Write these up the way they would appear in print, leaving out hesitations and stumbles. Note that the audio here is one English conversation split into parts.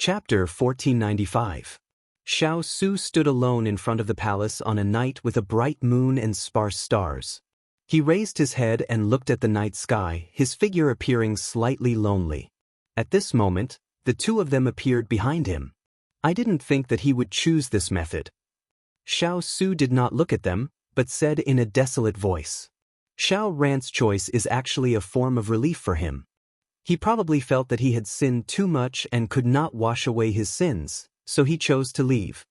Chapter 1495. Xiao Su stood alone in front of the palace on a night with a bright moon and sparse stars. He raised his head and looked at the night sky, his figure appearing slightly lonely. At this moment, the two of them appeared behind him. I didn't think that he would choose this method. Xiao Su did not look at them, but said in a desolate voice. Xiao Ran's choice is actually a form of relief for him. He probably felt that he had sinned too much and could not wash away his sins, so he chose to leave.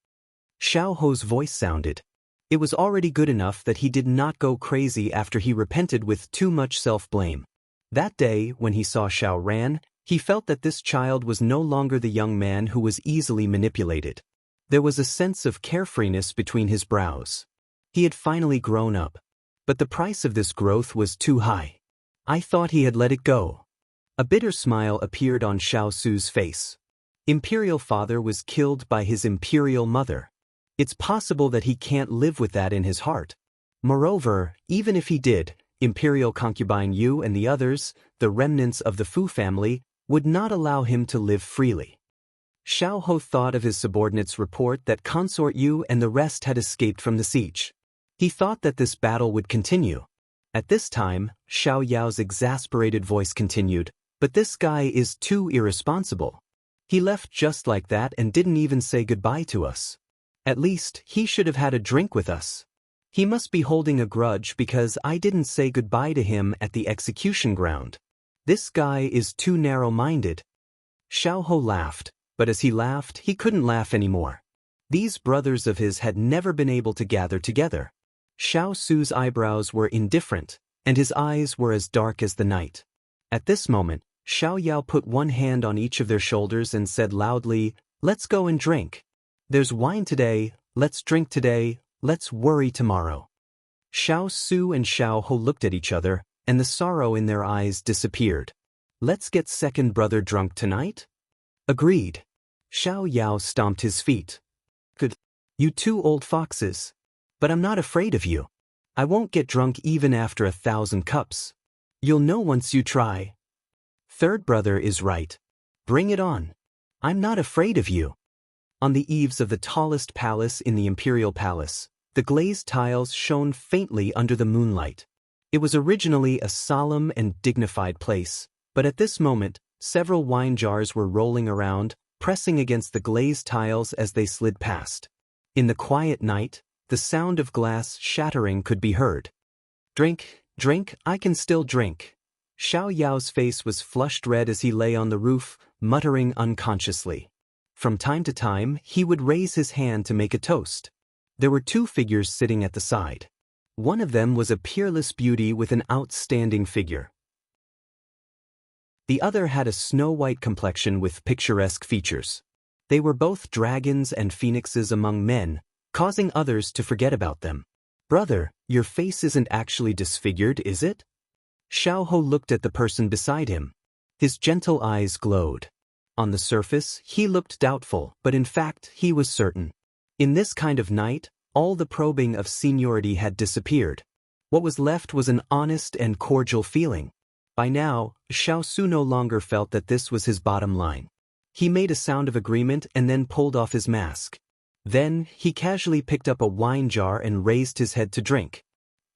Xiao Ho's voice sounded. It was already good enough that he did not go crazy after he repented with too much self-blame. That day, when he saw Xiao Ran, he felt that this child was no longer the young man who was easily manipulated. There was a sense of carefreeness between his brows. He had finally grown up. But the price of this growth was too high. I thought he had let it go. A bitter smile appeared on Xiao Su's face. Imperial father was killed by his imperial mother. It's possible that he can't live with that in his heart. Moreover, even if he did, imperial concubine Yu and the others, the remnants of the Fu family, would not allow him to live freely. Xiao Ho thought of his subordinate's report that Consort Yu and the rest had escaped from the siege. He thought that this battle would continue. At this time, Xiao Yao's exasperated voice continued, "But this guy is too irresponsible. He left just like that and didn't even say goodbye to us. At least, he should have had a drink with us. He must be holding a grudge because I didn't say goodbye to him at the execution ground. This guy is too narrow-minded." Xiao Ho laughed, but as he laughed, he couldn't laugh anymore. These brothers of his had never been able to gather together. Xiao Su's eyebrows were indifferent, and his eyes were as dark as the night. At this moment, Xiao Yao put one hand on each of their shoulders and said loudly, "Let's go and drink. There's wine today, let's drink today, let's worry tomorrow." Xiao Su and Xiao Ho looked at each other, and the sorrow in their eyes disappeared. "Let's get second brother drunk tonight?" "Agreed." Xiao Yao stomped his feet. "Good. You two old foxes. But I'm not afraid of you. I won't get drunk even after 1,000 cups. You'll know once you try." "Third brother is right. Bring it on. I'm not afraid of you." On the eaves of the tallest palace in the imperial palace, the glazed tiles shone faintly under the moonlight. It was originally a solemn and dignified place, but at this moment, several wine jars were rolling around, pressing against the glazed tiles as they slid past. In the quiet night, the sound of glass shattering could be heard. "Drink, drink, I can still drink." Xiao Yao's face was flushed red as he lay on the roof, muttering unconsciously. From time to time, he would raise his hand to make a toast. There were two figures sitting at the side. One of them was a peerless beauty with an outstanding figure. The other had a snow-white complexion with picturesque features. They were both dragons and phoenixes among men, causing others to forget about them. "Brother, your face isn't actually disfigured, is it?" Xiao Ho looked at the person beside him. His gentle eyes glowed. On the surface, he looked doubtful, but in fact, he was certain. In this kind of night, all the probing of seniority had disappeared. What was left was an honest and cordial feeling. By now, Xiao Su no longer felt that this was his bottom line. He made a sound of agreement and then pulled off his mask. Then, he casually picked up a wine jar and raised his head to drink.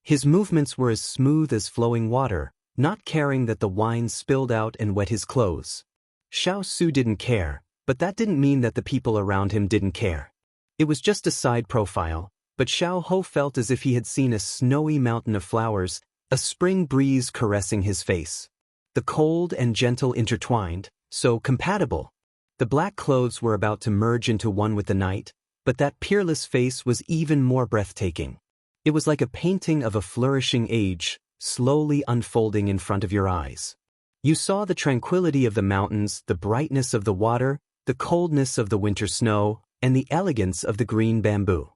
His movements were as smooth as flowing water, not caring that the wine spilled out and wet his clothes. Xiao Su didn't care, but that didn't mean that the people around him didn't care. It was just a side profile, but Xiao Ho felt as if he had seen a snowy mountain of flowers, a spring breeze caressing his face. The cold and gentle intertwined, so compatible. The black clothes were about to merge into one with the night, but that peerless face was even more breathtaking. It was like a painting of a flourishing age, slowly unfolding in front of your eyes. You saw the tranquility of the mountains, the brightness of the water, the coldness of the winter snow, and the elegance of the green bamboo.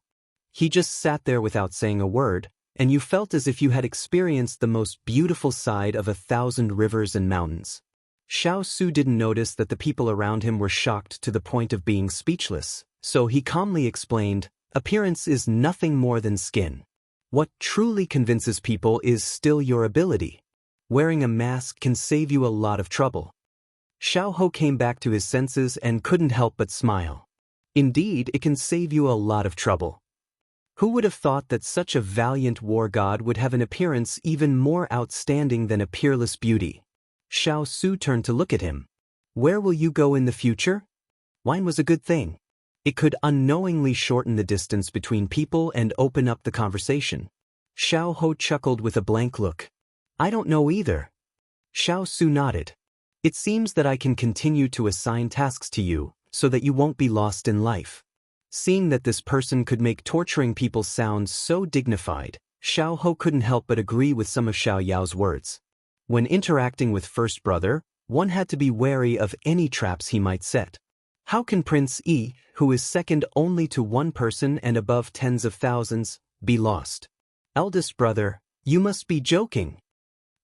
He just sat there without saying a word, and you felt as if you had experienced the most beautiful side of 1,000 rivers and mountains. Xiao Su didn't notice that the people around him were shocked to the point of being speechless, so he calmly explained, "Appearance is nothing more than skin. What truly convinces people is still your ability. Wearing a mask can save you a lot of trouble." Xiao Ho came back to his senses and couldn't help but smile. Indeed, it can save you a lot of trouble. Who would have thought that such a valiant war god would have an appearance even more outstanding than a peerless beauty? Xiao Su turned to look at him. Where will you go in the future? Wine was a good thing. It could unknowingly shorten the distance between people and open up the conversation. Xiao Ho chuckled with a blank look. I don't know either. Xiao Su nodded. It seems that I can continue to assign tasks to you, so that you won't be lost in life. Seeing that this person could make torturing people sound so dignified, Xiao Ho couldn't help but agree with some of Xiao Yao's words. When interacting with First Brother, one had to be wary of any traps he might set. How can Prince Yi, who is second only to one person and above tens of thousands, be lost? Eldest brother, you must be joking.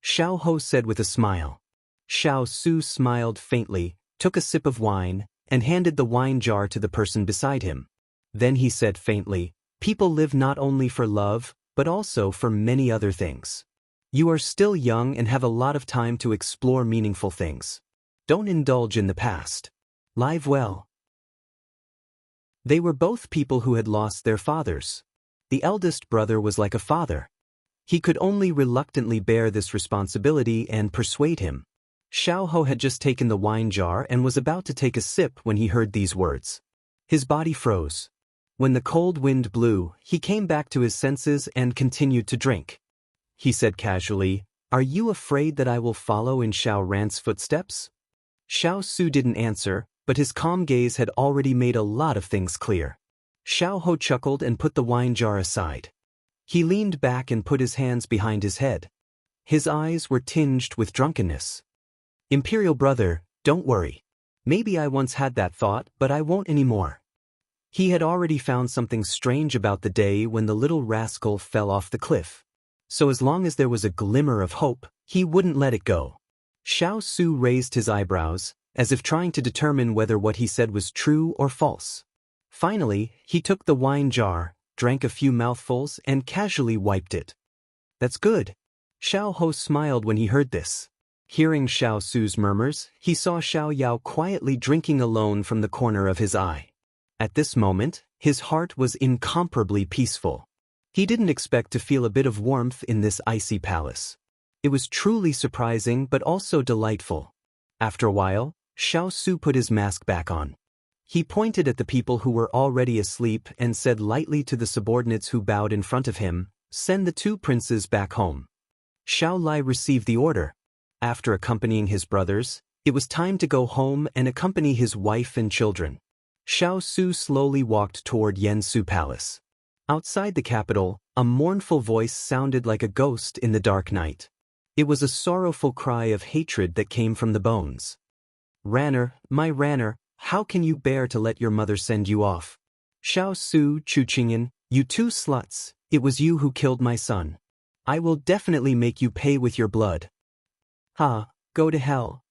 Xiao Ho said with a smile. Xiao Su smiled faintly, took a sip of wine, and handed the wine jar to the person beside him. Then he said faintly, people live not only for love, but also for many other things. You are still young and have a lot of time to explore meaningful things. Don't indulge in the past. Live well. They were both people who had lost their fathers. The eldest brother was like a father. He could only reluctantly bear this responsibility and persuade him. Xiao Ho had just taken the wine jar and was about to take a sip when he heard these words. His body froze. When the cold wind blew, he came back to his senses and continued to drink. He said casually, Are you afraid that I will follow in Xiao Ran's footsteps? Xiao Su didn't answer, but his calm gaze had already made a lot of things clear. Xiao Ho chuckled and put the wine jar aside. He leaned back and put his hands behind his head. His eyes were tinged with drunkenness. Imperial brother, don't worry. Maybe I once had that thought, but I won't anymore. He had already found something strange about the day when the little rascal fell off the cliff. So as long as there was a glimmer of hope, he wouldn't let it go. Xiao Su raised his eyebrows, as if trying to determine whether what he said was true or false. Finally, he took the wine jar, drank a few mouthfuls, and casually wiped it. That's good. Xiao Ho smiled when he heard this. Hearing Xiao Su's murmurs, he saw Xiao Yao quietly drinking alone from the corner of his eye. At this moment, his heart was incomparably peaceful. He didn't expect to feel a bit of warmth in this icy palace. It was truly surprising but also delightful. After a while, Xiao Su put his mask back on. He pointed at the people who were already asleep and said lightly to the subordinates who bowed in front of him, Send the two princes back home. Xiao Lai received the order. After accompanying his brothers, it was time to go home and accompany his wife and children. Xiao Su slowly walked toward Yansu Palace. Outside the capital, a mournful voice sounded like a ghost in the dark night. It was a sorrowful cry of hatred that came from the bones. Ranner, my Ranner, how can you bear to let your mother send you off? Xiao Su, Chu Qingyan, you two sluts, it was you who killed my son. I will definitely make you pay with your blood. Ha, go to hell.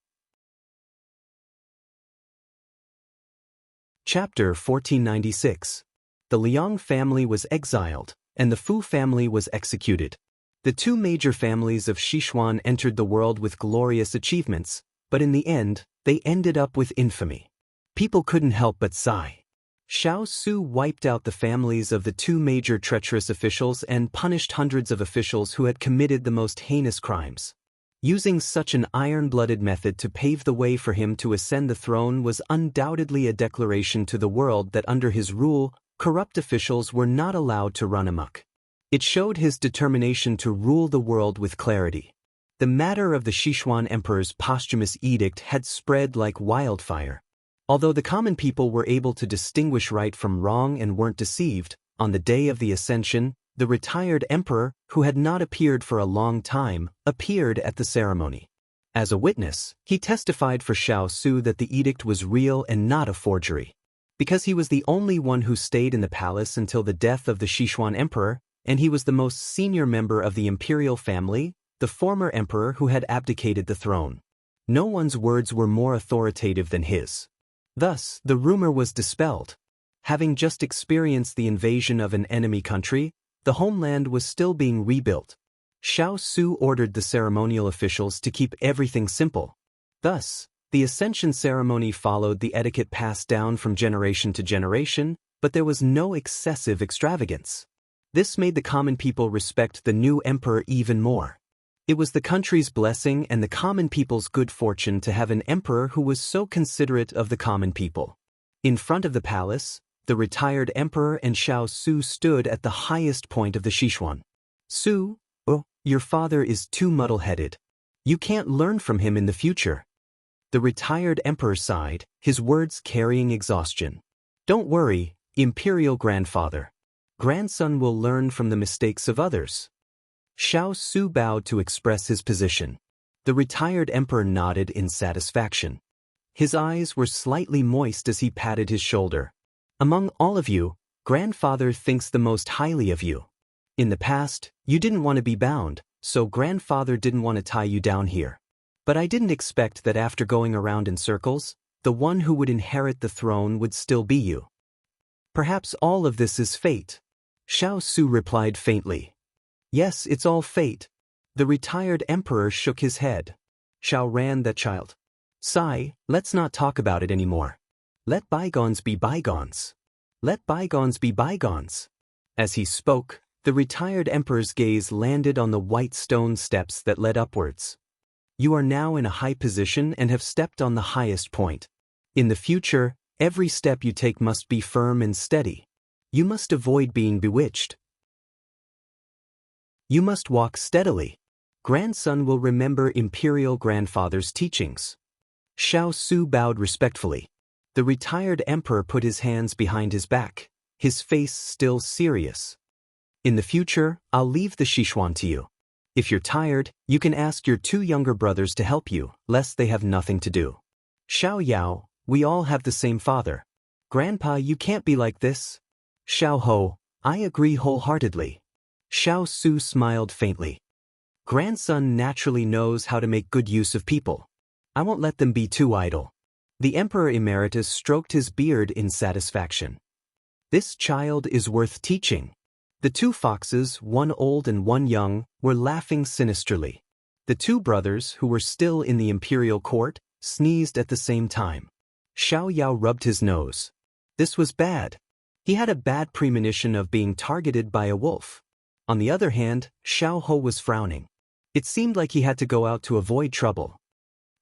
Chapter 1496. The Liang family was exiled, and the Fu family was executed. The two major families of Sichuan entered the world with glorious achievements, but in the end, they ended up with infamy. People couldn't help but sigh. Xiao Su wiped out the families of the two major treacherous officials and punished hundreds of officials who had committed the most heinous crimes. Using such an iron-blooded method to pave the way for him to ascend the throne was undoubtedly a declaration to the world that under his rule, corrupt officials were not allowed to run amok. It showed his determination to rule the world with clarity. The matter of the Sichuan emperor's posthumous edict had spread like wildfire. Although the common people were able to distinguish right from wrong and weren't deceived, on the day of the ascension, the retired emperor, who had not appeared for a long time, appeared at the ceremony. As a witness, he testified for Xiao Su that the edict was real and not a forgery. Because he was the only one who stayed in the palace until the death of the Sichuan emperor, and he was the most senior member of the imperial family, the former emperor who had abdicated the throne. No one's words were more authoritative than his. Thus, the rumor was dispelled. Having just experienced the invasion of an enemy country, the homeland was still being rebuilt. Xiao Su ordered the ceremonial officials to keep everything simple. Thus, The ascension ceremony followed the etiquette passed down from generation to generation, but there was no excessive extravagance. This made the common people respect the new emperor even more. It was the country's blessing and the common people's good fortune to have an emperor who was so considerate of the common people. In front of the palace, the retired emperor and Xiao Su stood at the highest point of the Sichuan. Su, oh, your father is too muddle-headed. You can't learn from him in the future. The retired emperor sighed, his words carrying exhaustion. Don't worry, imperial grandfather. Grandson will learn from the mistakes of others. Xiao Su bowed to express his position. The retired emperor nodded in satisfaction. His eyes were slightly moist as he patted his shoulder. Among all of you, grandfather thinks the most highly of you. In the past, you didn't want to be bound, so grandfather didn't want to tie you down here. But I didn't expect that after going around in circles, the one who would inherit the throne would still be you. Perhaps all of this is fate. Xiao Su replied faintly. Yes, it's all fate. The retired emperor shook his head. Xiao ran that child. Sigh, let's not talk about it anymore. Let bygones be bygones. Let bygones be bygones. As he spoke, the retired emperor's gaze landed on the white stone steps that led upwards. You are now in a high position and have stepped on the highest point. In the future, every step you take must be firm and steady. You must avoid being bewitched. You must walk steadily. Grandson will remember imperial grandfather's teachings. Xiao Su bowed respectfully. The retired emperor put his hands behind his back, his face still serious. In the future, I'll leave the Sichuan to you. If you're tired, you can ask your 2 younger brothers to help you, lest they have nothing to do. Xiao Yao, we all have the same father. Grandpa, you can't be like this. Xiao Ho, I agree wholeheartedly. Xiao Su smiled faintly. Grandson naturally knows how to make good use of people. I won't let them be too idle. The Emperor Emeritus stroked his beard in satisfaction. This child is worth teaching. The 2 foxes, one old and one young, were laughing sinisterly. The 2 brothers, who were still in the imperial court, sneezed at the same time. Xiao Yao rubbed his nose. This was bad. He had a bad premonition of being targeted by a wolf. On the other hand, Xiao Ho was frowning. It seemed like he had to go out to avoid trouble.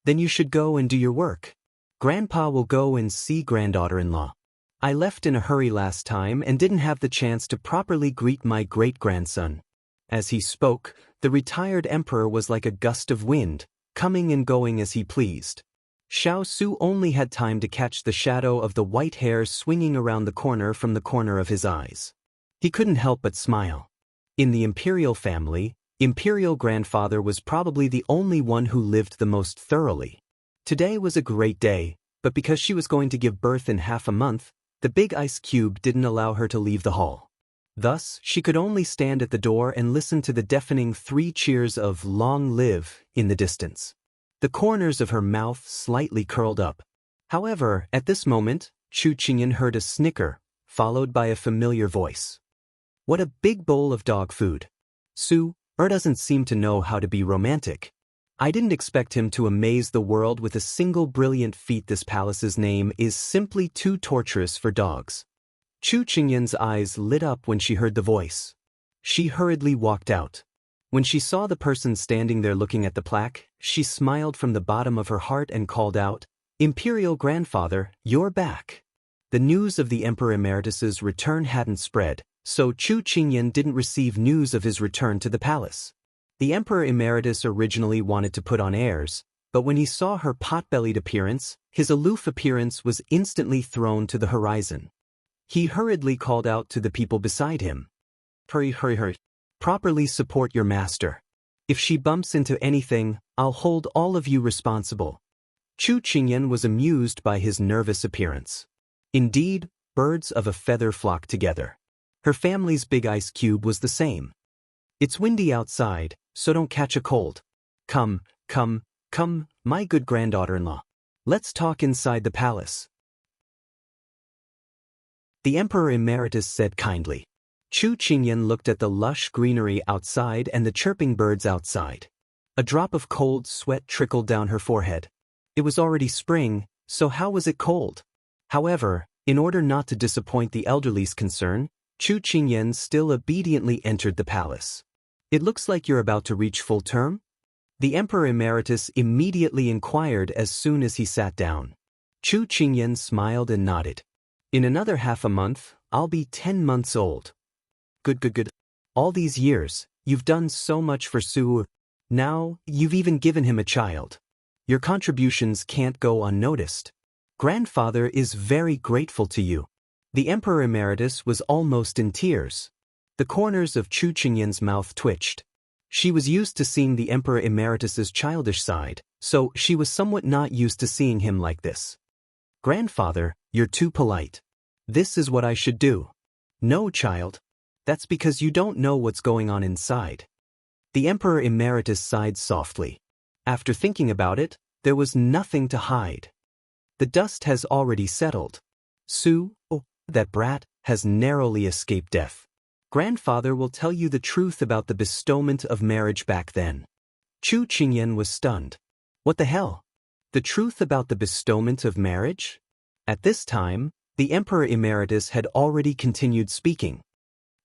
Then you should go and do your work. Grandpa will go and see granddaughter-in-law. I left in a hurry last time and didn't have the chance to properly greet my great-grandson. As he spoke, the retired emperor was like a gust of wind, coming and going as he pleased. Xiao Su only had time to catch the shadow of the white hair swinging around the corner from the corner of his eyes. He couldn't help but smile. In the imperial family, imperial grandfather was probably the only one who lived the most thoroughly. Today was a great day, but because she was going to give birth in half a month, the big ice cube didn't allow her to leave the hall. Thus, she could only stand at the door and listen to the deafening 3 cheers of "Long live" in the distance. The corners of her mouth slightly curled up. However, at this moment, Chu Qingyan heard a snicker, followed by a familiar voice. What a big bowl of dog food. Su, doesn't seem to know how to be romantic. I didn't expect him to amaze the world with a single brilliant feat. This palace's name is simply too torturous for dogs. Chu Qingyan's eyes lit up when she heard the voice. She hurriedly walked out. When she saw the person standing there looking at the plaque, she smiled from the bottom of her heart and called out, Imperial Grandfather, you're back. The news of the Emperor Emeritus's return hadn't spread, so Chu Qingyan didn't receive news of his return to the palace. The Emperor Emeritus originally wanted to put on airs, but when he saw her pot-bellied appearance, his aloof appearance was instantly thrown to the horizon. He hurriedly called out to the people beside him. Hurry. Properly support your master. If she bumps into anything, I'll hold all of you responsible. Chu Qingyan was amused by his nervous appearance. Indeed, birds of a feather flocked together. Her family's big ice cube was the same. It's windy outside, so don't catch a cold. Come, my good granddaughter-in-law. Let's talk inside the palace. The Emperor Emeritus said kindly. Chu Qingyan looked at the lush greenery outside and the chirping birds outside. A drop of cold sweat trickled down her forehead. It was already spring, so how was it cold? However, in order not to disappoint the elderly's concern, Chu Qingyan still obediently entered the palace. It looks like you're about to reach full term? The Emperor Emeritus immediately inquired as soon as he sat down. Chu Qingyan smiled and nodded. In another half a month, I'll be 10 months old. Good. All these years, you've done so much for Su. Now, you've even given him a child. Your contributions can't go unnoticed. Grandfather is very grateful to you. The Emperor Emeritus was almost in tears. The corners of Chu Qingyan's mouth twitched. She was used to seeing the Emperor Emeritus's childish side, so she was somewhat not used to seeing him like this. Grandfather, you're too polite. This is what I should do. No, child. That's because you don't know what's going on inside. The Emperor Emeritus sighed softly. After thinking about it, there was nothing to hide. The dust has already settled. Su, that brat, has narrowly escaped death. Grandfather will tell you the truth about the bestowment of marriage back then. Chu Qingyan was stunned. What the hell? The truth about the bestowment of marriage? At this time, the Emperor Emeritus had already continued speaking.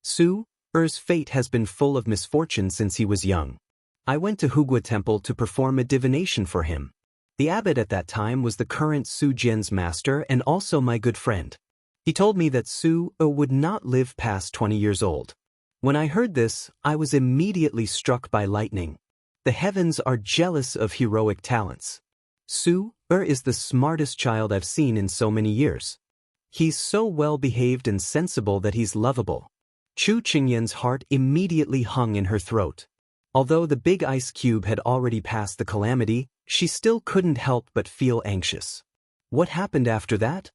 Su-er's fate has been full of misfortune since he was young. I went to Hugua Temple to perform a divination for him. The abbot at that time was the current Su Jian's master and also my good friend. He told me that Su-er would not live past 20 years old. When I heard this, I was immediately struck by lightning. The heavens are jealous of heroic talents. Su-er is the smartest child I've seen in so many years. He's so well-behaved and sensible that he's lovable. Chu Qingyan's heart immediately hung in her throat. Although the big ice cube had already passed the calamity, she still couldn't help but feel anxious. What happened after that?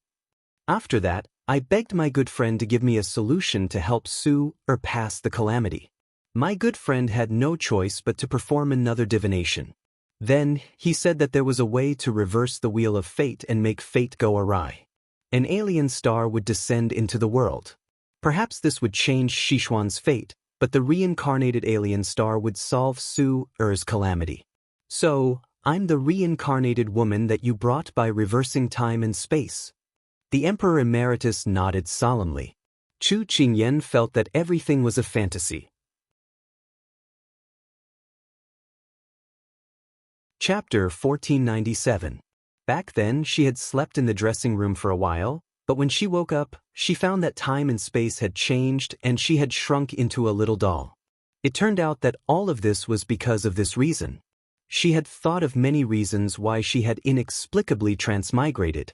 After that, I begged my good friend to give me a solution to help Su-er pass the calamity. My good friend had no choice but to perform another divination. Then, he said that there was a way to reverse the wheel of fate and make fate go awry. An alien star would descend into the world. Perhaps this would change Sichuan's fate, but the reincarnated alien star would solve Su-er's calamity. So, I'm the reincarnated woman that you brought by reversing time and space. The Emperor Emeritus nodded solemnly. Chu Qingyan felt that everything was a fantasy. Chapter 1497. Back then, she had slept in the dressing room for a while, but when she woke up, she found that time and space had changed and she had shrunk into a little doll. It turned out that all of this was because of this reason. She had thought of many reasons why she had inexplicably transmigrated.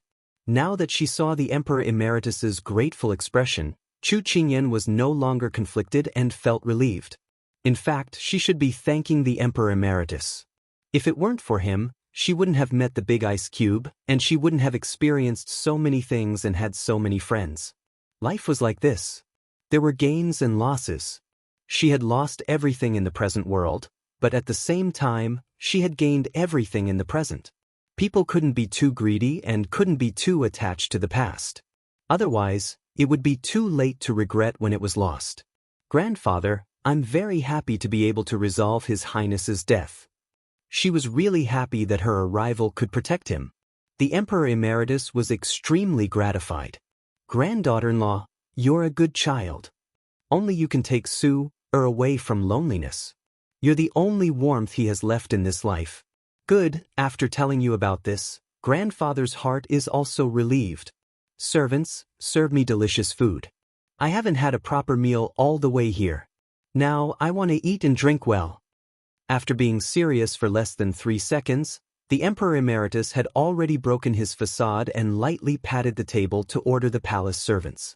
Now that she saw the Emperor Emeritus's grateful expression, Chu Qingyan was no longer conflicted and felt relieved. In fact, she should be thanking the Emperor Emeritus. If it weren't for him, she wouldn't have met the big ice cube, and she wouldn't have experienced so many things and had so many friends. Life was like this. There were gains and losses. She had lost everything in the present world, but at the same time, she had gained everything in the present. People couldn't be too greedy and couldn't be too attached to the past. Otherwise, it would be too late to regret when it was lost. Grandfather, I'm very happy to be able to resolve His Highness's death. She was really happy that her arrival could protect him. The Emperor Emeritus was extremely gratified. Granddaughter-in-law, you're a good child. Only you can take Su-er away from loneliness. You're the only warmth he has left in this life. Good, after telling you about this, grandfather's heart is also relieved. Servants, serve me delicious food. I haven't had a proper meal all the way here. Now I want to eat and drink well. After being serious for less than 3 seconds, the Emperor Emeritus had already broken his facade and lightly patted the table to order the palace servants.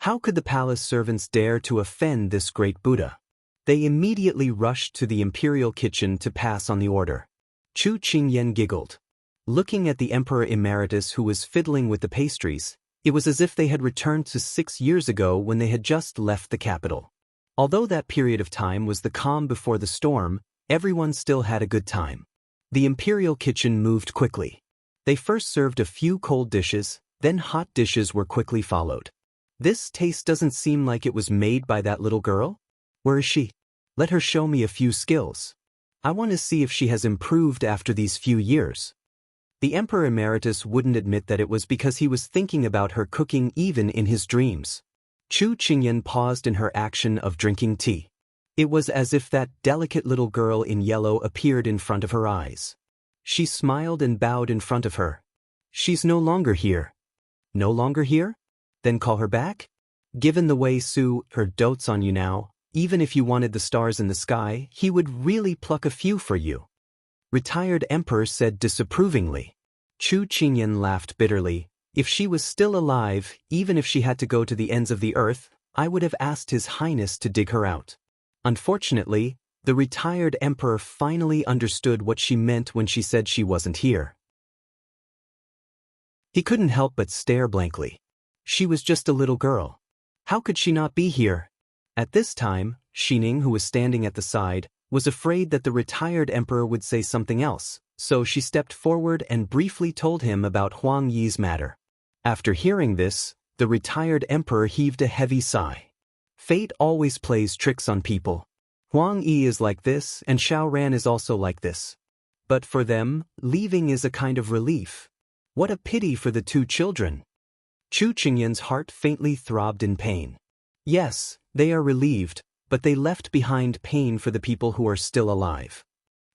How could the palace servants dare to offend this great Buddha? They immediately rushed to the imperial kitchen to pass on the order. Chu Qingyan giggled. Looking at the Emperor Emeritus who was fiddling with the pastries, it was as if they had returned to 6 years ago when they had just left the capital. Although that period of time was the calm before the storm, everyone still had a good time. The imperial kitchen moved quickly. They first served a few cold dishes, then hot dishes were quickly followed. This taste doesn't seem like it was made by that little girl. Where is she? Let her show me a few skills. I want to see if she has improved after these few years. The Emperor Emeritus wouldn't admit that it was because he was thinking about her cooking even in his dreams. Chu Qingyan paused in her action of drinking tea. It was as if that delicate little girl in yellow appeared in front of her eyes. She smiled and bowed in front of her. She's no longer here. No longer here? Then call her back? Given the way Su her dotes on you now, even if you wanted the stars in the sky, he would really pluck a few for you. Retired Emperor said disapprovingly. Chu Qingyan laughed bitterly. If she was still alive, even if she had to go to the ends of the earth, I would have asked His Highness to dig her out. Unfortunately, the retired emperor finally understood what she meant when she said she wasn't here. He couldn't help but stare blankly. She was just a little girl. How could she not be here? At this time, Xining, who was standing at the side, was afraid that the retired emperor would say something else, so she stepped forward and briefly told him about Huang Yi's matter. After hearing this, the retired emperor heaved a heavy sigh. Fate always plays tricks on people. Huang Yi is like this, and Xiao Ran is also like this. But for them, leaving is a kind of relief. What a pity for the two children. Chu Qingyan's heart faintly throbbed in pain. Yes, they are relieved, but they left behind pain for the people who are still alive.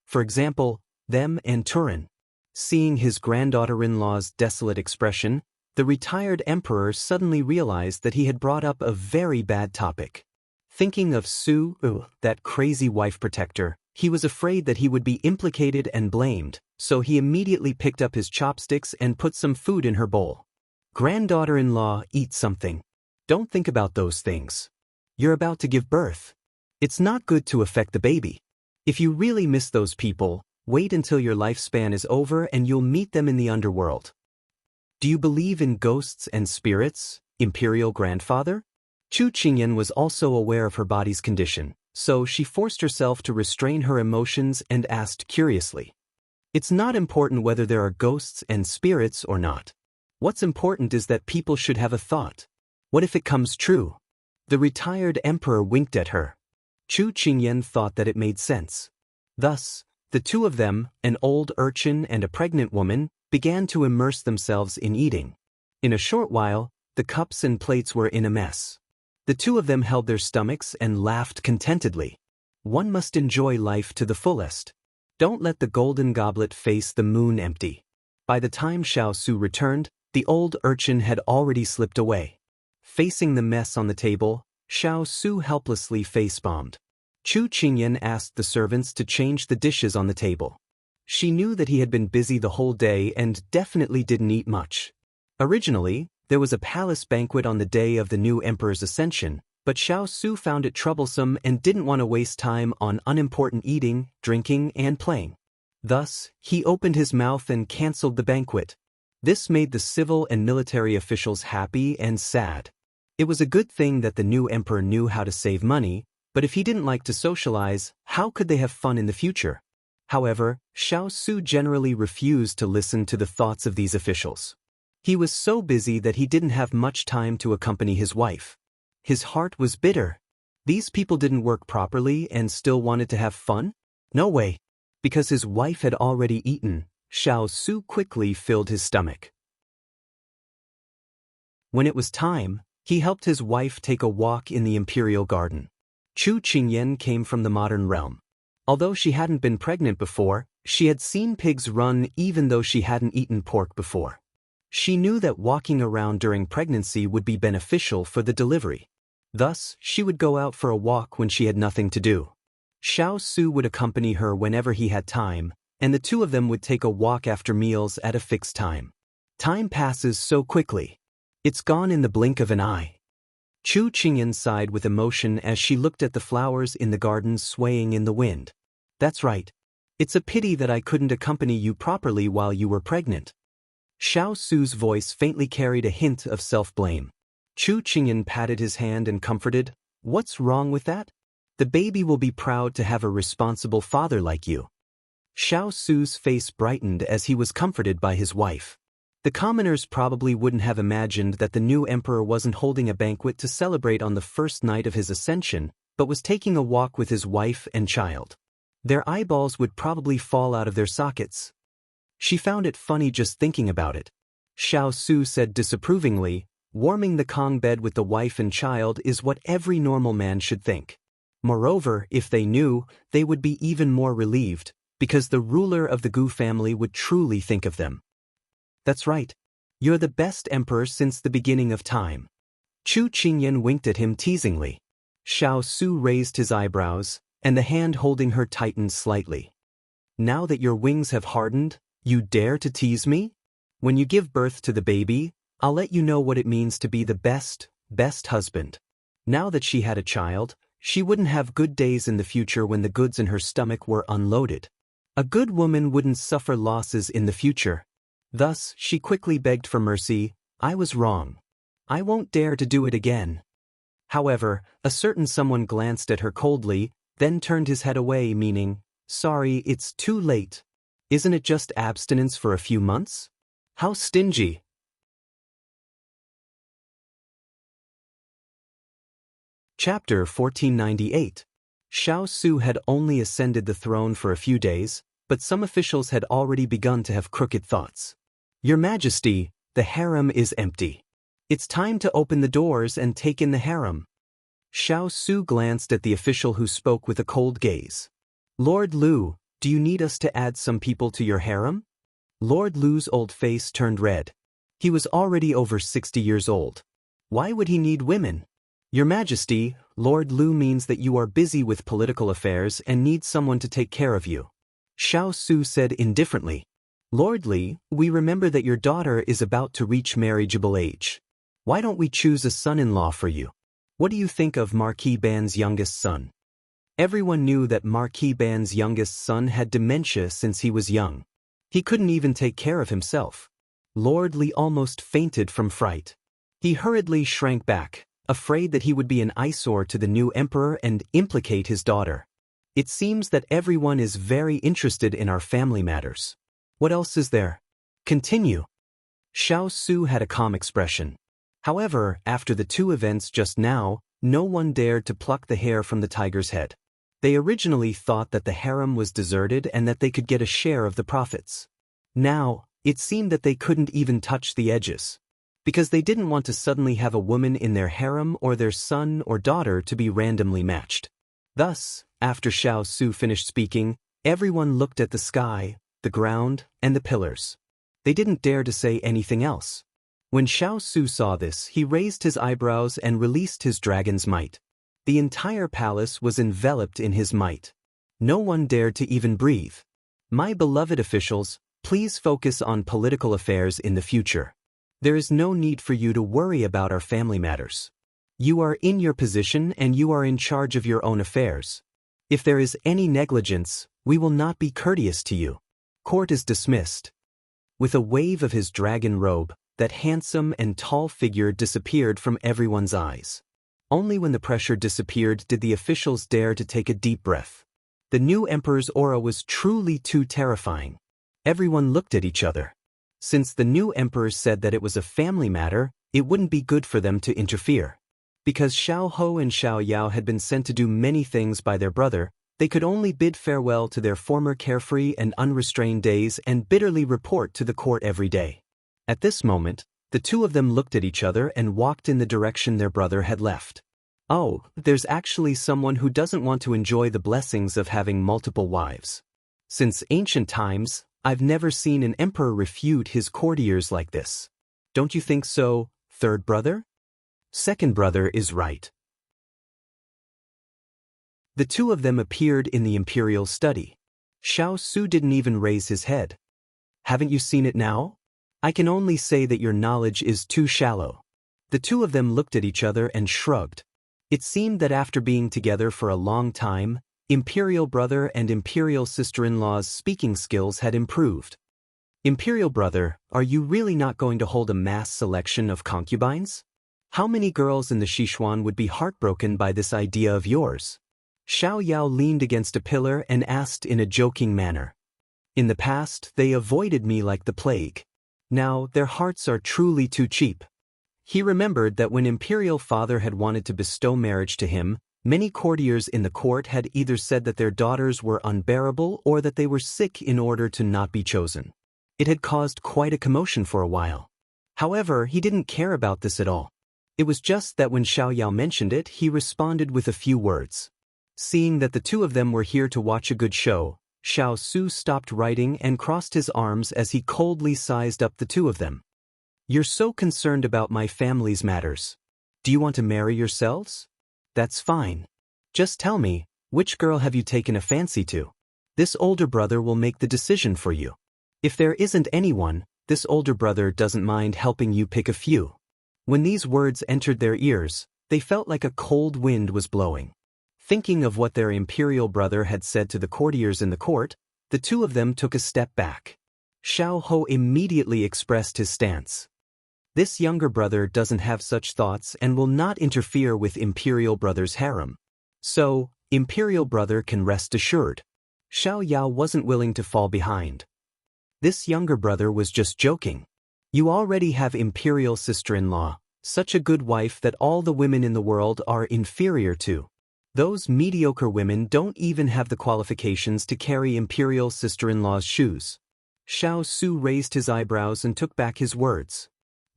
For example, them and Turin. Seeing his granddaughter-in-law's desolate expression, the retired emperor suddenly realized that he had brought up a very bad topic. Thinking of Su, that crazy wife protector, he was afraid that he would be implicated and blamed, so he immediately picked up his chopsticks and put some food in her bowl. Granddaughter-in-law, eat something. Don't think about those things. You're about to give birth. It's not good to affect the baby. If you really miss those people, wait until your lifespan is over and you'll meet them in the underworld. Do you believe in ghosts and spirits, Imperial Grandfather? Chu Qingyan was also aware of her body's condition, so she forced herself to restrain her emotions and asked curiously. It's not important whether there are ghosts and spirits or not. What's important is that people should have a thought. What if it comes true? The retired emperor winked at her. Chu Qingyan thought that it made sense. Thus, the two of them, an old urchin and a pregnant woman, began to immerse themselves in eating. In a short while, the cups and plates were in a mess. The two of them held their stomachs and laughed contentedly. One must enjoy life to the fullest. Don't let the golden goblet face the moon empty. By the time Xiao Su returned, the old urchin had already slipped away. Facing the mess on the table, Xiao Su helplessly face-bombed. Chu Qingyan asked the servants to change the dishes on the table. She knew that he had been busy the whole day and definitely didn't eat much. Originally, there was a palace banquet on the day of the new emperor's ascension, but Xiao Su found it troublesome and didn't want to waste time on unimportant eating, drinking, and playing. Thus, he opened his mouth and cancelled the banquet. This made the civil and military officials happy and sad. It was a good thing that the new emperor knew how to save money, but if he didn't like to socialize, how could they have fun in the future? However, Xiao Su generally refused to listen to the thoughts of these officials. He was so busy that he didn't have much time to accompany his wife. His heart was bitter. These people didn't work properly and still wanted to have fun? No way. Because his wife had already eaten, Xiao Su quickly filled his stomach. When it was time, he helped his wife take a walk in the imperial garden. Chu Qingyan came from the modern realm. Although she hadn't been pregnant before, she had seen pigs run even though she hadn't eaten pork before. She knew that walking around during pregnancy would be beneficial for the delivery. Thus, she would go out for a walk when she had nothing to do. Xiao Su would accompany her whenever he had time, and the two of them would take a walk after meals at a fixed time. Time passes so quickly. It's gone in the blink of an eye. Chu Qingyan sighed with emotion as she looked at the flowers in the garden swaying in the wind. That's right. It's a pity that I couldn't accompany you properly while you were pregnant. Xiao Su's voice faintly carried a hint of self-blame. Chu Qingyan patted his hand and comforted, "What's wrong with that? The baby will be proud to have a responsible father like you." Xiao Su's face brightened as he was comforted by his wife. The commoners probably wouldn't have imagined that the new emperor wasn't holding a banquet to celebrate on the first night of his ascension, but was taking a walk with his wife and child. Their eyeballs would probably fall out of their sockets. She found it funny just thinking about it. Xiao Su said disapprovingly, warming the Kong bed with the wife and child is what every normal man should think. Moreover, if they knew, they would be even more relieved, because the ruler of the Gu family would truly think of them. That's right. You're the best emperor since the beginning of time. Chu Qingyan winked at him teasingly. Xiao Su raised his eyebrows, and the hand holding her tightened slightly. Now that your wings have hardened, you dare to tease me? When you give birth to the baby, I'll let you know what it means to be the best husband. Now that she had a child, she wouldn't have good days in the future when the goods in her stomach were unloaded. A good woman wouldn't suffer losses in the future. Thus, she quickly begged for mercy. I was wrong. I won't dare to do it again. However, a certain someone glanced at her coldly, then turned his head away, meaning, sorry, it's too late. Isn't it just abstinence for a few months? How stingy. Chapter 1498. Xiao Su had only ascended the throne for a few days, but some officials had already begun to have crooked thoughts. Your Majesty, the harem is empty. It's time to open the doors and take in the harem. Xiao Su glanced at the official who spoke with a cold gaze. Lord Lu, do you need us to add some people to your harem? Lord Lu's old face turned red. He was already over 60 years old. Why would he need women? Your Majesty, Lord Lu means that you are busy with political affairs and need someone to take care of you. Xiao Su said indifferently. Lord Li, we remember that your daughter is about to reach marriageable age. Why don't we choose a son-in-law for you? What do you think of Marquis Ban's youngest son? Everyone knew that Marquis Ban's youngest son had dementia since he was young. He couldn't even take care of himself. Lord Li almost fainted from fright. He hurriedly shrank back, afraid that he would be an eyesore to the new emperor and implicate his daughter. It seems that everyone is very interested in our family matters. What else is there? Continue. Xiao Su had a calm expression. However, after the two events just now, no one dared to pluck the hair from the tiger's head. They originally thought that the harem was deserted and that they could get a share of the profits. Now, it seemed that they couldn't even touch the edges. Because they didn't want to suddenly have a woman in their harem or their son or daughter to be randomly matched. Thus, after Xiao Su finished speaking, everyone looked at the sky, the ground, and the pillars. They didn't dare to say anything else. When Xiao Su saw this, he raised his eyebrows and released his dragon's might. The entire palace was enveloped in his might. No one dared to even breathe. My beloved officials, please focus on political affairs in the future. There is no need for you to worry about our family matters. You are in your position and you are in charge of your own affairs. If there is any negligence, we will not be courteous to you. Court is dismissed. With a wave of his dragon robe, that handsome and tall figure disappeared from everyone's eyes. Only when the pressure disappeared did the officials dare to take a deep breath. The new emperor's aura was truly too terrifying. Everyone looked at each other. Since the new emperor said that it was a family matter, it wouldn't be good for them to interfere. Because Xiao Ho and Xiao Yao had been sent to do many things by their brother, they could only bid farewell to their former carefree and unrestrained days and bitterly report to the court every day. At this moment, the two of them looked at each other and walked in the direction their brother had left. Oh, there's actually someone who doesn't want to enjoy the blessings of having multiple wives. Since ancient times, I've never seen an emperor refute his courtiers like this. Don't you think so, third brother? Second brother is right. The two of them appeared in the imperial study. Xiao Su didn't even raise his head. Haven't you seen it now? I can only say that your knowledge is too shallow. The two of them looked at each other and shrugged. It seemed that after being together for a long time, Imperial brother and Imperial sister-in-law's speaking skills had improved. Imperial brother, are you really not going to hold a mass selection of concubines? How many girls in the Sichuan would be heartbroken by this idea of yours? Xiao Yao leaned against a pillar and asked in a joking manner. In the past, they avoided me like the plague. Now, their hearts are truly too cheap. He remembered that when Imperial father had wanted to bestow marriage to him, many courtiers in the court had either said that their daughters were unbearable or that they were sick in order to not be chosen. It had caused quite a commotion for a while. However, he didn't care about this at all. It was just that when Xiao mentioned it, he responded with a few words. Seeing that the two of them were here to watch a good show, Xiao stopped writing and crossed his arms as he coldly sized up the two of them. You're so concerned about my family's matters. Do you want to marry yourselves? That's fine. Just tell me, which girl have you taken a fancy to? This older brother will make the decision for you. If there isn't anyone, this older brother doesn't mind helping you pick a few. When these words entered their ears, they felt like a cold wind was blowing. Thinking of what their imperial brother had said to the courtiers in the court, the two of them took a step back. Xiao immediately expressed his stance. This younger brother doesn't have such thoughts and will not interfere with imperial brother's harem. So, imperial brother can rest assured. Xiao wasn't willing to fall behind. This younger brother was just joking. You already have imperial sister-in-law, such a good wife that all the women in the world are inferior to. Those mediocre women don't even have the qualifications to carry imperial sister-in-law's shoes. Xiao raised his eyebrows and took back his words.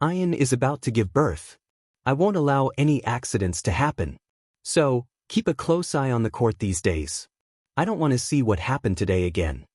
Ian is about to give birth. I won't allow any accidents to happen. So, keep a close eye on the court these days. I don't want to see what happened today again.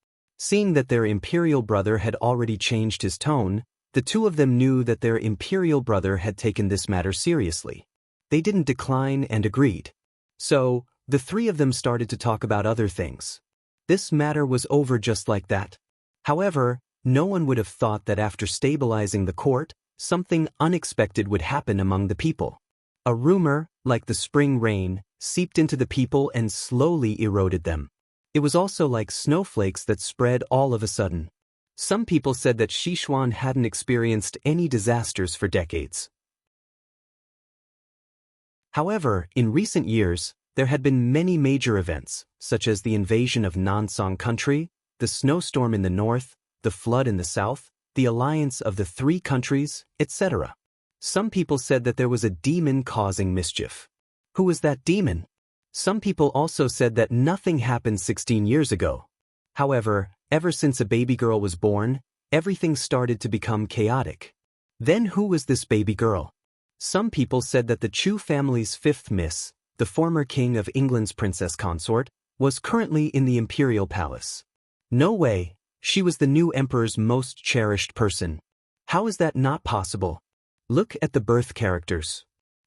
Seeing that their imperial brother had already changed his tone, the two of them knew that their imperial brother had taken this matter seriously. They didn't decline and agreed. So, the three of them started to talk about other things. This matter was over just like that. However, no one would have thought that after stabilizing the court, something unexpected would happen among the people. A rumor, like the spring rain, seeped into the people and slowly eroded them. It was also like snowflakes that spread all of a sudden. Some people said that Sichuan hadn't experienced any disasters for decades. However, in recent years, there had been many major events, such as the invasion of Nansong country, the snowstorm in the north, the flood in the south, the alliance of the three countries, etc. Some people said that there was a demon causing mischief. Who was that demon? Some people also said that nothing happened 16 years ago. However, ever since a baby girl was born, everything started to become chaotic. Then who was this baby girl? Some people said that the Chu family's fifth miss, the former king of England's princess consort, was currently in the imperial palace. No way, she was the new emperor's most cherished person. How is that not possible? Look at the birth characters.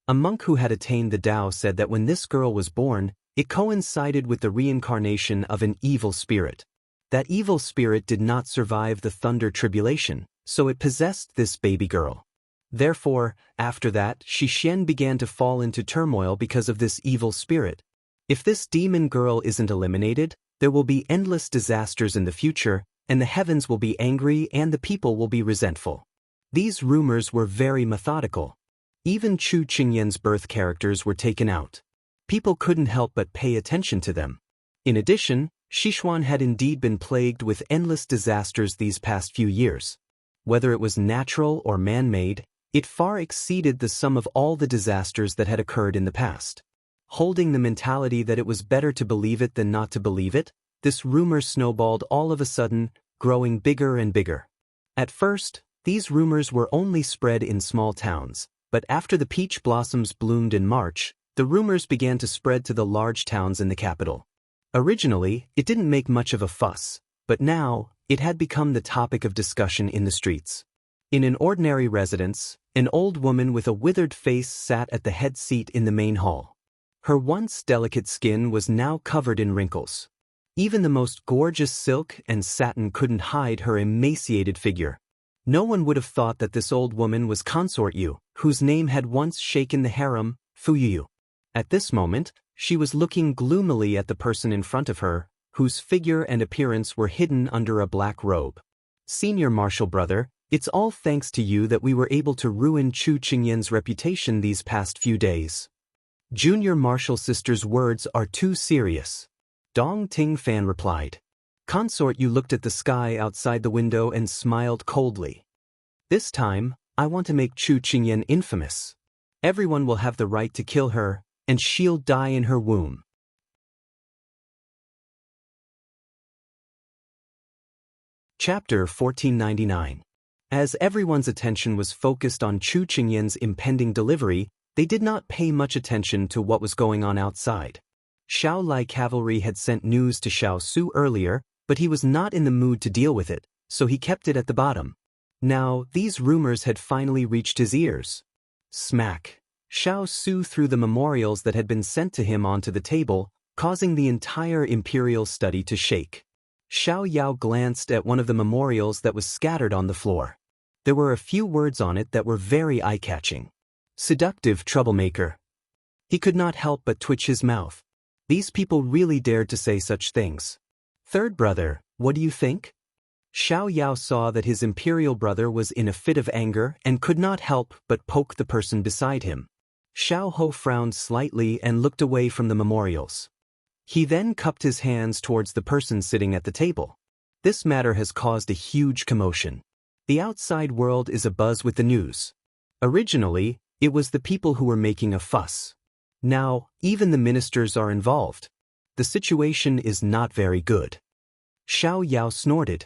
A monk who had attained the Tao said that when this girl was born, it coincided with the reincarnation of an evil spirit. That evil spirit did not survive the thunder tribulation, so it possessed this baby girl. Therefore, after that, Xishen began to fall into turmoil because of this evil spirit. If this demon girl isn't eliminated, there will be endless disasters in the future, and the heavens will be angry and the people will be resentful. These rumors were very methodical. Even Chu Qingyan's birth characters were taken out. People couldn't help but pay attention to them. In addition, Sichuan had indeed been plagued with endless disasters these past few years. Whether it was natural or man-made, it far exceeded the sum of all the disasters that had occurred in the past. Holding the mentality that it was better to believe it than not to believe it, this rumor snowballed all of a sudden, growing bigger and bigger. At first, these rumors were only spread in small towns, but after the peach blossoms bloomed in March, the rumors began to spread to the large towns in the capital. Originally, it didn't make much of a fuss, but now, it had become the topic of discussion in the streets. In an ordinary residence, an old woman with a withered face sat at the head seat in the main hall. Her once delicate skin was now covered in wrinkles. Even the most gorgeous silk and satin couldn't hide her emaciated figure. No one would have thought that this old woman was Consort Yu, whose name had once shaken the harem, Fu Yu. At this moment, she was looking gloomily at the person in front of her, whose figure and appearance were hidden under a black robe. Senior Marshal Brother, it's all thanks to you that we were able to ruin Chu Qingyan's reputation these past few days. Junior Marshal Sister's words are too serious. Dong Ting Fan replied. Consort Yu looked at the sky outside the window and smiled coldly. This time, I want to make Chu Qingyan infamous. Everyone will have the right to kill her, and she'll die in her womb. Chapter 1499. As everyone's attention was focused on Chu Qingyan's impending delivery, they did not pay much attention to what was going on outside. Xiao Lai cavalry had sent news to Xiao Su earlier, but he was not in the mood to deal with it, so he kept it at the bottom. Now, these rumors had finally reached his ears. Smack! Xiao Su threw the memorials that had been sent to him onto the table, causing the entire imperial study to shake. Xiao Yao glanced at one of the memorials that was scattered on the floor. There were a few words on it that were very eye-catching. Seductive troublemaker. He could not help but twitch his mouth. These people really dared to say such things. Third brother, what do you think? Xiao Yao saw that his imperial brother was in a fit of anger and could not help but poke the person beside him. Xiao Ho frowned slightly and looked away from the memorials. He then cupped his hands towards the person sitting at the table. This matter has caused a huge commotion. The outside world is abuzz with the news. Originally, it was the people who were making a fuss. Now, even the ministers are involved. The situation is not very good. Xiao Yao snorted.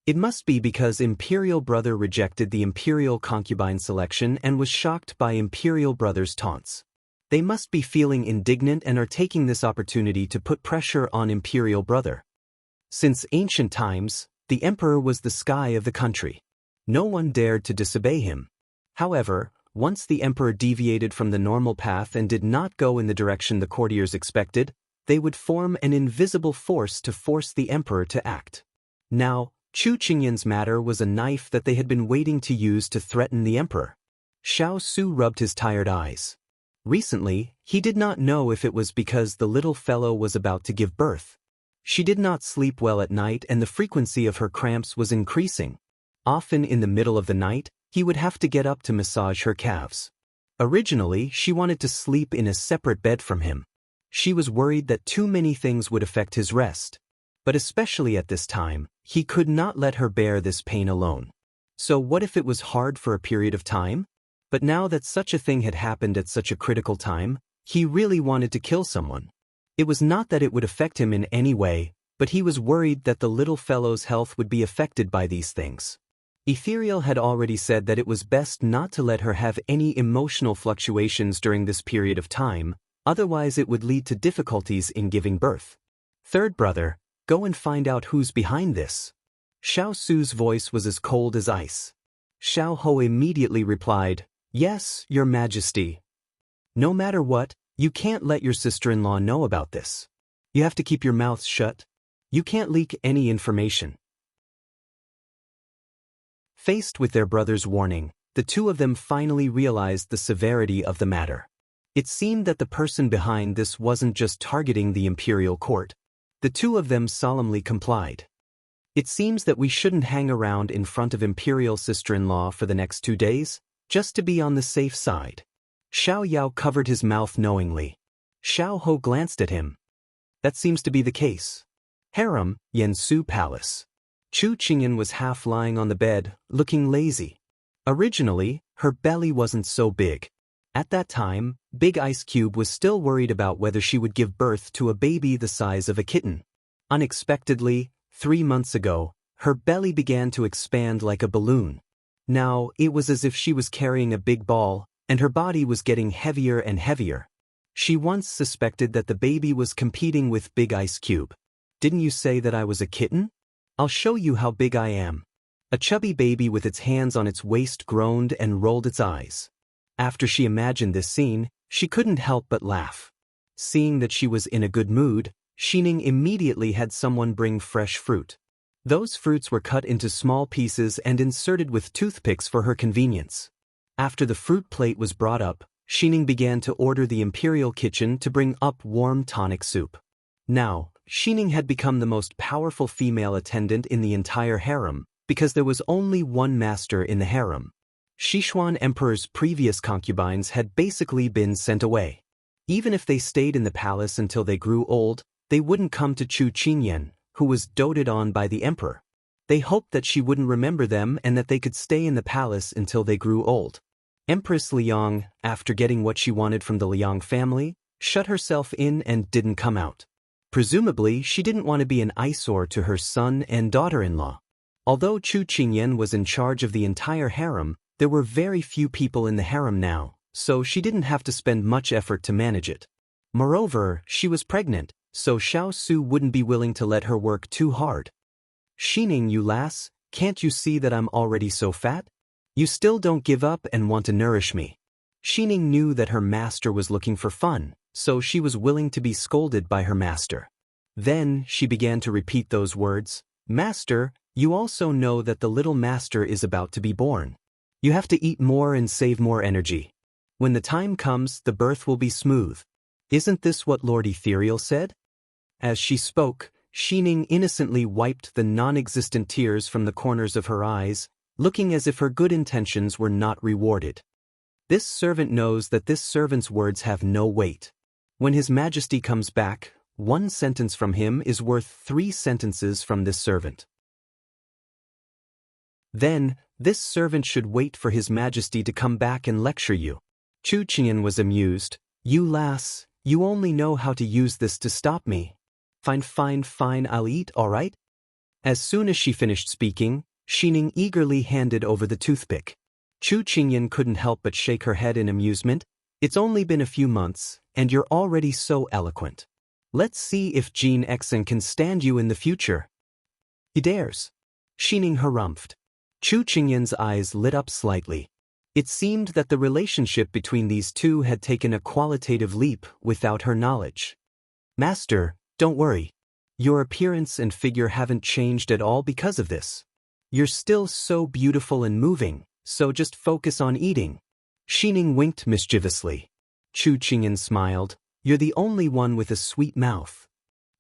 It must be because Imperial Brother rejected the Imperial concubine selection and was shocked by Imperial Brother's taunts. They must be feeling indignant and are taking this opportunity to put pressure on Imperial Brother. Since ancient times, the Emperor was the sky of the country. No one dared to disobey him. However, once the Emperor deviated from the normal path and did not go in the direction the courtiers expected, they would form an invisible force to force the Emperor to act. Now, Chu Qingyan's matter was a knife that they had been waiting to use to threaten the Emperor. Xiao Su rubbed his tired eyes. Recently, he did not know if it was because the little fellow was about to give birth. She did not sleep well at night and the frequency of her cramps was increasing. Often in the middle of the night, he would have to get up to massage her calves. Originally, she wanted to sleep in a separate bed from him. She was worried that too many things would affect his rest. But especially at this time, he could not let her bear this pain alone. So what if it was hard for a period of time? But now that such a thing had happened at such a critical time, he really wanted to kill someone. It was not that it would affect him in any way, but he was worried that the little fellow's health would be affected by these things. Ethereal had already said that it was best not to let her have any emotional fluctuations during this period of time, otherwise it would lead to difficulties in giving birth. Third brother, go and find out who's behind this. Xiao Su's voice was as cold as ice. Xiao Ho immediately replied, Yes, Your Majesty. No matter what, you can't let your sister-in-law know about this. You have to keep your mouth shut. You can't leak any information. Faced with their brother's warning, the two of them finally realized the severity of the matter. It seemed that the person behind this wasn't just targeting the imperial court. The two of them solemnly complied. It seems that we shouldn't hang around in front of imperial sister-in-law for the next 2 days, just to be on the safe side. Xiao Yao covered his mouth knowingly. Xiao Ho glanced at him. That seems to be the case. Harem, Yansu Palace. Chu Qingyan was half lying on the bed, looking lazy. Originally, her belly wasn't so big. At that time, Big Ice Cube was still worried about whether she would give birth to a baby the size of a kitten. Unexpectedly, 3 months ago, her belly began to expand like a balloon. Now, it was as if she was carrying a big ball, and her body was getting heavier and heavier. She once suspected that the baby was competing with Big Ice Cube. Didn't you say that I was a kitten? I'll show you how big I am. A chubby baby with its hands on its waist groaned and rolled its eyes. After she imagined this scene, she couldn't help but laugh. Seeing that she was in a good mood, Xining immediately had someone bring fresh fruit. Those fruits were cut into small pieces and inserted with toothpicks for her convenience. After the fruit plate was brought up, Xining began to order the imperial kitchen to bring up warm tonic soup. Now, Xining had become the most powerful female attendant in the entire harem, because there was only one master in the harem. Sichuan Emperor's previous concubines had basically been sent away. Even if they stayed in the palace until they grew old, they wouldn't come to Chu Qingyan, who was doted on by the emperor. They hoped that she wouldn't remember them and that they could stay in the palace until they grew old. Empress Liang, after getting what she wanted from the Liang family, shut herself in and didn't come out. Presumably, she didn't want to be an eyesore to her son and daughter-in-law. Although Chu Qingyan was in charge of the entire harem, there were very few people in the harem now, so she didn't have to spend much effort to manage it. Moreover, she was pregnant, so Xiao Su wouldn't be willing to let her work too hard. "Xining, you lass, can't you see that I'm already so fat? You still don't give up and want to nourish me." Xining knew that her master was looking for fun, so she was willing to be scolded by her master. Then she began to repeat those words, "Master, you also know that the little master is about to be born. You have to eat more and save more energy. When the time comes, the birth will be smooth. Isn't this what Lord Ethereal said?" As she spoke, Xining innocently wiped the non-existent tears from the corners of her eyes, looking as if her good intentions were not rewarded. This servant knows that this servant's words have no weight. When His Majesty comes back, one sentence from him is worth 3 sentences from this servant. Then, this servant should wait for His Majesty to come back and lecture you. Chu Qian was amused. "You lass, you only know how to use this to stop me. Fine, I'll eat, alright?" As soon as she finished speaking, Xining eagerly handed over the toothpick. Chu Qingyan couldn't help but shake her head in amusement. "It's only been a few months, and you're already so eloquent. Let's see if Jean Exon can stand you in the future." "He dares." Xining harumphed. Chu Qingyan's eyes lit up slightly. It seemed that the relationship between these two had taken a qualitative leap without her knowledge. "Master, don't worry. Your appearance and figure haven't changed at all because of this. You're still so beautiful and moving, so just focus on eating." Xining winked mischievously. Chu Qingyan smiled. "You're the only one with a sweet mouth."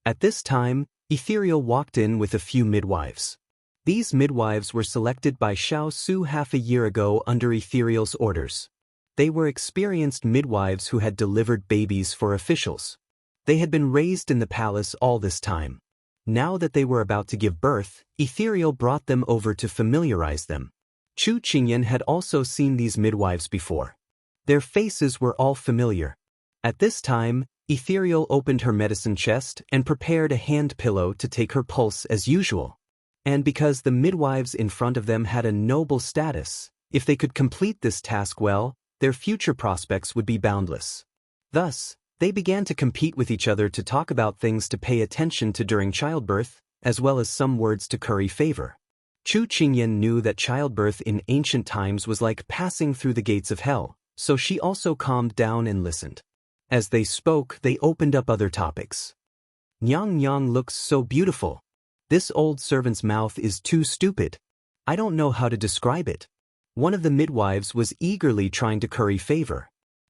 At this time, Ethereal walked in with a few midwives. These midwives were selected by Xiao Su half a year ago under Ethereal's orders. They were experienced midwives who had delivered babies for officials. They had been raised in the palace all this time. Now that they were about to give birth, Ethereal brought them over to familiarize them. Chu Qingyan had also seen these midwives before. Their faces were all familiar. At this time, Ethereal opened her medicine chest and prepared a hand pillow to take her pulse as usual. And because the midwives in front of them had a noble status, if they could complete this task well, their future prospects would be boundless. Thus, they began to compete with each other to talk about things to pay attention to during childbirth, as well as some words to curry favor. Chu Qingyan knew that childbirth in ancient times was like passing through the gates of hell, so she also calmed down and listened. As they spoke, they opened up other topics. "Nyang Nyang looks so beautiful. This old servant's mouth is too stupid. I don't know how to describe it." One of the midwives was eagerly trying to curry favor.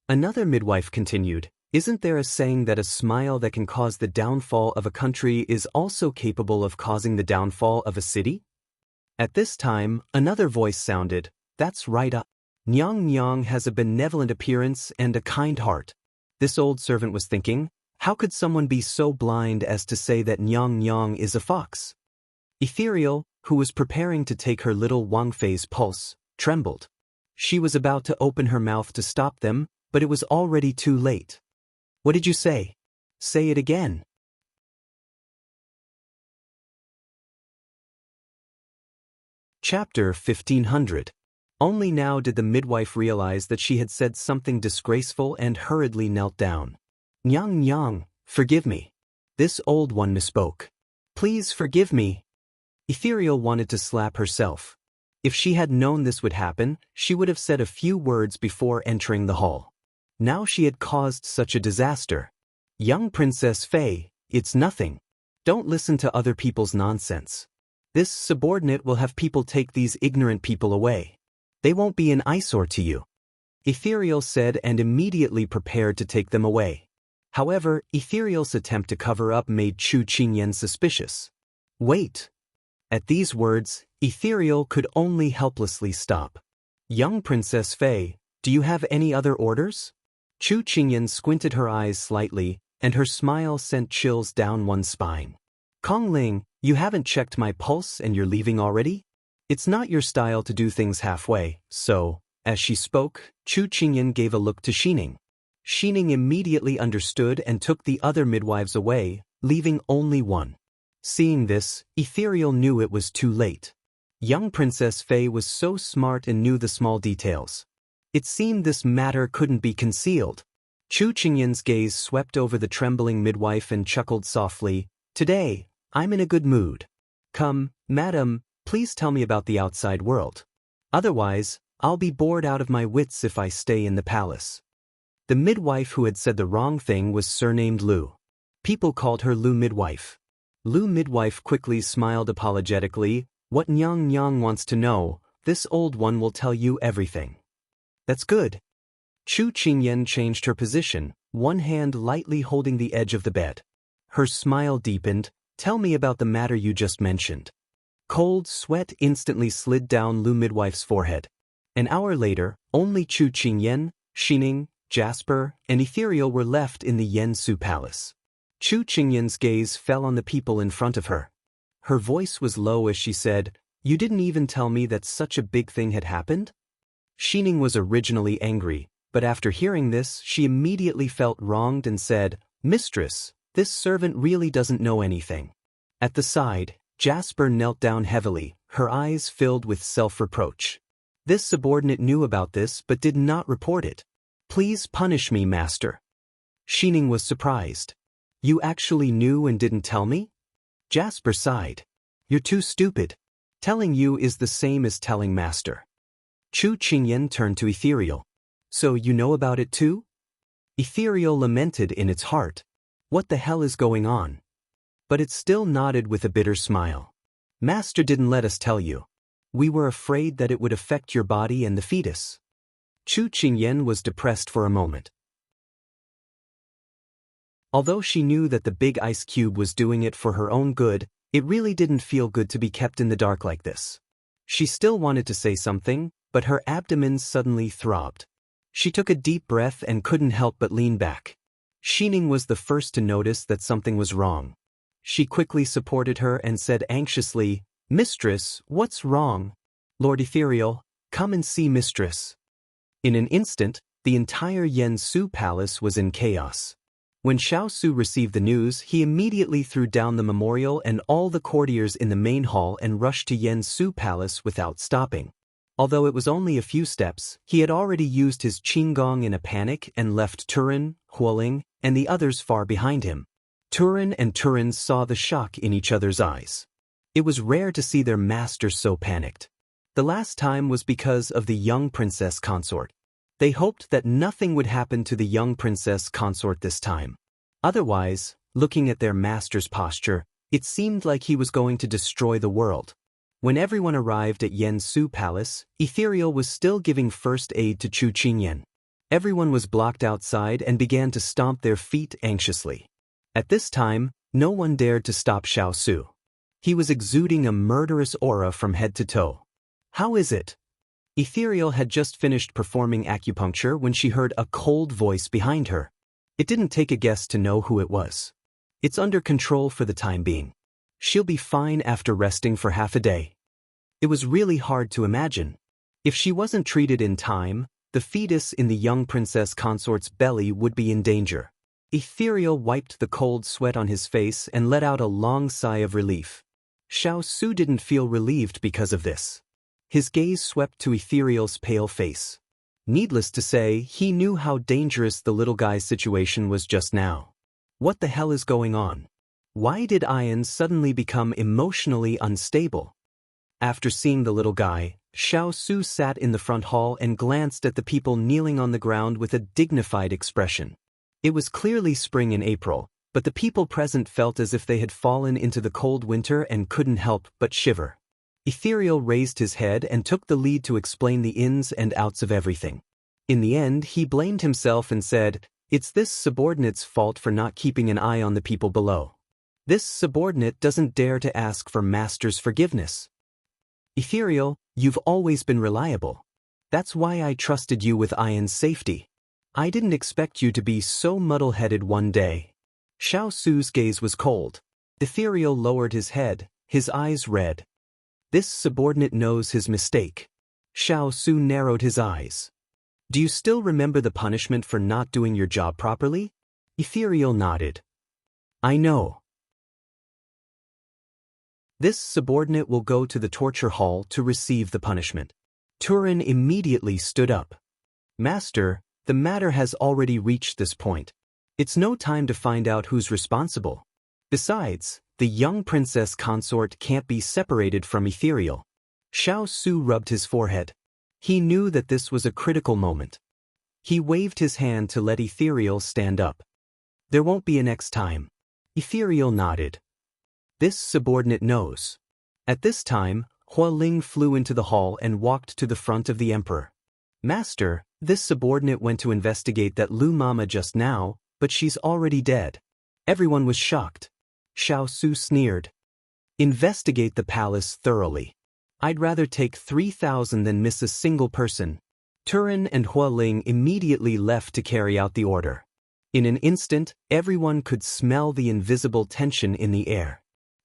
Another midwife continued, "Isn't there a saying that a smile that can cause the downfall of a country is also capable of causing the downfall of a city?" At this time, another voice sounded, "That's right up. Nyang Nyang has a benevolent appearance and a kind heart." This old servant was thinking, how could someone be so blind as to say that Nyang Nyang is a fox? Ethereal, who was preparing to take her little Wang Fei's pulse, trembled. She was about to open her mouth to stop them, but it was already too late. "What did you say? Say it again." Chapter 1500. Only now did the midwife realize that she had said something disgraceful and hurriedly knelt down. "Nyang Nyang, forgive me. This old one misspoke. Please forgive me." Ethereal wanted to slap herself. If she had known this would happen, she would have said a few words before entering the hall. Now she had caused such a disaster. "Young Princess Fei, it's nothing. Don't listen to other people's nonsense. This subordinate will have people take these ignorant people away. They won't be an eyesore to you." Ethereal said and immediately prepared to take them away. However, Ethereal's attempt to cover up made Chu Qingyan suspicious. "Wait." At these words, Ethereal could only helplessly stop. "Young Princess Fei, do you have any other orders?" Chu Qingyan squinted her eyes slightly, and her smile sent chills down one's spine. "Kongling, you haven't checked my pulse and you're leaving already? It's not your style to do things halfway, so," as she spoke, Chu Qingyan gave a look to Xining. Xining immediately understood and took the other midwives away, leaving only one. Seeing this, Ethereal knew it was too late. Young Princess Fei was so smart and knew the small details. It seemed this matter couldn't be concealed. Chu Qingyan's gaze swept over the trembling midwife and chuckled softly, "Today, I'm in a good mood. Come, madam, please tell me about the outside world. Otherwise, I'll be bored out of my wits if I stay in the palace." The midwife who had said the wrong thing was surnamed Lu. People called her Lu Midwife. Lu Midwife quickly smiled apologetically, "What Nyang wants to know, this old one will tell you everything." "That's good." Chu Qingyan changed her position, one hand lightly holding the edge of the bed. Her smile deepened, "Tell me about the matter you just mentioned." Cold sweat instantly slid down Lu Midwife's forehead. An hour later, only Chu Qingyan, Xining, Jasper, and Ethereal were left in the Yansu Palace. Chu Qingyan's gaze fell on the people in front of her. Her voice was low as she said, "You didn't even tell me that such a big thing had happened?" Xining was originally angry, but after hearing this, she immediately felt wronged and said, "Mistress, this servant really doesn't know anything." At the side, Jasper knelt down heavily, her eyes filled with self-reproach. This subordinate knew about this but did not report it. "Please punish me, master." Xining was surprised. "You actually knew and didn't tell me?" Jasper sighed. "You're too stupid. Telling you is the same as telling master." Chu Qingyan turned to Ethereal. "So you know about it too?" Ethereal lamented in its heart. "What the hell is going on?" But it still nodded with a bitter smile. "Master didn't let us tell you. We were afraid that it would affect your body and the fetus." Chu Qingyan was depressed for a moment. Although she knew that the big ice cube was doing it for her own good, it really didn't feel good to be kept in the dark like this. She still wanted to say something, but her abdomen suddenly throbbed. She took a deep breath and couldn't help but lean back. Xining was the first to notice that something was wrong. She quickly supported her and said anxiously, "Mistress, what's wrong?" "Lord Ethereal, come and see Mistress." In an instant, the entire Yansu Palace was in chaos. When Xiao Su received the news, he immediately threw down the memorial and all the courtiers in the main hall and rushed to Yansu Palace without stopping. Although it was only a few steps, he had already used his qinggong in a panic and left Turin, Huoling, and the others far behind him. Turin and Turin saw the shock in each other's eyes. It was rare to see their master so panicked. The last time was because of the young princess consort. They hoped that nothing would happen to the young princess consort this time. Otherwise, looking at their master's posture, it seemed like he was going to destroy the world. When everyone arrived at Yansu Palace, Ethereal was still giving first aid to Chu Qingyan. Everyone was blocked outside and began to stomp their feet anxiously. At this time, no one dared to stop Xiao Su. He was exuding a murderous aura from head to toe. "How is it?" Ethereal had just finished performing acupuncture when she heard a cold voice behind her. It didn't take a guess to know who it was. "It's under control for the time being. She'll be fine after resting for half a day." It was really hard to imagine. If she wasn't treated in time, the fetus in the young princess consort's belly would be in danger. Ethereal wiped the cold sweat on his face and let out a long sigh of relief. Xiao Su didn't feel relieved because of this. His gaze swept to Ethereal's pale face. Needless to say, he knew how dangerous the little guy's situation was just now. What the hell is going on? Why did Ian suddenly become emotionally unstable? After seeing the little guy, Xiao Su sat in the front hall and glanced at the people kneeling on the ground with a dignified expression. It was clearly spring in April, but the people present felt as if they had fallen into the cold winter and couldn't help but shiver. Ethereal raised his head and took the lead to explain the ins and outs of everything. In the end, he blamed himself and said, "It's this subordinate's fault for not keeping an eye on the people below. This subordinate doesn't dare to ask for master's forgiveness. Ethereal, you've always been reliable. That's why I trusted you with Ian's safety. I didn't expect you to be so muddle-headed one day." Xiao Su's gaze was cold. Ethereal lowered his head, his eyes red. This subordinate knows his mistake. Xiao Su narrowed his eyes. "Do you still remember the punishment for not doing your job properly?" Ethereal nodded. "I know." This subordinate will go to the torture hall to receive the punishment. Turin immediately stood up. Master, the matter has already reached this point. It's no time to find out who's responsible. Besides, the young princess consort can't be separated from Ethereal. Xiao Su rubbed his forehead. He knew that this was a critical moment. He waved his hand to let Ethereal stand up. There won't be a next time. Ethereal nodded. This subordinate knows. At this time, Hua Ling flew into the hall and walked to the front of the emperor. Master, this subordinate went to investigate that Lu Mama just now, but she's already dead. Everyone was shocked. Xiao Su sneered. Investigate the palace thoroughly. I'd rather take 3,000 than miss a single person. Turin and Hua Ling immediately left to carry out the order. In an instant, everyone could smell the invisible tension in the air.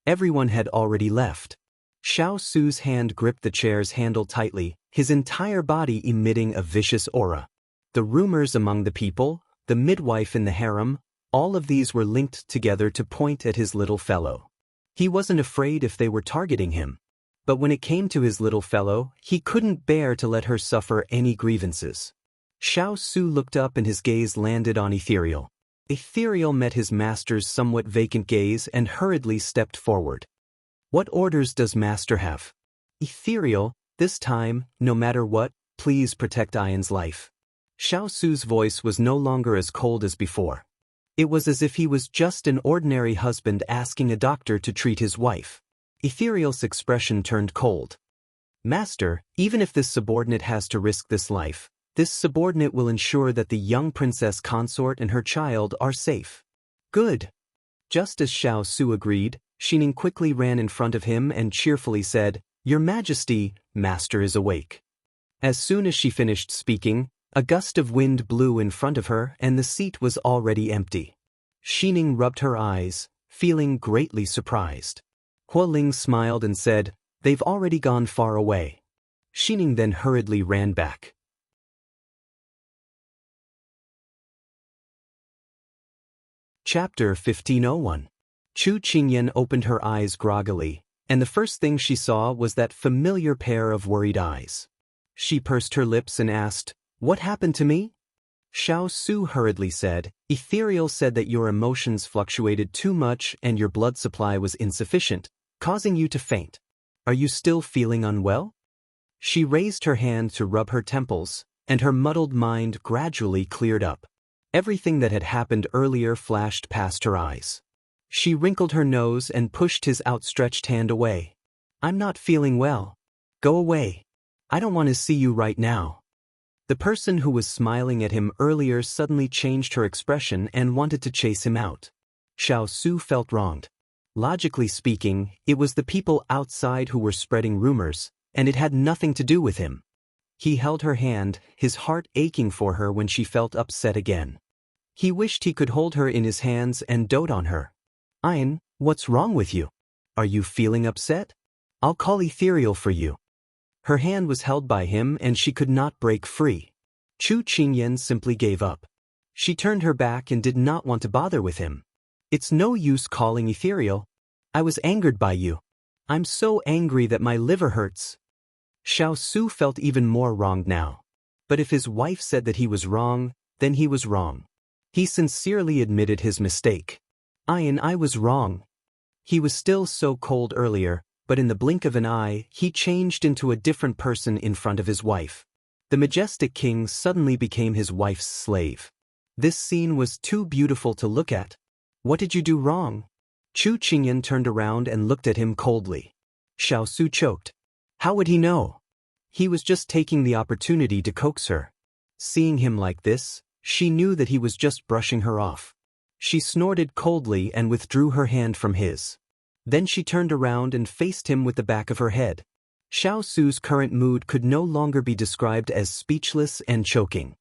Everyone had already left. Xiao Su's hand gripped the chair's handle tightly, his entire body emitting a vicious aura. The rumors among the people, the midwife in the harem, all of these were linked together to point at his little fellow. He wasn't afraid if they were targeting him. But when it came to his little fellow, he couldn't bear to let her suffer any grievances. Xiao Su looked up and his gaze landed on Ethereal. Ethereal met his master's somewhat vacant gaze and hurriedly stepped forward. What orders does master have? Ethereal, this time, no matter what, please protect Ian's life. Xiao Su's voice was no longer as cold as before. It was as if he was just an ordinary husband asking a doctor to treat his wife. Ethereal's expression turned cold. Master, even if this subordinate has to risk this life, this subordinate will ensure that the young princess consort and her child are safe. Good. Just as Xiao Su agreed, Xining quickly ran in front of him and cheerfully said, Your Majesty, Master is awake. As soon as she finished speaking, a gust of wind blew in front of her and the seat was already empty. Xining rubbed her eyes, feeling greatly surprised. Hua Ling smiled and said, They've already gone far away. Xining then hurriedly ran back. Chapter 1501. Chu Qingyan opened her eyes groggily, and the first thing she saw was that familiar pair of worried eyes. She pursed her lips and asked, What happened to me? Xiao Su hurriedly said, Ethereal said that your emotions fluctuated too much and your blood supply was insufficient, causing you to faint. Are you still feeling unwell? She raised her hand to rub her temples, and her muddled mind gradually cleared up. Everything that had happened earlier flashed past her eyes. She wrinkled her nose and pushed his outstretched hand away. I'm not feeling well. Go away. I don't want to see you right now. The person who was smiling at him earlier suddenly changed her expression and wanted to chase him out. Xiao Su felt wronged. Logically speaking, it was the people outside who were spreading rumors, and it had nothing to do with him. He held her hand, his heart aching for her when she felt upset again. He wished he could hold her in his hands and dote on her. Ian, what's wrong with you? Are you feeling upset? I'll call Ethereal for you. Her hand was held by him and she could not break free. Chu Qingyan simply gave up. She turned her back and did not want to bother with him. It's no use calling Ethereal. I was angered by you. I'm so angry that my liver hurts. Xiao Su felt even more wronged now. But if his wife said that he was wrong, then he was wrong. He sincerely admitted his mistake. Ian, I was wrong. He was still so cold earlier, but in the blink of an eye, he changed into a different person in front of his wife. The majestic king suddenly became his wife's slave. This scene was too beautiful to look at. What did you do wrong? Chu Qingyan turned around and looked at him coldly. Xiao Su choked. How would he know? He was just taking the opportunity to coax her. Seeing him like this, she knew that he was just brushing her off. She snorted coldly and withdrew her hand from his. Then she turned around and faced him with the back of her head. Xiao Su's current mood could no longer be described as speechless and choking.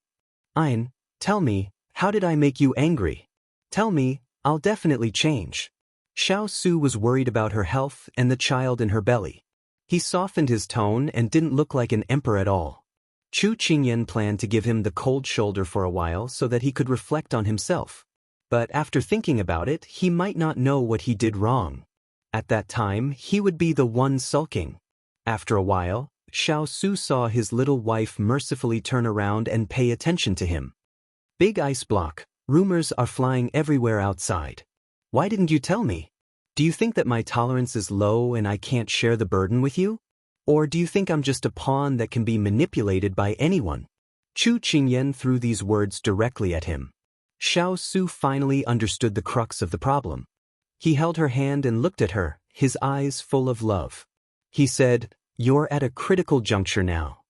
Ian, tell me, how did I make you angry? Tell me, I'll definitely change. Xiao Su was worried about her health and the child in her belly. He softened his tone and didn't look like an emperor at all. Chu Qingyan planned to give him the cold shoulder for a while so that he could reflect on himself. But after thinking about it, he might not know what he did wrong. At that time, he would be the one sulking. After a while, Xiao Su saw his little wife mercifully turn around and pay attention to him. Big ice block, rumors are flying everywhere outside. Why didn't you tell me? Do you think that my tolerance is low and I can't share the burden with you? Or do you think I'm just a pawn that can be manipulated by anyone? Chu Qingyan threw these words directly at him. Xiao Su finally understood the crux of the problem. He held her hand and looked at her, his eyes full of love. He said, "You're at a critical juncture now.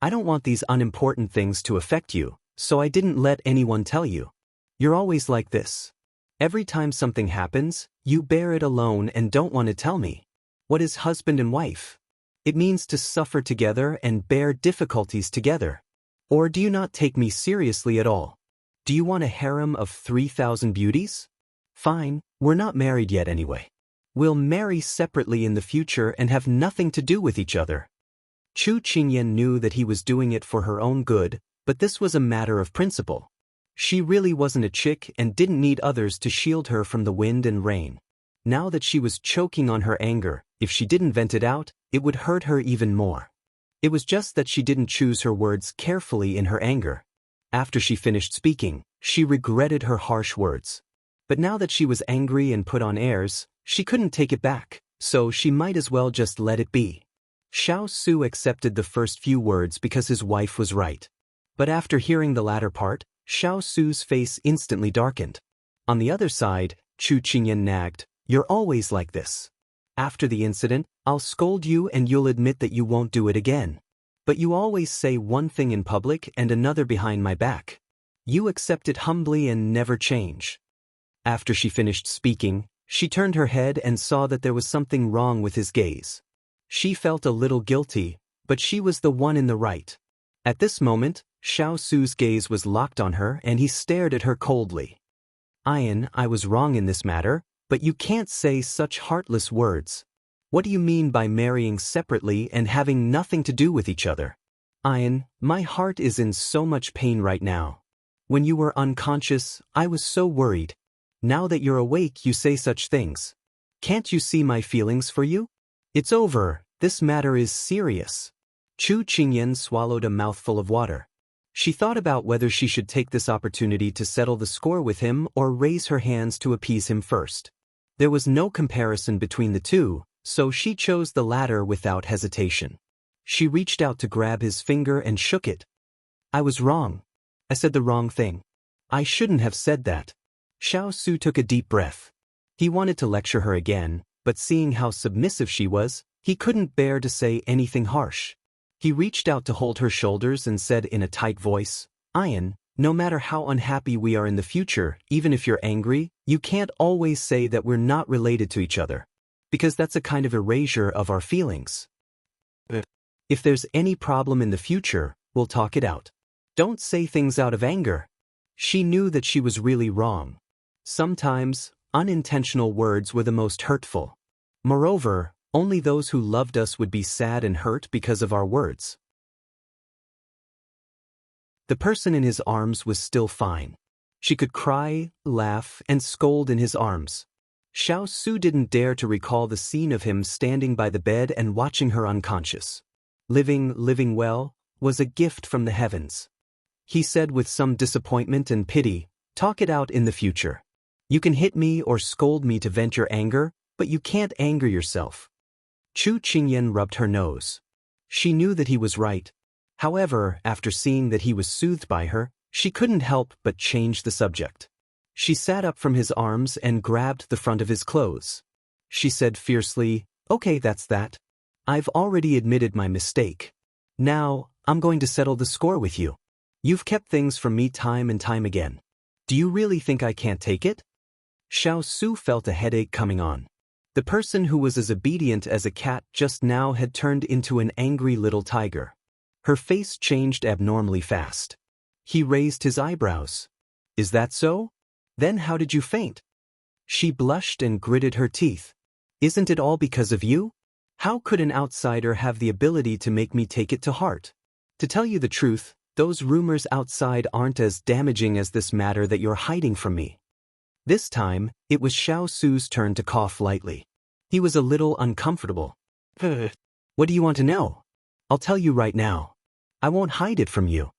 I don't want these unimportant things to affect you, so I didn't let anyone tell you. You're always like this. Every time something happens, you bear it alone and don't want to tell me. What is husband and wife? It means to suffer together and bear difficulties together. Or do you not take me seriously at all? Do you want a harem of 3,000 beauties? Fine, we're not married yet anyway. We'll marry separately in the future and have nothing to do with each other." Chu Qingyan knew that he was doing it for her own good, but this was a matter of principle. She really wasn't a chick and didn't need others to shield her from the wind and rain. Now that she was choking on her anger, if she didn't vent it out, it would hurt her even more. It was just that she didn't choose her words carefully in her anger. After she finished speaking, she regretted her harsh words. But now that she was angry and put on airs, she couldn't take it back, so she might as well just let it be. Xiao Su accepted the first few words because his wife was right. But after hearing the latter part, Xiao Su's face instantly darkened. On the other side, Chu Qingyan nagged, "You're always like this. After the incident, I'll scold you and you'll admit that you won't do it again. But you always say one thing in public and another behind my back. You accept it humbly and never change." After she finished speaking, she turned her head and saw that there was something wrong with his gaze. She felt a little guilty, but she was the one in the right. At this moment, Xiao Su's gaze was locked on her and he stared at her coldly. I was wrong in this matter, but you can't say such heartless words. What do you mean by marrying separately and having nothing to do with each other? My heart is in so much pain right now. When you were unconscious, I was so worried. Now that you're awake, you say such things. Can't you see my feelings for you? It's over, this matter is serious. Chu Qingyan swallowed a mouthful of water. She thought about whether she should take this opportunity to settle the score with him or raise her hands to appease him first. There was no comparison between the two, so she chose the latter without hesitation. She reached out to grab his finger and shook it. "I was wrong. I said the wrong thing. I shouldn't have said that." Xiao Su took a deep breath. He wanted to lecture her again, but seeing how submissive she was, he couldn't bear to say anything harsh. He reached out to hold her shoulders and said in a tight voice, "No matter how unhappy we are in the future, even if you're angry, you can't always say that we're not related to each other. Because that's a kind of erasure of our feelings. If there's any problem in the future, we'll talk it out. Don't say things out of anger." She knew that she was really wrong. Sometimes, unintentional words were the most hurtful. Moreover, only those who loved us would be sad and hurt because of our words. The person in his arms was still fine. She could cry, laugh, and scold in his arms. Xiao Su didn't dare to recall the scene of him standing by the bed and watching her unconscious. Living well, was a gift from the heavens. He said with some disappointment and pity, "Talk it out in the future. You can hit me or scold me to vent your anger, but you can't anger yourself." Chu Qingyan rubbed her nose. She knew that he was right. However, after seeing that he was soothed by her, she couldn't help but change the subject. She sat up from his arms and grabbed the front of his clothes. She said fiercely, "Okay, that's that. I've already admitted my mistake. Now, I'm going to settle the score with you. You've kept things from me time and time again. Do you really think I can't take it?" Xiao Su felt a headache coming on. The person who was as obedient as a cat just now had turned into an angry little tiger. Her face changed abnormally fast. He raised his eyebrows. "Is that so? Then how did you faint?" She blushed and gritted her teeth. "Isn't it all because of you? How could an outsider have the ability to make me take it to heart? To tell you the truth, those rumors outside aren't as damaging as this matter that you're hiding from me." This time, it was Xiao Su's turn to cough lightly. He was a little uncomfortable. What do you want to know? I'll tell you right now. I won't hide it from you.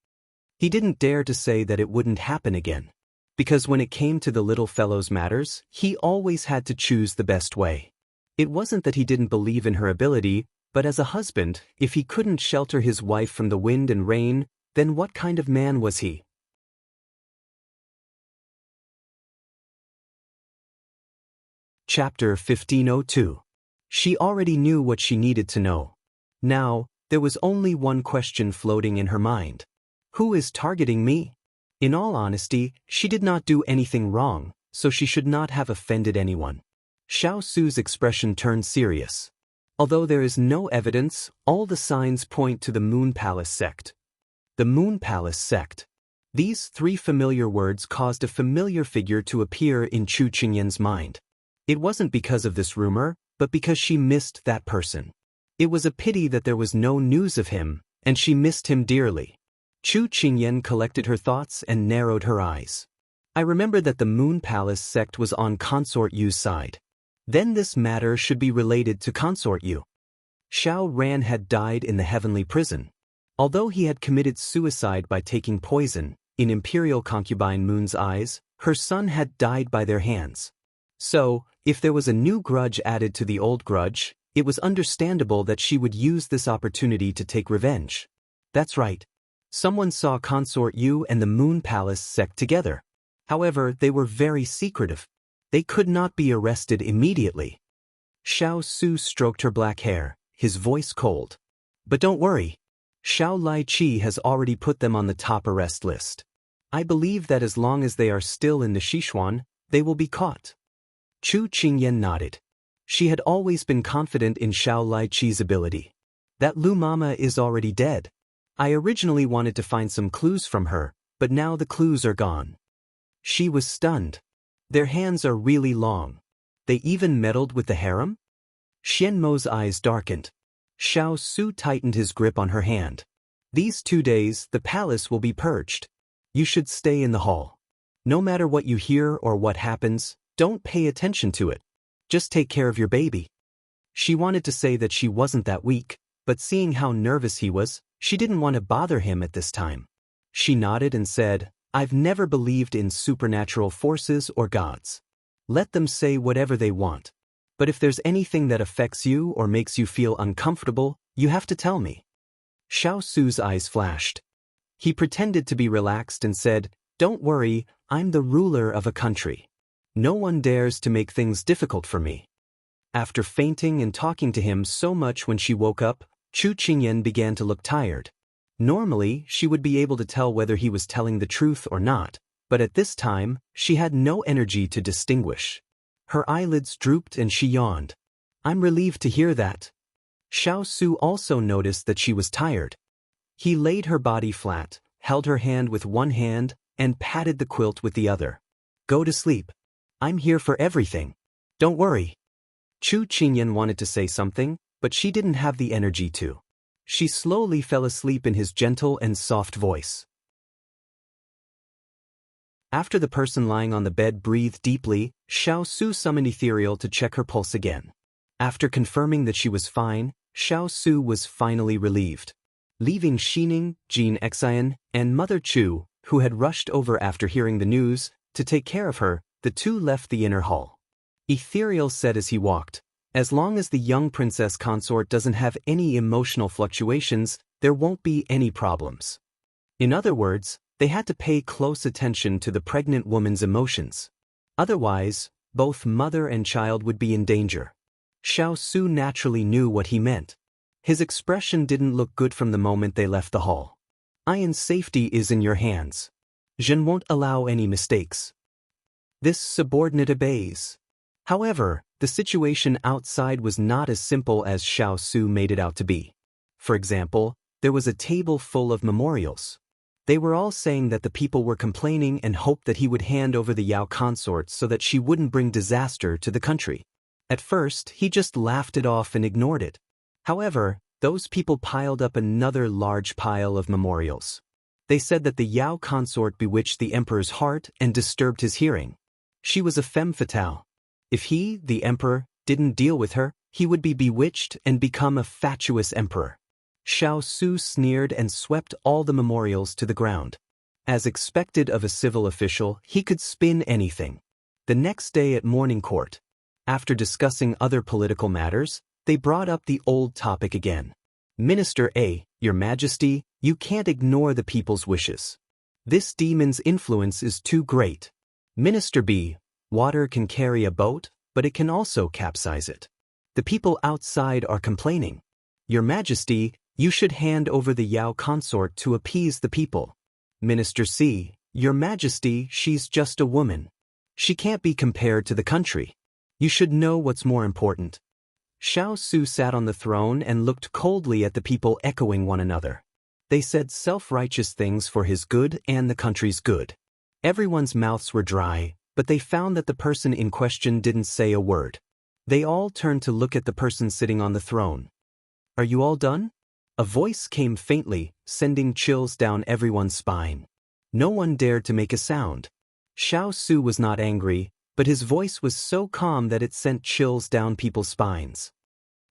He didn't dare to say that it wouldn't happen again. Because when it came to the little fellow's matters, he always had to choose the best way. It wasn't that he didn't believe in her ability, but as a husband, if he couldn't shelter his wife from the wind and rain, then what kind of man was he? Chapter 1502. She already knew what she needed to know. Now, there was only one question floating in her mind. Who is targeting me? In all honesty, she did not do anything wrong, so she should not have offended anyone. Xiao Su's expression turned serious. Although there is no evidence, all the signs point to the Moon Palace sect. The Moon Palace sect. These three familiar words caused a familiar figure to appear in Chu Qingyan's mind. It wasn't because of this rumor, but because she missed that person. It was a pity that there was no news of him, and she missed him dearly. Chu Qingyan collected her thoughts and narrowed her eyes. I remember that the Moon Palace sect was on Consort Yu's side. Then this matter should be related to Consort Yu. Xiao Ran had died in the heavenly prison. Although he had committed suicide by taking poison, in Imperial Concubine Moon's eyes, her son had died by their hands. So, if there was a new grudge added to the old grudge, it was understandable that she would use this opportunity to take revenge. That's right. Someone saw Consort Yu and the Moon Palace sect together. However, they were very secretive. They could not be arrested immediately. Xiao Su stroked her black hair, his voice cold. But don't worry. Xiao Lai-Chi has already put them on the top arrest list. I believe that as long as they are still in the Sichuan, they will be caught. Chu Qingyan nodded. She had always been confident in Xiao Lai-Chi's ability. That Lu Mama is already dead. I originally wanted to find some clues from her, but now the clues are gone. She was stunned. Their hands are really long. They even meddled with the harem? Xian Mo's eyes darkened. Xiao Su tightened his grip on her hand. These 2 days, the palace will be purged. You should stay in the hall. No matter what you hear or what happens, don't pay attention to it. Just take care of your baby. She wanted to say that she wasn't that weak, but seeing how nervous he was, she didn't want to bother him at this time. She nodded and said, I've never believed in supernatural forces or gods. Let them say whatever they want. But if there's anything that affects you or makes you feel uncomfortable, you have to tell me. Xiao Su's eyes flashed. He pretended to be relaxed and said, Don't worry, I'm the ruler of a country. No one dares to make things difficult for me. After fainting and talking to him so much when she woke up, Chu Qingyan began to look tired. Normally, she would be able to tell whether he was telling the truth or not, but at this time, she had no energy to distinguish. Her eyelids drooped and she yawned. I'm relieved to hear that. Xiao Su also noticed that she was tired. He laid her body flat, held her hand with one hand, and patted the quilt with the other. Go to sleep. I'm here for everything. Don't worry. Chu Qingyan wanted to say something, but she didn't have the energy to. She slowly fell asleep in his gentle and soft voice. After the person lying on the bed breathed deeply, Xiao Su summoned Ethereal to check her pulse again. After confirming that she was fine, Xiao Su was finally relieved. Leaving Xining, Jean Xian, and Mother Chu, who had rushed over after hearing the news, to take care of her, the two left the inner hall. Ethereal said as he walked, as long as the young princess consort doesn't have any emotional fluctuations, there won't be any problems. In other words, they had to pay close attention to the pregnant woman's emotions. Otherwise, both mother and child would be in danger. Xiao Su naturally knew what he meant. His expression didn't look good from the moment they left the hall. Ian's safety is in your hands. Zhen won't allow any mistakes. This subordinate obeys. However, the situation outside was not as simple as Xiao Su made it out to be. For example, there was a table full of memorials. They were all saying that the people were complaining and hoped that he would hand over the Yao consort so that she wouldn't bring disaster to the country. At first, he just laughed it off and ignored it. However, those people piled up another large pile of memorials. They said that the Yao consort bewitched the emperor's heart and disturbed his hearing. She was a femme fatale. If he, the emperor, didn't deal with her, he would be bewitched and become a fatuous emperor. Xiao Su sneered and swept all the memorials to the ground. As expected of a civil official, he could spin anything. The next day at morning court, after discussing other political matters, they brought up the old topic again. Minister A, Your Majesty, you can't ignore the people's wishes. This demon's influence is too great. Minister B, water can carry a boat, but it can also capsize it. The people outside are complaining. Your Majesty, you should hand over the Xiao consort to appease the people. Minister C, Your Majesty, she's just a woman. She can't be compared to the country. You should know what's more important. Xiao Su sat on the throne and looked coldly at the people echoing one another. They said self-righteous things for his good and the country's good. Everyone's mouths were dry, but they found that the person in question didn't say a word. They all turned to look at the person sitting on the throne. Are you all done? A voice came faintly, sending chills down everyone's spine. No one dared to make a sound. Xiao Su was not angry, but his voice was so calm that it sent chills down people's spines.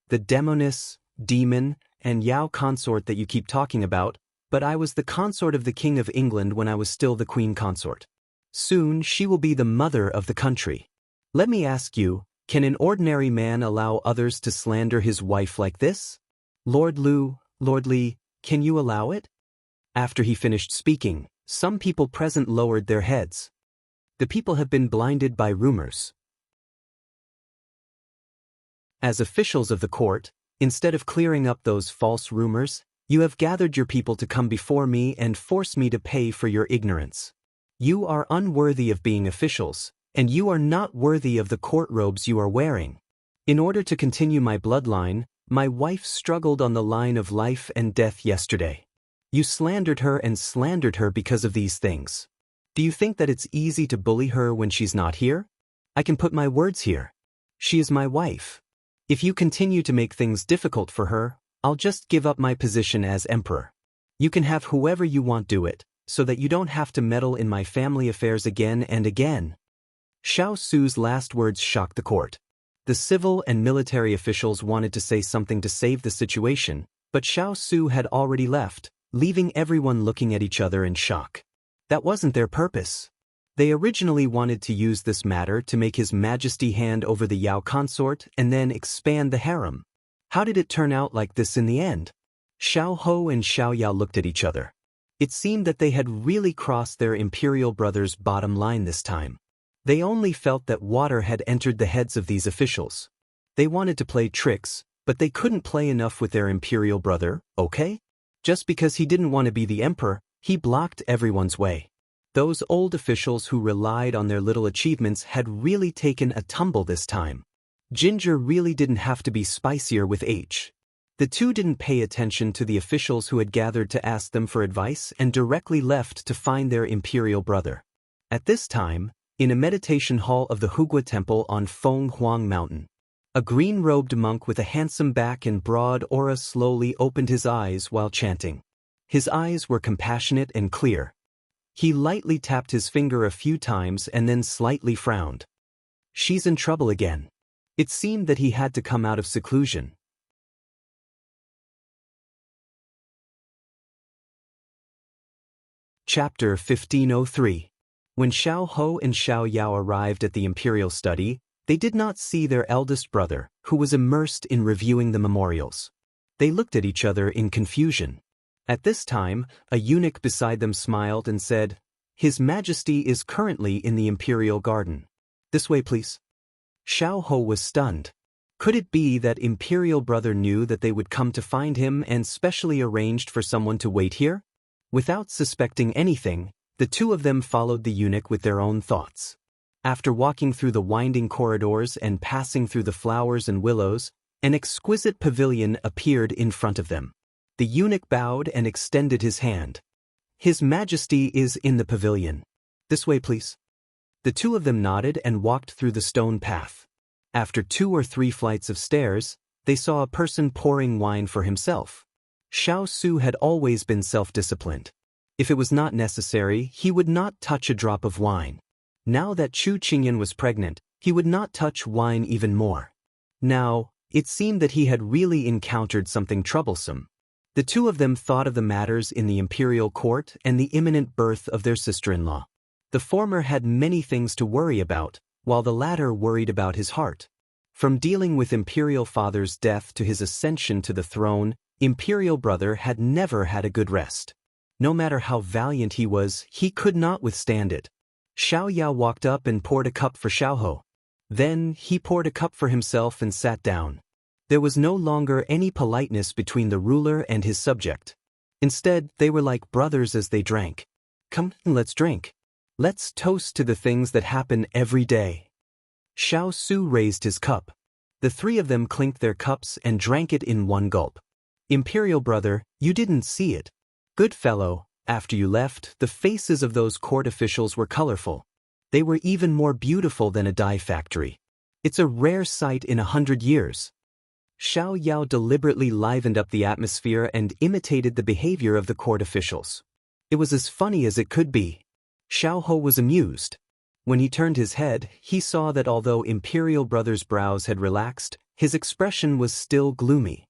The demoness, demon, and Xiao consort that you keep talking about, but I was the consort of the King of England when I was still the Queen consort. Soon she will be the mother of the country. Let me ask you, can an ordinary man allow others to slander his wife like this? Lord Li, can you allow it? After he finished speaking, some people present lowered their heads. The people have been blinded by rumors. As officials of the court, instead of clearing up those false rumors, you have gathered your people to come before me and force me to pay for your ignorance. You are unworthy of being officials, and you are not worthy of the court robes you are wearing. In order to continue my bloodline, my wife struggled on the line of life and death yesterday. You slandered her and slandered her because of these things. Do you think that it's easy to bully her when she's not here? I can put my words here. She is my wife. If you continue to make things difficult for her, I'll just give up my position as emperor. You can have whoever you want do it, so that you don't have to meddle in my family affairs again and again. Xiao Su's last words shocked the court. The civil and military officials wanted to say something to save the situation, but Xiao Su had already left, leaving everyone looking at each other in shock. That wasn't their purpose. They originally wanted to use this matter to make His Majesty hand over the Xiao consort and then expand the harem. How did it turn out like this in the end? Xiao Ho and Xiao Yao looked at each other. It seemed that they had really crossed their imperial brother's bottom line this time. They only felt that water had entered the heads of these officials. They wanted to play tricks, but they couldn't play enough with their imperial brother, okay? Just because he didn't want to be the emperor, he blocked everyone's way. Those old officials who relied on their little achievements had really taken a tumble this time. Ginger really didn't have to be spicier with H. The two didn't pay attention to the officials who had gathered to ask them for advice and directly left to find their imperial brother. At this time, in a meditation hall of the Hugua Temple on Feng Huang Mountain, a green-robed monk with a handsome back and broad aura slowly opened his eyes while chanting. His eyes were compassionate and clear. He lightly tapped his finger a few times and then slightly frowned. She's in trouble again. It seemed that he had to come out of seclusion. Chapter 1503. When Xiao Ho and Xiao Yao arrived at the imperial study, they did not see their eldest brother, who was immersed in reviewing the memorials. They looked at each other in confusion. At this time, a eunuch beside them smiled and said, "His Majesty is currently in the imperial garden. This way, please." Xiao Ho was stunned. Could it be that imperial brother knew that they would come to find him and specially arranged for someone to wait here? Without suspecting anything, the two of them followed the eunuch with their own thoughts. After walking through the winding corridors and passing through the flowers and willows, an exquisite pavilion appeared in front of them. The eunuch bowed and extended his hand. "His Majesty is in the pavilion. This way, please." The two of them nodded and walked through the stone path. After 2 or 3 flights of stairs, they saw a person pouring wine for himself. Xiao Su had always been self-disciplined. If it was not necessary, he would not touch a drop of wine. Now that Chu Qingyan was pregnant, he would not touch wine even more. Now, it seemed that he had really encountered something troublesome. The two of them thought of the matters in the imperial court and the imminent birth of their sister-in-law. The former had many things to worry about, while the latter worried about his heart. From dealing with imperial father's death to his ascension to the throne, imperial brother had never had a good rest. No matter how valiant he was, he could not withstand it. Xiao walked up and poured a cup for Xiao. Then, he poured a cup for himself and sat down. There was no longer any politeness between the ruler and his subject. Instead, they were like brothers as they drank. Come, let's drink. Let's toast to the things that happen every day. Xiao Su raised his cup. The three of them clinked their cups and drank it in one gulp. Imperial brother, you didn't see it. Good fellow, after you left, the faces of those court officials were colorful. They were even more beautiful than a dye factory. It's a rare sight in 100 years. Xiao deliberately livened up the atmosphere and imitated the behavior of the court officials. It was as funny as it could be. Xiao was amused. When he turned his head, he saw that although Imperial Brother's brows had relaxed, his expression was still gloomy.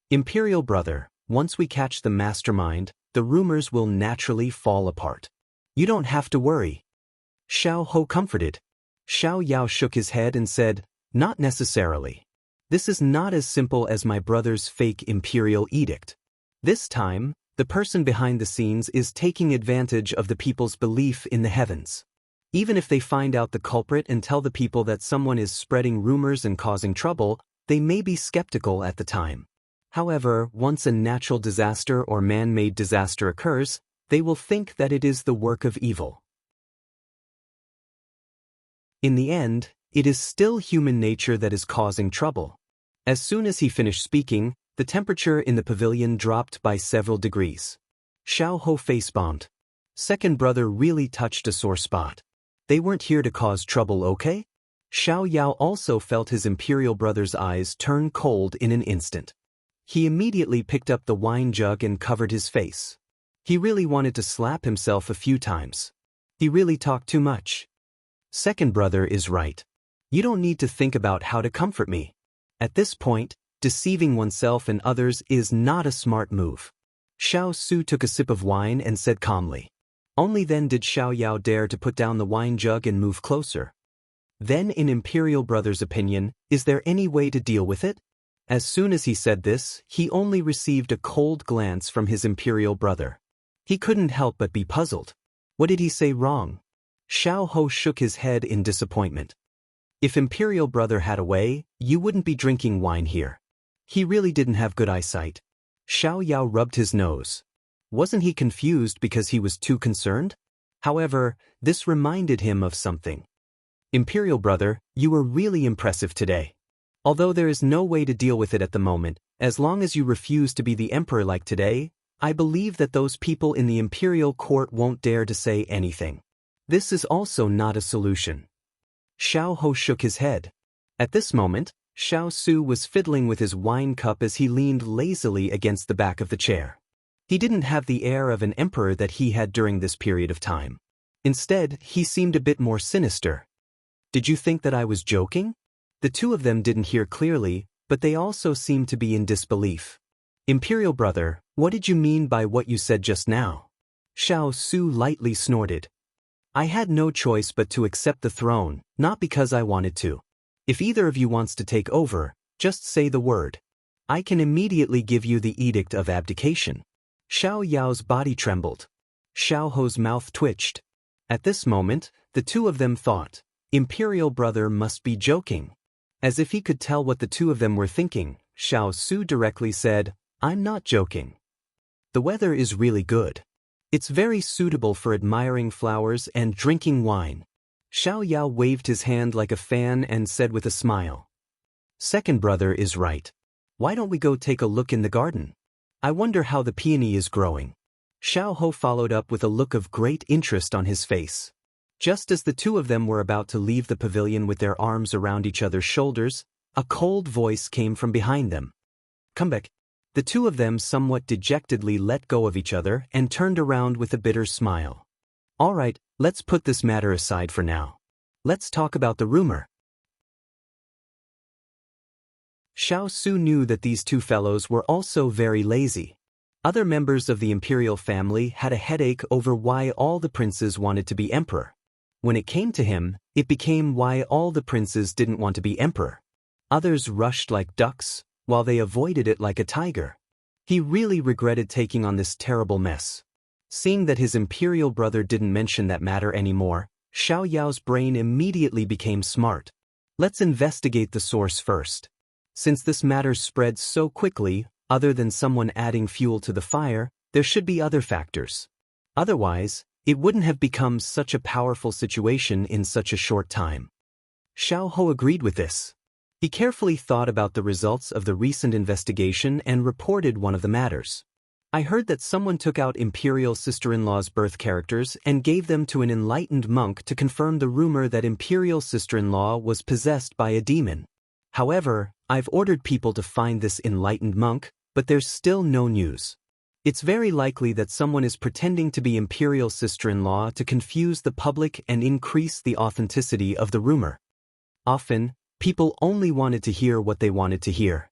Imperial Brother, once we catch the mastermind, the rumors will naturally fall apart. You don't have to worry. Xiao comforted. Xiao shook his head and said, not necessarily. This is not as simple as my brother's fake imperial edict. This time, the person behind the scenes is taking advantage of the people's belief in the heavens. Even if they find out the culprit and tell the people that someone is spreading rumors and causing trouble, they may be skeptical at the time. However, once a natural disaster or man-made disaster occurs, they will think that it is the work of evil. In the end, it is still human nature that is causing trouble. As soon as he finished speaking, the temperature in the pavilion dropped by several degrees. Xiao face-bombed. Second brother really touched a sore spot. They weren't here to cause trouble, okay? Xiao also felt his imperial brother's eyes turn cold in an instant. He immediately picked up the wine jug and covered his face. He really wanted to slap himself a few times. He really talked too much. Second brother is right. You don't need to think about how to comfort me. At this point, deceiving oneself and others is not a smart move. Xiao Su took a sip of wine and said calmly. Only then did Xiao dare to put down the wine jug and move closer. Then, in Imperial Brother's opinion, is there any way to deal with it? As soon as he said this, he only received a cold glance from his Imperial Brother. He couldn't help but be puzzled. What did he say wrong? Xiao shook his head in disappointment. If Imperial Brother had a way, you wouldn't be drinking wine here. He really didn't have good eyesight. Xiao rubbed his nose. Wasn't he confused because he was too concerned? However, this reminded him of something. Imperial Brother, you were really impressive today. Although there is no way to deal with it at the moment, as long as you refuse to be the emperor like today, I believe that those people in the imperial court won't dare to say anything. This is also not a solution. Xiao shook his head. At this moment, Xiao Su was fiddling with his wine cup as he leaned lazily against the back of the chair. He didn't have the air of an emperor that he had during this period of time. Instead, he seemed a bit more sinister. Did you think that I was joking? The two of them didn't hear clearly, but they also seemed to be in disbelief. Imperial Brother, what did you mean by what you said just now? Xiao Su lightly snorted. I had no choice but to accept the throne, not because I wanted to. If either of you wants to take over, just say the word. I can immediately give you the edict of abdication. Xiao's body trembled. Xiao's mouth twitched. At this moment, the two of them thought, Imperial Brother must be joking. As if he could tell what the two of them were thinking, Xiao Su directly said, I'm not joking. The weather is really good. It's very suitable for admiring flowers and drinking wine. Xiao waved his hand like a fan and said with a smile. Second brother is right. Why don't we go take a look in the garden? I wonder how the peony is growing. Xiao followed up with a look of great interest on his face. Just as the two of them were about to leave the pavilion with their arms around each other's shoulders, a cold voice came from behind them. Come back. The two of them somewhat dejectedly let go of each other and turned around with a bitter smile. All right, let's put this matter aside for now. let's talk about the rumor. Xiao Su knew that these two fellows were also very lazy. Other members of the imperial family had a headache over why all the princes wanted to be emperor. When it came to him, it became why all the princes didn't want to be emperor. Others rushed like ducks, while they avoided it like a tiger. He really regretted taking on this terrible mess. Seeing that his imperial brother didn't mention that matter anymore, Xiao Yao's brain immediately became smart. Let's investigate the source first. Since this matter spread so quickly, other than someone adding fuel to the fire, there should be other factors. Otherwise, it wouldn't have become such a powerful situation in such a short time. Xiao Ho agreed with this. He carefully thought about the results of the recent investigation and reported one of the matters. I heard that someone took out imperial sister-in-law's birth characters and gave them to an enlightened monk to confirm the rumor that imperial sister-in-law was possessed by a demon. However, I've ordered people to find this enlightened monk, but there's still no news. It's very likely that someone is pretending to be imperial sister-in-law to confuse the public and increase the authenticity of the rumor. Often, people only wanted to hear what they wanted to hear.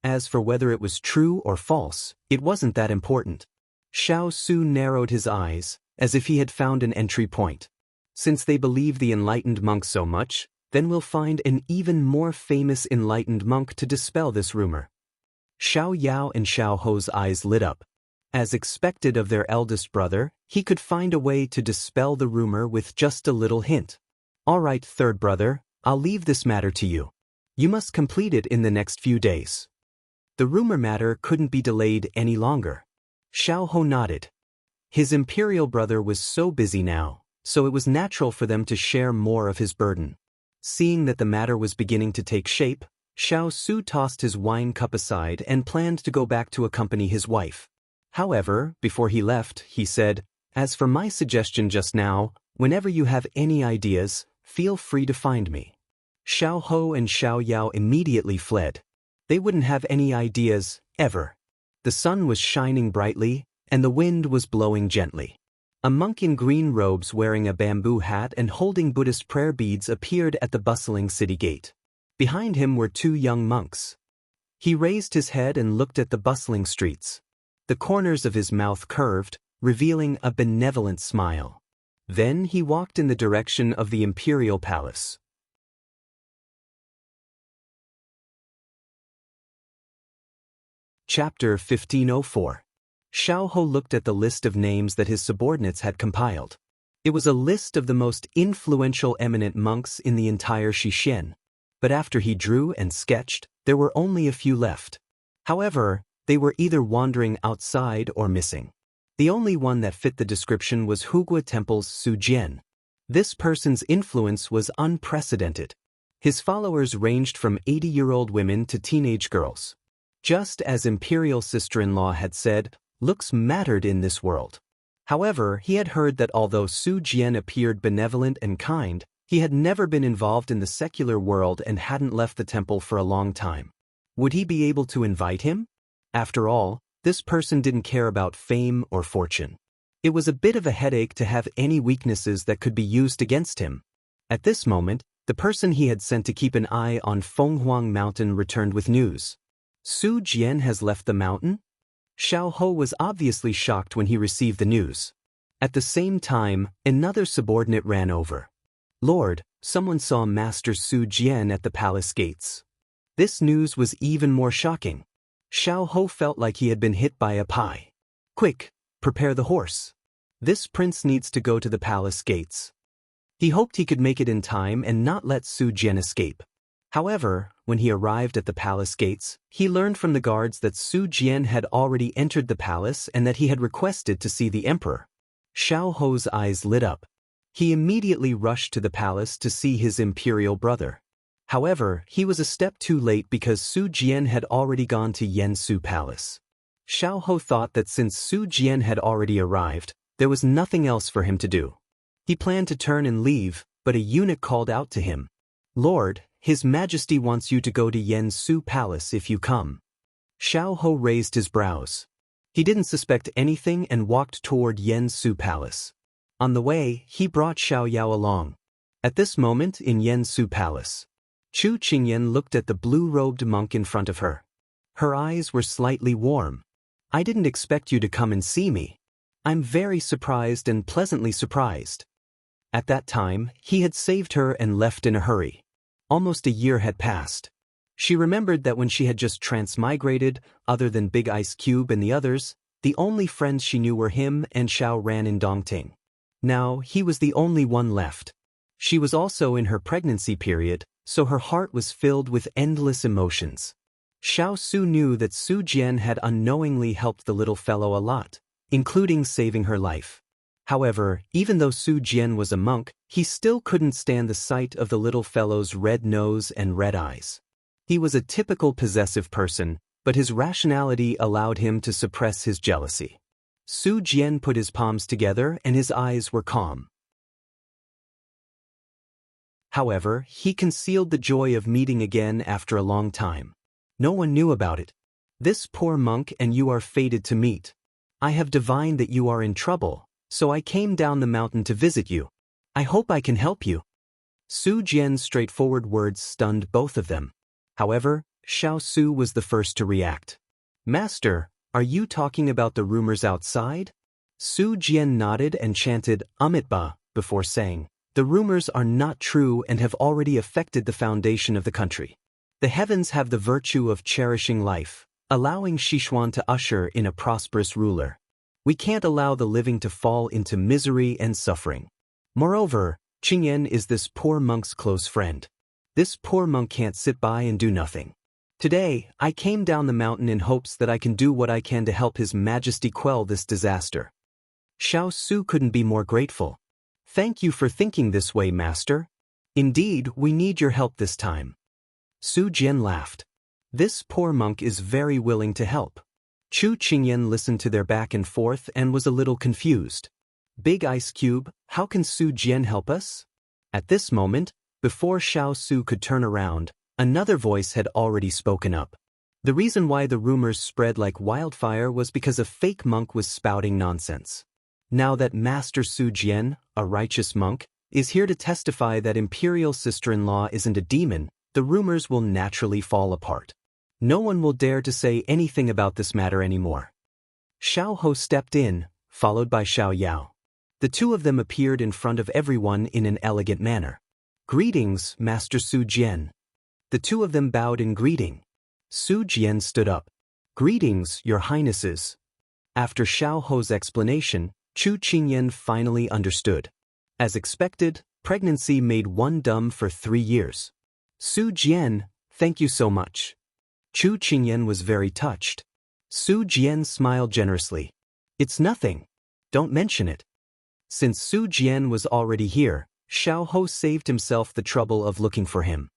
As for whether it was true or false, it wasn't that important. Xiao Su narrowed his eyes, as if he had found an entry point. Since they believe the enlightened monk so much, then we'll find an even more famous enlightened monk to dispel this rumor. Xiao Yao and Xiao Ho's eyes lit up. As expected of their eldest brother, he could find a way to dispel the rumor with just a little hint. All right, third brother, I'll leave this matter to you. You must complete it in the next few days. The rumor matter couldn't be delayed any longer. Xiao Ho nodded. His imperial brother was so busy now, so it was natural for them to share more of his burden. Seeing that the matter was beginning to take shape, Xiao Su tossed his wine cup aside and planned to go back to accompany his wife. However, before he left, he said, "As for my suggestion just now, whenever you have any ideas, feel free to find me." Xiao Ho and Xiao Yao immediately fled. They wouldn't have any ideas, ever. The sun was shining brightly, and the wind was blowing gently. A monk in green robes wearing a bamboo hat and holding Buddhist prayer beads appeared at the bustling city gate. Behind him were two young monks. He raised his head and looked at the bustling streets. The corners of his mouth curved, revealing a benevolent smile. Then he walked in the direction of the imperial palace. Chapter 1504. Xiao Ho looked at the list of names that his subordinates had compiled. It was a list of the most influential eminent monks in the entire Xixin. But after he drew and sketched, there were only a few left. However, they were either wandering outside or missing. The only one that fit the description was Hugua Temple's Su Jian. This person's influence was unprecedented. His followers ranged from 80-year-old women to teenage girls. Just as imperial sister-in-law had said, looks mattered in this world. However, he had heard that although Su Jian appeared benevolent and kind, he had never been involved in the secular world and hadn't left the temple for a long time. Would he be able to invite him? After all, this person didn't care about fame or fortune. It was a bit of a headache to have any weaknesses that could be used against him. At this moment, the person he had sent to keep an eye on Fenghuang Mountain returned with news. Su Jian has left the mountain? Xiao Ho was obviously shocked when he received the news. At the same time, another subordinate ran over. Lord, someone saw Master Su Jian at the palace gates. This news was even more shocking. Xiao Ho felt like he had been hit by a pie. Quick, prepare the horse. This prince needs to go to the palace gates. He hoped he could make it in time and not let Su Jian escape. However, when he arrived at the palace gates, he learned from the guards that Su Jian had already entered the palace and that he had requested to see the emperor. Xiao Ho's eyes lit up. He immediately rushed to the palace to see his imperial brother. However, he was a step too late because Su Jian had already gone to Yansu Palace. Xiao Ho thought that since Su Jian had already arrived, there was nothing else for him to do. He planned to turn and leave, but a eunuch called out to him, "Lord, His Majesty wants you to go to Yansu Palace if you come." Xiao Ho raised his brows. He didn't suspect anything and walked toward Yansu Palace. On the way, he brought Xiao Yao along. At this moment in Yansu Palace, Chu Qingyan looked at the blue-robed monk in front of her. Her eyes were slightly warm. "I didn't expect you to come and see me. I'm very surprised and pleasantly surprised." At that time, he had saved her and left in a hurry. Almost a year had passed. She remembered that when she had just transmigrated, other than Big Ice Cube and the others, the only friends she knew were him and Xiao Ran in Dongting. Now, he was the only one left. She was also in her pregnancy period, so her heart was filled with endless emotions. Xiao Su knew that Su Jian had unknowingly helped the little fellow a lot, including saving her life. However, even though Su Jian was a monk, he still couldn't stand the sight of the little fellow's red nose and red eyes. He was a typical possessive person, but his rationality allowed him to suppress his jealousy. Su Jian put his palms together and his eyes were calm. However, he concealed the joy of meeting again after a long time. No one knew about it. "This poor monk and you are fated to meet. I have divined that you are in trouble, so I came down the mountain to visit you. I hope I can help you." Su Jian's straightforward words stunned both of them. However, Xiao Su was the first to react. "Master, are you talking about the rumors outside?" Su Jian nodded and chanted Amitba before saying, "The rumors are not true and have already affected the foundation of the country. The heavens have the virtue of cherishing life, allowing Sichuan to usher in a prosperous ruler. We can't allow the living to fall into misery and suffering. Moreover, Qingyan is this poor monk's close friend. This poor monk can't sit by and do nothing. Today, I came down the mountain in hopes that I can do what I can to help His Majesty quell this disaster." Xiao Su couldn't be more grateful. "Thank you for thinking this way, Master. Indeed, we need your help this time." Su Jian laughed. "This poor monk is very willing to help." Chu Qingyan listened to their back and forth and was a little confused. "Big Ice Cube, how can Su Jian help us?" At this moment, before Xiao Su could turn around, another voice had already spoken up. The reason why the rumors spread like wildfire was because a fake monk was spouting nonsense. Now that Master Su Jian, a righteous monk, is here to testify that Imperial Sister-in-Law isn't a demon, the rumors will naturally fall apart. No one will dare to say anything about this matter anymore. Xiao Ho stepped in, followed by Xiao Yao. The two of them appeared in front of everyone in an elegant manner. "Greetings, Master Su Jian." The two of them bowed in greeting. Su Jian stood up. "Greetings, Your Highnesses." After Xiao Ho's explanation, Chu Qingyan finally understood. As expected, pregnancy made one dumb for 3 years. "Su Jian, thank you so much." Chu Qingyan was very touched. Su Jian smiled generously. "It's nothing. Don't mention it." Since Su Jian was already here, Xiao Ho saved himself the trouble of looking for him.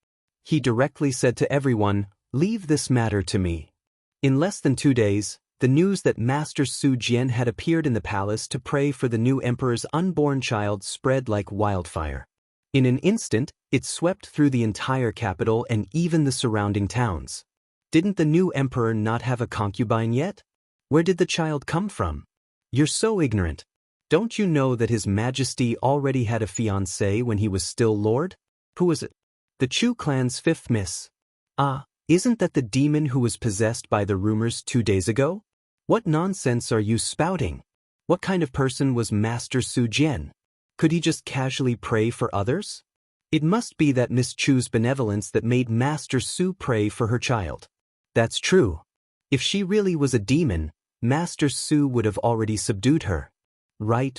He directly said to everyone, "Leave this matter to me." In less than 2 days, the news that Master Su Jian had appeared in the palace to pray for the new emperor's unborn child spread like wildfire. In an instant, it swept through the entire capital and even the surrounding towns. Didn't the new emperor not have a concubine yet? Where did the child come from? You're so ignorant. Don't you know that His Majesty already had a fiancée when he was still Lord? Who was it? The Chu clan's 5th miss. Ah, isn't that the demon who was possessed by the rumors 2 days ago? What nonsense are you spouting? What kind of person was Master Su Jian? Could he just casually pray for others? It must be that Miss Chu's benevolence that made Master Su pray for her child. That's true. If she really was a demon, Master Su would have already subdued her. Right.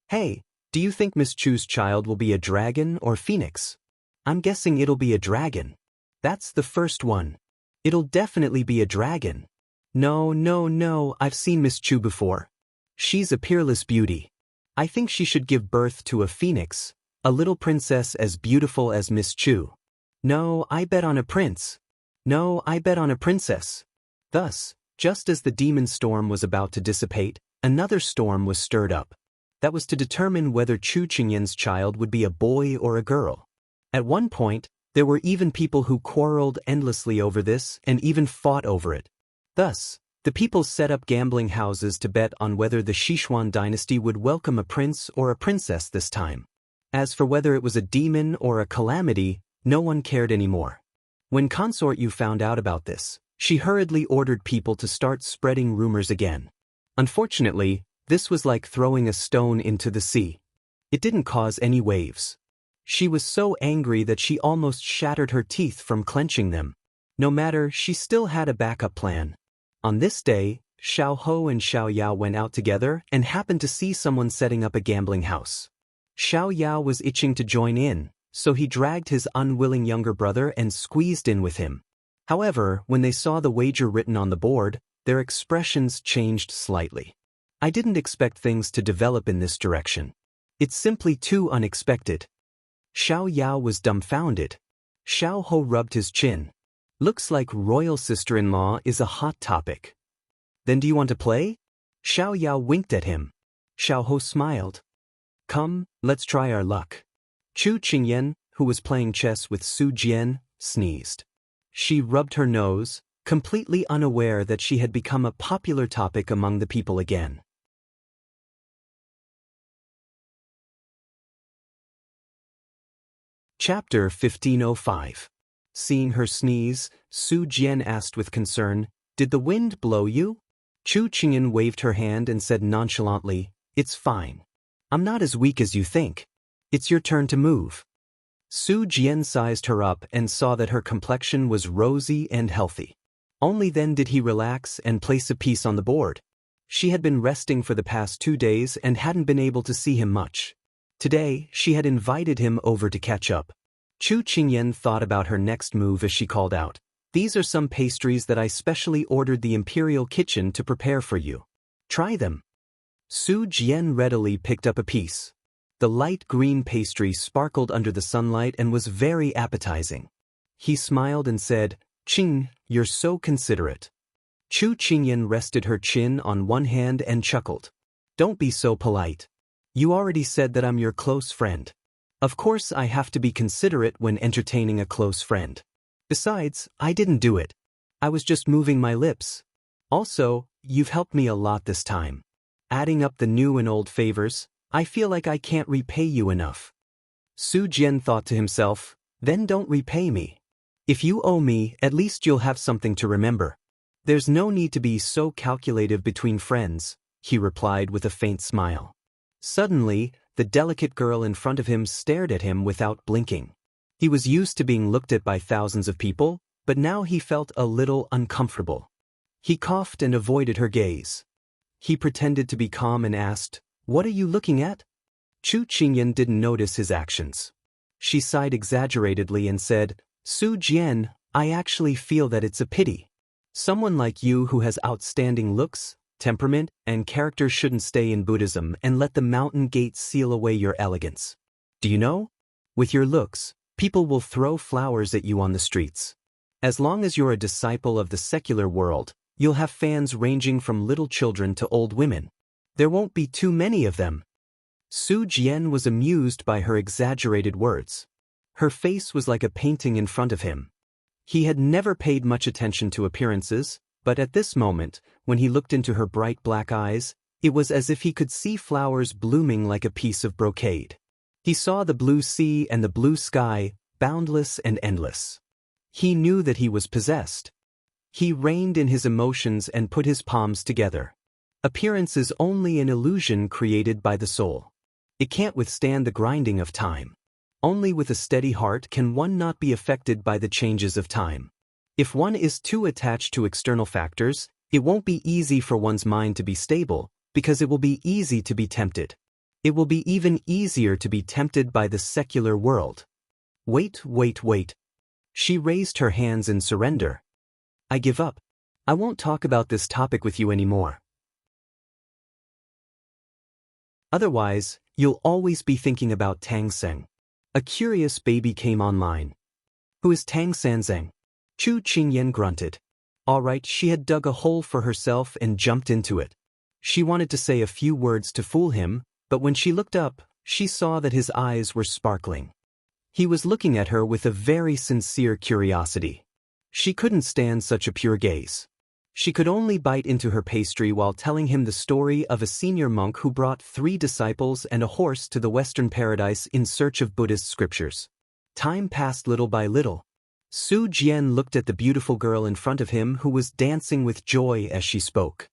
Hey, do you think Miss Chu's child will be a dragon or phoenix? I'm guessing it'll be a dragon. That's the first one. It'll definitely be a dragon. No, I've seen Miss Chu before. She's a peerless beauty. I think she should give birth to a phoenix, a little princess as beautiful as Miss Chu. No, I bet on a prince. No, I bet on a princess. Thus, just as the demon storm was about to dissipate, another storm was stirred up. That was to determine whether Chu Qingyan's child would be a boy or a girl. At one point, there were even people who quarreled endlessly over this and even fought over it. Thus, The people set up gambling houses to bet on whether the Sichuan dynasty would welcome a prince or a princess this time. As for whether it was a demon or a calamity, no one cared anymore. When Consort Yu found out about this, she hurriedly ordered people to start spreading rumors again. Unfortunately, this was like throwing a stone into the sea. It didn't cause any waves. She was so angry that she almost shattered her teeth from clenching them. No matter, she still had a backup plan. On this day, Xiao Ho and Xiao Yao went out together and happened to see someone setting up a gambling house. Xiao Yao was itching to join in, so he dragged his unwilling younger brother and squeezed in with him. However, when they saw the wager written on the board, their expressions changed slightly. I didn't expect things to develop in this direction. It's simply too unexpected. Xiao Yao was dumbfounded. Xiao Ho rubbed his chin. Looks like royal sister-in-law is a hot topic. Then do you want to play? Xiao Yao winked at him. Xiao Ho smiled. Come, let's try our luck. Chu Qingyan, who was playing chess with Su Jian, sneezed. She rubbed her nose, completely unaware that she had become a popular topic among the people again. Chapter 1505. Seeing her sneeze, Su Jian asked with concern, "Did the wind blow you?" Chu Qingyan waved her hand and said nonchalantly, "It's fine. I'm not as weak as you think. It's your turn to move." Su Jian sized her up and saw that her complexion was rosy and healthy. Only then did he relax and place a piece on the board. She had been resting for the past 2 days and hadn't been able to see him much. Today, she had invited him over to catch up. Chu Qingyan thought about her next move as she called out, "These are some pastries that I specially ordered the Imperial Kitchen to prepare for you. Try them." Su Jian readily picked up a piece. The light green pastry sparkled under the sunlight and was very appetizing. He smiled and said, "Qing, you're so considerate." Chu Qingyan rested her chin on one hand and chuckled. "Don't be so polite. You already said that I'm your close friend. Of course I have to be considerate when entertaining a close friend. Besides, I didn't do it. I was just moving my lips. Also, you've helped me a lot this time. Adding up the new and old favors, I feel like I can't repay you enough." Su Jian thought to himself, "Then don't repay me. If you owe me, at least you'll have something to remember. There's no need to be so calculative between friends," he replied with a faint smile. Suddenly, the delicate girl in front of him stared at him without blinking. He was used to being looked at by thousands of people, but now he felt a little uncomfortable. He coughed and avoided her gaze. He pretended to be calm and asked, "What are you looking at?" Chu Qingyan didn't notice his actions. She sighed exaggeratedly and said, "Su Jian, I actually feel that it's a pity. Someone like you who has outstanding looks, temperament, and character shouldn't stay in Buddhism and let the mountain gates seal away your elegance. Do you know? With your looks, people will throw flowers at you on the streets. As long as you're a disciple of the secular world, you'll have fans ranging from little children to old women. There won't be too many of them." Su Jian was amused by her exaggerated words. Her face was like a painting in front of him. He had never paid much attention to appearances, but at this moment, when he looked into her bright black eyes, it was as if he could see flowers blooming like a piece of brocade. He saw the blue sea and the blue sky, boundless and endless. He knew that he was possessed. He reined in his emotions and put his palms together. Appearance is only an illusion created by the soul. It can't withstand the grinding of time. Only with a steady heart can one not be affected by the changes of time. If one is too attached to external factors, it won't be easy for one's mind to be stable, because it will be easy to be tempted. It will be even easier to be tempted by the secular world. Wait, wait, wait. She raised her hands in surrender. "I give up. I won't talk about this topic with you anymore. Otherwise, you'll always be thinking about Tang Seng." A curious baby came online. "Who is Tang Sanzeng?" Chu Qingyan grunted. All right, she had dug a hole for herself and jumped into it. She wanted to say a few words to fool him, but when she looked up, she saw that his eyes were sparkling. He was looking at her with a very sincere curiosity. She couldn't stand such a pure gaze. She could only bite into her pastry while telling him the story of a senior monk who brought 3 disciples and a horse to the Western paradise in search of Buddhist scriptures. Time passed little by little. Su Jian looked at the beautiful girl in front of him who was dancing with joy as she spoke.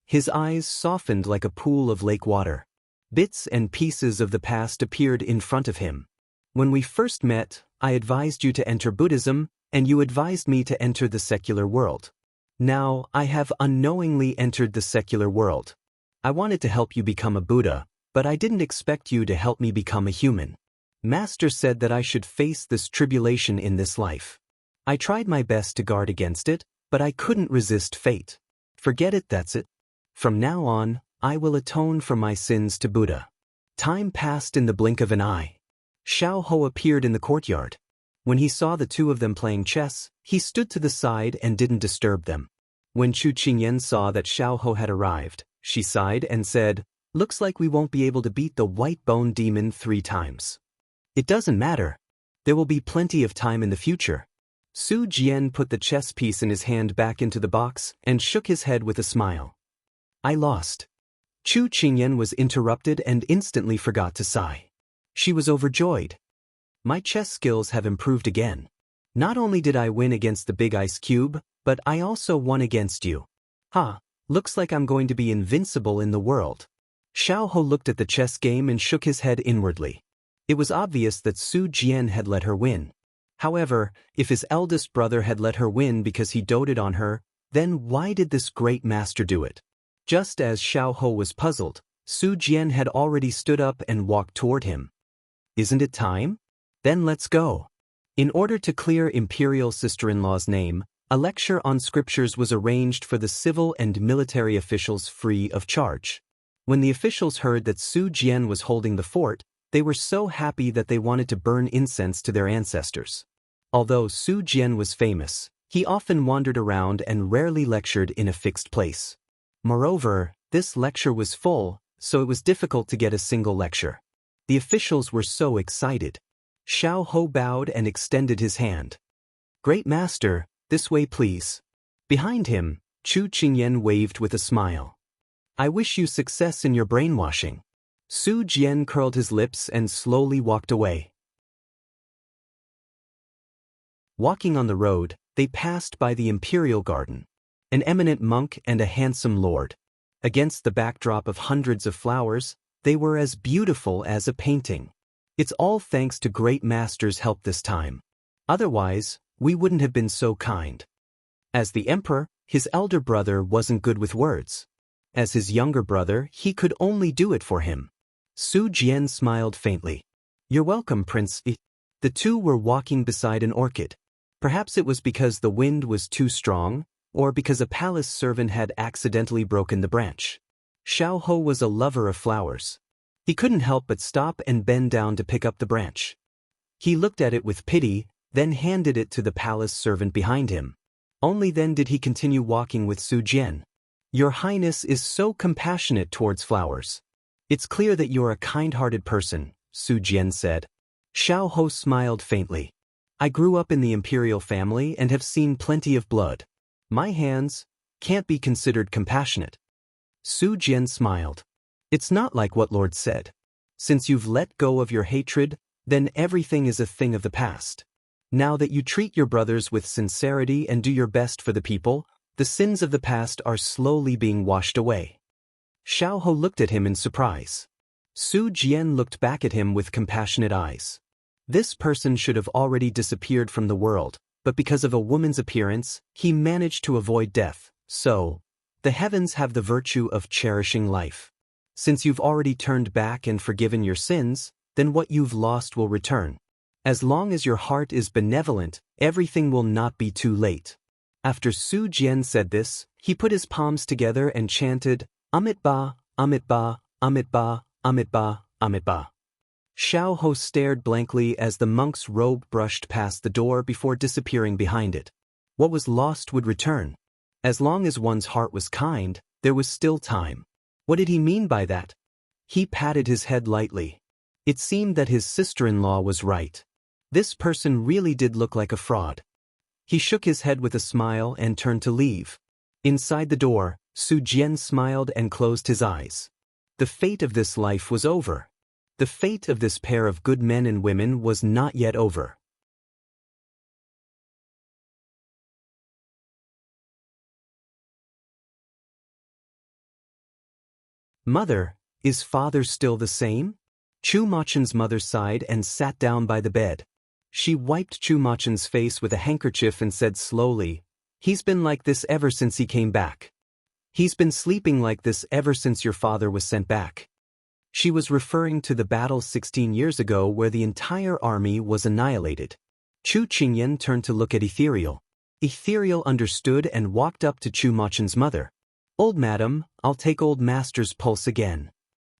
His eyes softened like a pool of lake water. Bits and pieces of the past appeared in front of him. When we first met, I advised you to enter Buddhism, and you advised me to enter the secular world. Now, I have unknowingly entered the secular world. I wanted to help you become a Buddha, but I didn't expect you to help me become a human. Master said that I should face this tribulation in this life. I tried my best to guard against it, but I couldn't resist fate. Forget it, that's it. From now on, I will atone for my sins to Buddha. Time passed in the blink of an eye. Xiao Ho appeared in the courtyard. When he saw the two of them playing chess, he stood to the side and didn't disturb them. When Chu Qingyan saw that Xiao Ho had arrived, she sighed and said, "Looks like we won't be able to beat the white bone demon 3 times. It doesn't matter. There will be plenty of time in the future." Su Jian put the chess piece in his hand back into the box and shook his head with a smile. "I lost." Chu Qingyan was interrupted and instantly forgot to sigh. She was overjoyed. "My chess skills have improved again. Not only did I win against the big ice cube, but I also won against you. Looks like I'm going to be invincible in the world." Xiao Ho looked at the chess game and shook his head inwardly. It was obvious that Su Jian had let her win. However, if his eldest brother had let her win because he doted on her, then why did this great master do it? Just as Xiao Ho was puzzled, Su Jian had already stood up and walked toward him. "Isn't it time? Then let's go." In order to clear Imperial sister-in-law's name, a lecture on scriptures was arranged for the civil and military officials free of charge. When the officials heard that Su Jian was holding the fort, they were so happy that they wanted to burn incense to their ancestors. Although Su Jian was famous, he often wandered around and rarely lectured in a fixed place. Moreover, this lecture was full, so it was difficult to get a single lecture. The officials were so excited. Xiao Ho bowed and extended his hand. "Great master, this way please." Behind him, Chu Qingyan waved with a smile. "I wish you success in your brainwashing." Su Jian curled his lips and slowly walked away. Walking on the road, they passed by the imperial garden. An eminent monk and a handsome lord. Against the backdrop of hundreds of flowers, they were as beautiful as a painting. It's all thanks to great master's help this time. Otherwise, we wouldn't have been so kind. As the emperor, his elder brother wasn't good with words. As his younger brother, he could only do it for him. Su Jian smiled faintly. "You're welcome, Prince." The two were walking beside an orchid. Perhaps it was because the wind was too strong, or because a palace servant had accidentally broken the branch. Xiao Ho was a lover of flowers. He couldn't help but stop and bend down to pick up the branch. He looked at it with pity, then handed it to the palace servant behind him. Only then did he continue walking with Su Jian. "Your Highness is so compassionate towards flowers. It's clear that you're a kind-hearted person," Su Jian said. Xiao Ho smiled faintly. "I grew up in the imperial family and have seen plenty of blood. My hands can't be considered compassionate." Su Jian smiled. "It's not like what Lord said. Since you've let go of your hatred, then everything is a thing of the past. Now that you treat your brothers with sincerity and do your best for the people, the sins of the past are slowly being washed away." Xiao Ho looked at him in surprise. Su Jian looked back at him with compassionate eyes. This person should have already disappeared from the world, but because of a woman's appearance, he managed to avoid death. So, the heavens have the virtue of cherishing life. Since you've already turned back and forgiven your sins, then what you've lost will return. As long as your heart is benevolent, everything will not be too late. After Su Jian said this, he put his palms together and chanted, "Amitabha, Amitabha, Amitabha, Amitabha, Amitabha." Xiao Ho stared blankly as the monk's robe brushed past the door before disappearing behind it. What was lost would return. As long as one's heart was kind, there was still time. What did he mean by that? He patted his head lightly. It seemed that his sister-in-law was right. This person really did look like a fraud. He shook his head with a smile and turned to leave. Inside the door, Su Jian smiled and closed his eyes. The fate of this life was over. The fate of this pair of good men and women was not yet over. Mother, is father still the same? Chu Machen's mother sighed and sat down by the bed. She wiped Chu Machen's face with a handkerchief and said slowly, "He's been like this ever since he came back. He's been sleeping like this ever since your father was sent back." She was referring to the battle 16 years ago where the entire army was annihilated. Chu Qingyan turned to look at Ethereal. Ethereal understood and walked up to Chu Machen's mother. "Old madam, I'll take old master's pulse again."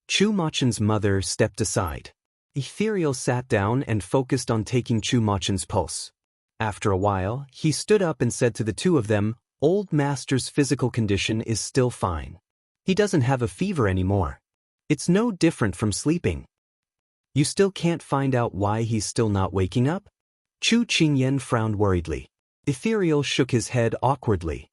Chu Machen's mother stepped aside. Ethereal sat down and focused on taking Chu Machen's pulse. After a while, he stood up and said to the two of them, "Old master's physical condition is still fine. He doesn't have a fever anymore. It's no different from sleeping. You still can't find out why he's still not waking up?" Chu Qingyan frowned worriedly. Ethereal shook his head awkwardly.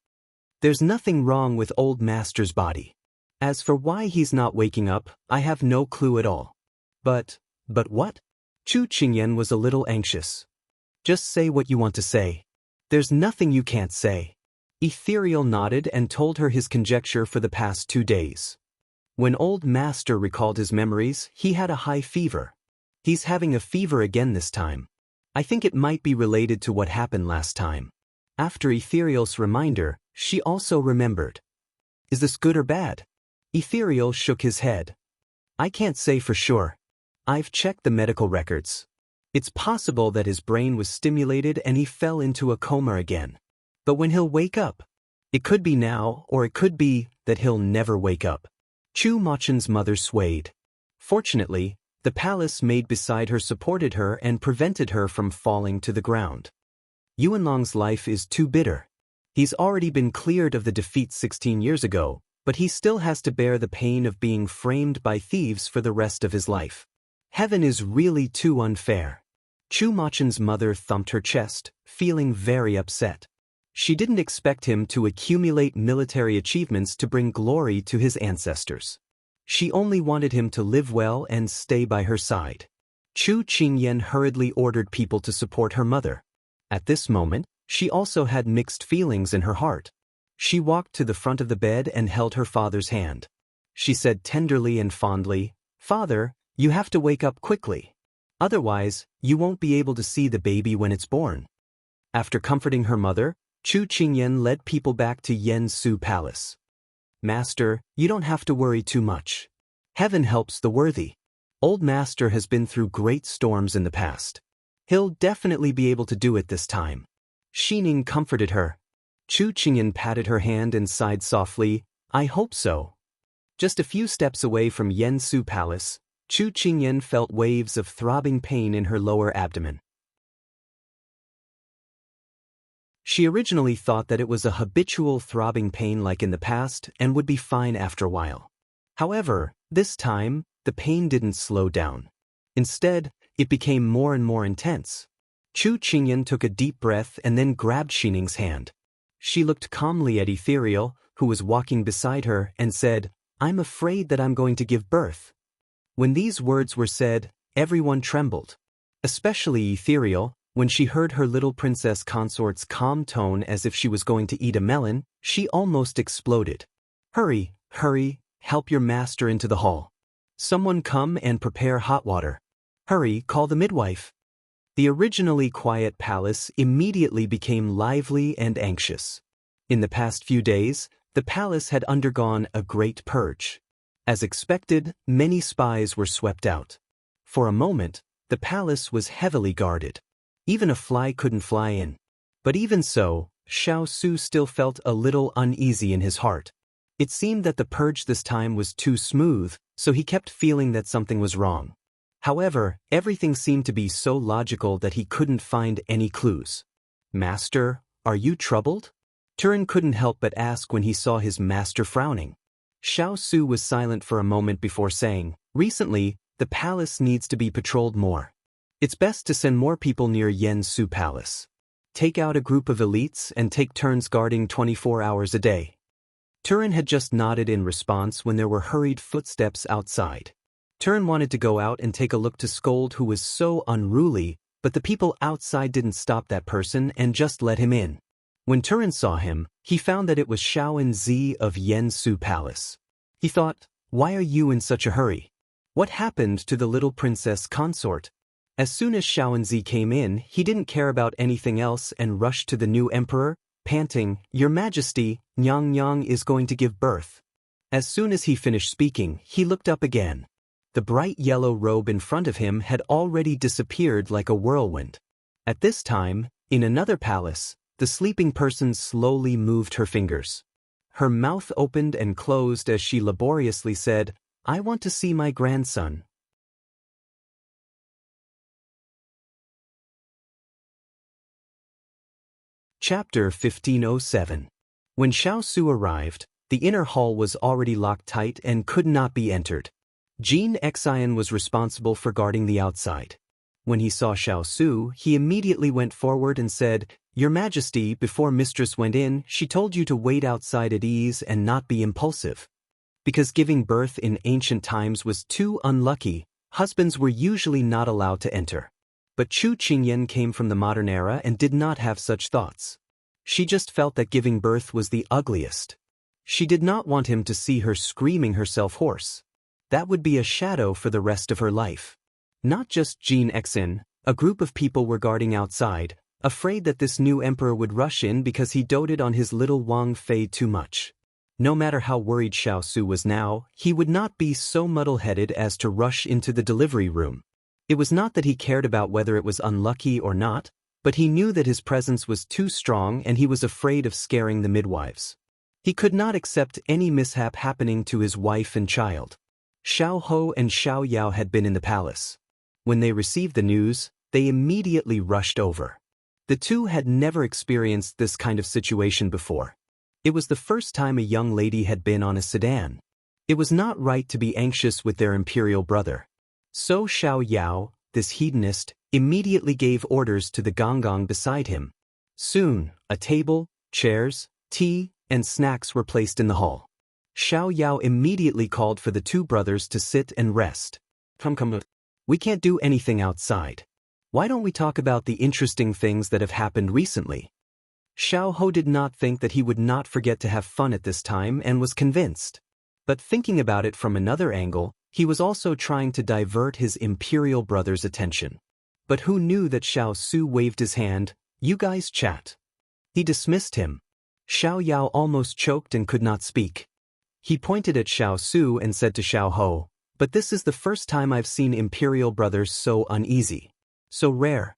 "There's nothing wrong with old master's body. As for why he's not waking up, I have no clue at all." But what? Chu Qingyan was a little anxious. "Just say what you want to say. There's nothing you can't say." Ethereal nodded and told her his conjecture for the past 2 days. When old master recalled his memories, he had a high fever. He's having a fever again this time. I think it might be related to what happened last time. After Ethereal's reminder, she also remembered. "Is this good or bad?" Ethereal shook his head. "I can't say for sure. I've checked the medical records. It's possible that his brain was stimulated and he fell into a coma again. But when he'll wake up, it could be now or it could be that he'll never wake up." Chu Machen's mother swayed. Fortunately, the palace maid beside her supported her and prevented her from falling to the ground. Yuanlong's life is too bitter. He's already been cleared of the defeat 16 years ago, but he still has to bear the pain of being framed by thieves for the rest of his life. Heaven is really too unfair. Chu Machen's mother thumped her chest, feeling very upset. She didn't expect him to accumulate military achievements to bring glory to his ancestors. She only wanted him to live well and stay by her side. Chu Qingyan hurriedly ordered people to support her mother. At this moment, she also had mixed feelings in her heart. She walked to the front of the bed and held her father's hand. She said tenderly and fondly, "Father, you have to wake up quickly. Otherwise, you won't be able to see the baby when it's born." After comforting her mother, Chu Qingyan led people back to Yansu Palace. "Master, you don't have to worry too much. Heaven helps the worthy. Old master has been through great storms in the past. He'll definitely be able to do it this time." Xining comforted her. Chu Qingyan patted her hand and sighed softly, "I hope so." Just a few steps away from Yansu Palace, Chu Qingyan felt waves of throbbing pain in her lower abdomen. She originally thought that it was a habitual throbbing pain like in the past and would be fine after a while. However, this time, the pain didn't slow down. Instead, it became more and more intense. Chu Qingyan took a deep breath and then grabbed Xining's hand. She looked calmly at Ethereal, who was walking beside her, and said, "I'm afraid that I'm going to give birth." When these words were said, everyone trembled. Especially Ethereal. When she heard her little princess consort's calm tone as if she was going to eat a melon, she almost exploded. "Hurry, hurry, help your master into the hall. Someone come and prepare hot water. Hurry, call the midwife." The originally quiet palace immediately became lively and anxious. In the past few days, the palace had undergone a great purge. As expected, many spies were swept out. For a moment, the palace was heavily guarded. Even a fly couldn't fly in. But even so, Xiao Su still felt a little uneasy in his heart. It seemed that the purge this time was too smooth, so he kept feeling that something was wrong. However, everything seemed to be so logical that he couldn't find any clues. "Master, are you troubled?" Turin couldn't help but ask when he saw his master frowning. Xiao Su was silent for a moment before saying, "Recently, the palace needs to be patrolled more. It's best to send more people near Yansu Palace. Take out a group of elites and take turns guarding 24 hours a day." Turin had just nodded in response when there were hurried footsteps outside. Turin wanted to go out and take a look to scold who was so unruly, but the people outside didn't stop that person and just let him in. When Turin saw him, he found that it was Xiao and Zi of Yansu Palace. He thought, "Why are you in such a hurry? What happened to the little princess consort?" As soon as Xiao and Zi came in, he didn't care about anything else and rushed to the new emperor, panting, "Your Majesty, Nyang Nyang is going to give birth." As soon as he finished speaking, he looked up again. The bright yellow robe in front of him had already disappeared like a whirlwind. At this time, in another palace, the sleeping person slowly moved her fingers. Her mouth opened and closed as she laboriously said, "I want to see my grandson." Chapter 1507. When Xiao Su arrived, the inner hall was already locked tight and could not be entered. Jean Xian was responsible for guarding the outside. When he saw Xiao Su, he immediately went forward and said, "Your Majesty, before Mistress went in, she told you to wait outside at ease and not be impulsive. Because giving birth in ancient times was too unlucky, husbands were usually not allowed to enter. But Chu Qingyan came from the modern era and did not have such thoughts. She just felt that giving birth was the ugliest. She did not want him to see her screaming herself hoarse. That would be a shadow for the rest of her life." Not just Jean Xin, a group of people were guarding outside, afraid that this new emperor would rush in because he doted on his little Wang Fei too much. No matter how worried Xiao Su was now, he would not be so muddle-headed as to rush into the delivery room. It was not that he cared about whether it was unlucky or not, but he knew that his presence was too strong and he was afraid of scaring the midwives. He could not accept any mishap happening to his wife and child. Xiao Ho and Xiao Yao had been in the palace. When they received the news, they immediately rushed over. The two had never experienced this kind of situation before. It was the first time a young lady had been on a sedan. It was not right to be anxious with their imperial brother. So Xiao Yao, this hedonist, immediately gave orders to the gong beside him. Soon, a table, chairs, tea, and snacks were placed in the hall. Xiao Yao immediately called for the two brothers to sit and rest. Come. We can't do anything outside. Why don't we talk about the interesting things that have happened recently? Xiao Ho did not think that he would not forget to have fun at this time and was convinced. But thinking about it from another angle, he was also trying to divert his imperial brother's attention. But who knew that Xiao Su waved his hand, "You guys chat." He dismissed him. Xiao Yao almost choked and could not speak. He pointed at Xiao Su and said to Xiao Ho, "But this is the first time I've seen imperial brothers so uneasy. So rare."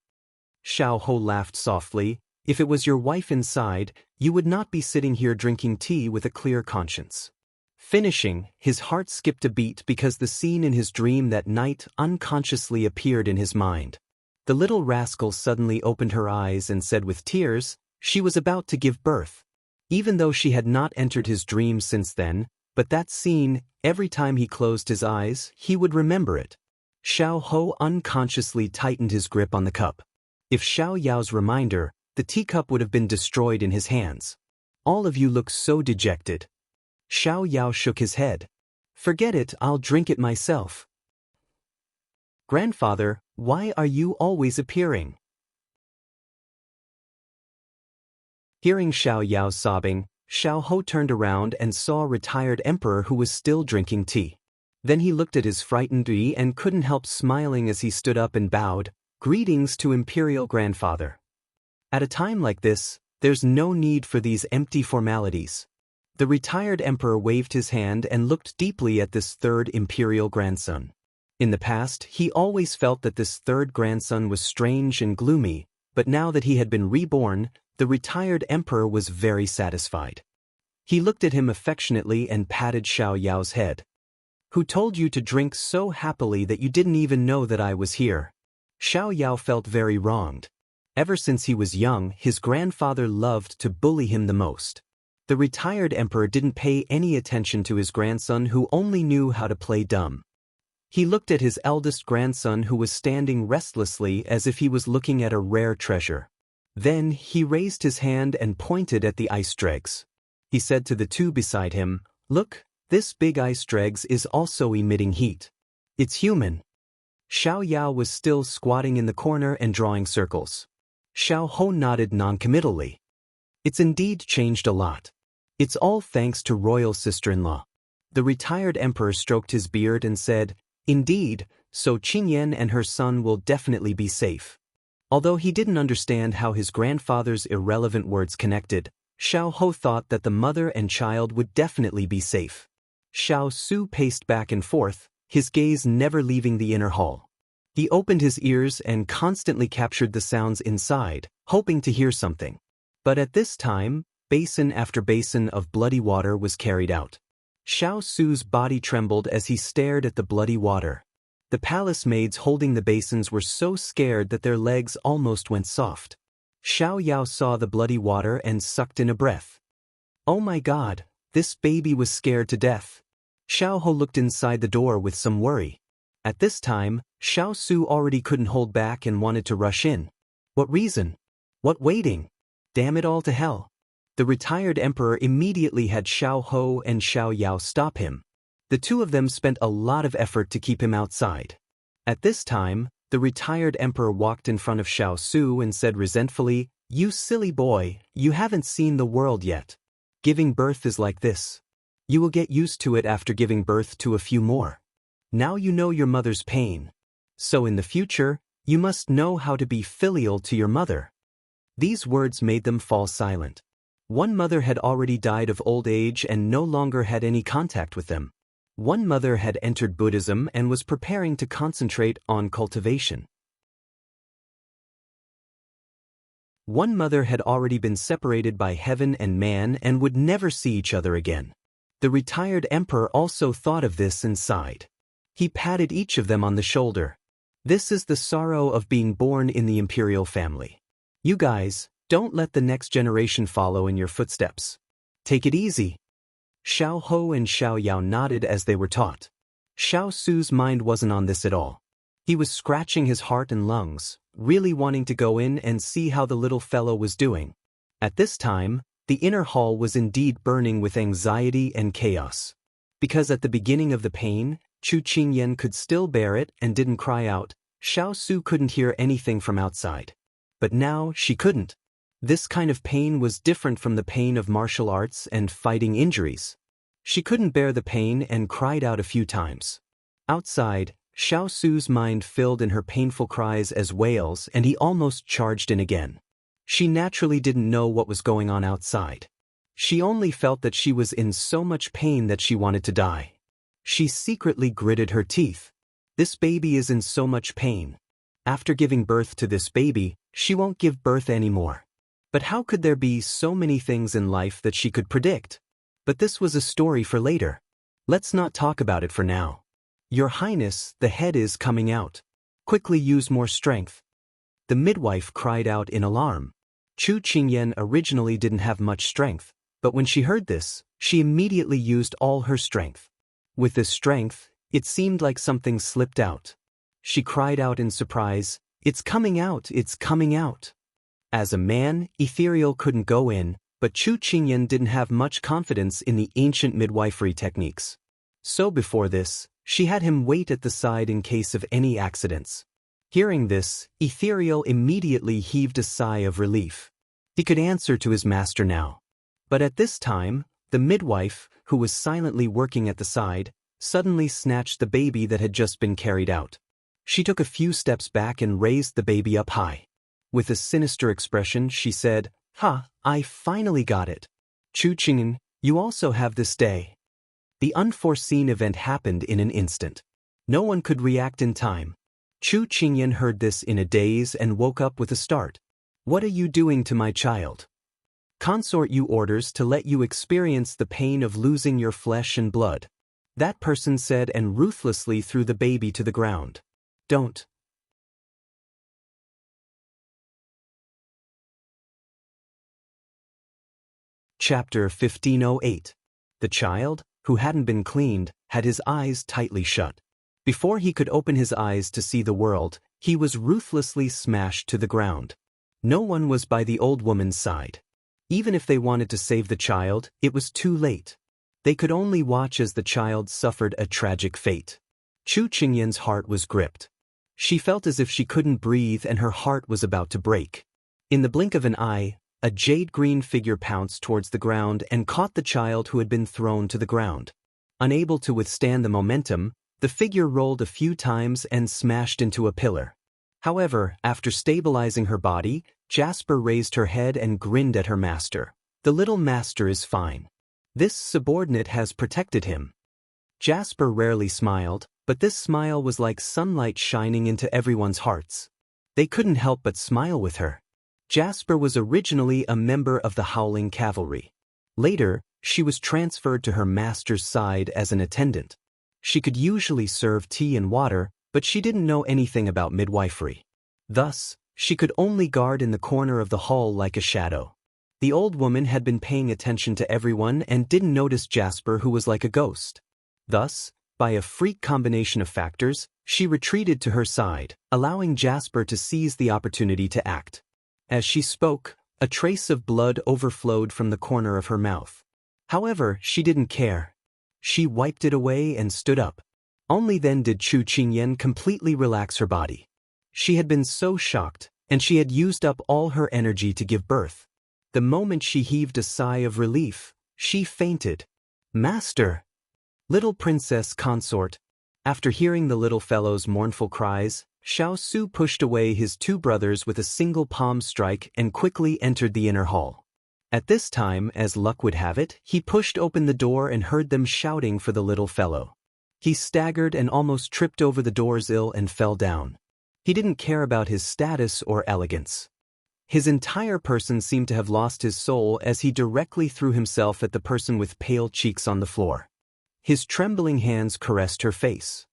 Xiao Ho laughed softly. "If it was your wife inside, you would not be sitting here drinking tea with a clear conscience." Finishing, his heart skipped a beat because the scene in his dream that night unconsciously appeared in his mind. The little rascal suddenly opened her eyes and said with tears, she was about to give birth. Even though she had not entered his dream since then, but that scene, every time he closed his eyes, he would remember it. Xiao Ho unconsciously tightened his grip on the cup. If Xiao Yao's reminder, the teacup would have been destroyed in his hands. "All of you look so dejected." Xiao Yao shook his head. "Forget it, I'll drink it myself." "Grandfather, why are you always appearing?" Hearing Xiao Yao sobbing, Xiao Ho turned around and saw a retired emperor who was still drinking tea. Then he looked at his frightened Yi and couldn't help smiling as he stood up and bowed, "Greetings to imperial grandfather." At a time like this, there's no need for these empty formalities. The retired emperor waved his hand and looked deeply at this third imperial grandson. In the past, he always felt that this third grandson was strange and gloomy, but now that he had been reborn, the retired emperor was very satisfied. He looked at him affectionately and patted Xiao Yao's head. "Who told you to drink so happily that you didn't even know that I was here?" Xiao Yao felt very wronged. Ever since he was young, his grandfather loved to bully him the most. The retired emperor didn't pay any attention to his grandson who only knew how to play dumb. He looked at his eldest grandson who was standing restlessly as if he was looking at a rare treasure. Then he raised his hand and pointed at the ice dregs. He said to the two beside him, "Look, this big ice dregs is also emitting heat. It's human." Xiao Yao was still squatting in the corner and drawing circles. Xiao Ho nodded noncommittally. "It's indeed changed a lot. It's all thanks to royal sister-in-law." The retired emperor stroked his beard and said, "Indeed, so Qingyan and her son will definitely be safe." Although he didn't understand how his grandfather's irrelevant words connected, Xiao Ho thought that the mother and child would definitely be safe. Xiao Su paced back and forth, his gaze never leaving the inner hall. He opened his ears and constantly captured the sounds inside, hoping to hear something. But at this time, basin after basin of bloody water was carried out. Xiao Su's body trembled as he stared at the bloody water. The palace maids holding the basins were so scared that their legs almost went soft. Xiao Yao saw the bloody water and sucked in a breath. "Oh my God, this baby was scared to death." Xiao Ho looked inside the door with some worry. At this time, Xiao Su already couldn't hold back and wanted to rush in. What reason? What waiting? Damn it all to hell. The retired emperor immediately had Xiao Ho and Xiao Yao stop him. The two of them spent a lot of effort to keep him outside. At this time, the retired emperor walked in front of Xiao Su and said resentfully, "You silly boy, you haven't seen the world yet. Giving birth is like this. You will get used to it after giving birth to a few more. Now you know your mother's pain. So in the future, you must know how to be filial to your mother." These words made them fall silent. One mother had already died of old age and no longer had any contact with them. One mother had entered Buddhism and was preparing to concentrate on cultivation. One mother had already been separated by heaven and man and would never see each other again. The retired emperor also thought of this and sighed. He patted each of them on the shoulder. "This is the sorrow of being born in the imperial family. You guys, don't let the next generation follow in your footsteps. Take it easy." Xiao Ho and Xiao Yao nodded as they were taught. Xiao Su's mind wasn't on this at all. He was scratching his heart and lungs, really wanting to go in and see how the little fellow was doing. At this time, the inner hall was indeed burning with anxiety and chaos. Because at the beginning of the pain, Chu Qingyan could still bear it and didn't cry out, Xiao Su couldn't hear anything from outside. But now she couldn't. This kind of pain was different from the pain of martial arts and fighting injuries. She couldn't bear the pain and cried out a few times. Outside, Xiao Su's mind filled in her painful cries as wails and he almost charged in again. She naturally didn't know what was going on outside. She only felt that she was in so much pain that she wanted to die. She secretly gritted her teeth. This baby is in so much pain. After giving birth to this baby, she won't give birth anymore. But how could there be so many things in life that she could predict? But this was a story for later. Let's not talk about it for now. "Your Highness, the head is coming out. Quickly use more strength." The midwife cried out in alarm. Chu Qingyan originally didn't have much strength, but when she heard this, she immediately used all her strength. With this strength, it seemed like something slipped out. She cried out in surprise, "It's coming out, it's coming out." As a man, Ethereal couldn't go in, but Chu Qingyan didn't have much confidence in the ancient midwifery techniques. So before this, she had him wait at the side in case of any accidents. Hearing this, Ethereal immediately heaved a sigh of relief. He could answer to his master now. But at this time, the midwife, who was silently working at the side, suddenly snatched the baby that had just been carried out. She took a few steps back and raised the baby up high. With a sinister expression, she said, "Ha, I finally got it. Chu Qingyan, you also have this day." The unforeseen event happened in an instant. No one could react in time. Chu Qingyan heard this in a daze and woke up with a start. "What are you doing to my child?" "Consort you orders to let you experience the pain of losing your flesh and blood," that person said and ruthlessly threw the baby to the ground. "Don't." Chapter 1508. The child, who hadn't been cleaned, had his eyes tightly shut. Before he could open his eyes to see the world, he was ruthlessly smashed to the ground. No one was by the old woman's side. Even if they wanted to save the child, it was too late. They could only watch as the child suffered a tragic fate. Chu Qingyan's heart was gripped. She felt as if she couldn't breathe and her heart was about to break. In the blink of an eye, a jade-green figure pounced towards the ground and caught the child who had been thrown to the ground. Unable to withstand the momentum, the figure rolled a few times and smashed into a pillar. However, after stabilizing her body, Jasper raised her head and grinned at her master. The little master is fine. This subordinate has protected him. Jasper rarely smiled, but this smile was like sunlight shining into everyone's hearts. They couldn't help but smile with her. Jasper was originally a member of the Howling Cavalry. Later, she was transferred to her master's side as an attendant. She could usually serve tea and water, but she didn't know anything about midwifery. Thus, she could only guard in the corner of the hall like a shadow. The old woman had been paying attention to everyone and didn't notice Jasper, who was like a ghost. Thus, by a freak combination of factors, she retreated to her side, allowing Jasper to seize the opportunity to act. As she spoke, a trace of blood overflowed from the corner of her mouth. However, she didn't care. She wiped it away and stood up. Only then did Chu Qingyan completely relax her body. She had been so shocked, and she had used up all her energy to give birth. The moment she heaved a sigh of relief, she fainted. "Master!" Little princess consort. After hearing the little fellow's mournful cries, Xiao pushed away his two brothers with a single palm strike and quickly entered the inner hall. At this time, as luck would have it, he pushed open the door and heard them shouting for the little fellow. He staggered and almost tripped over the door's sill and fell down. He didn't care about his status or elegance. His entire person seemed to have lost his soul as he directly threw himself at the person with pale cheeks on the floor. His trembling hands caressed her face.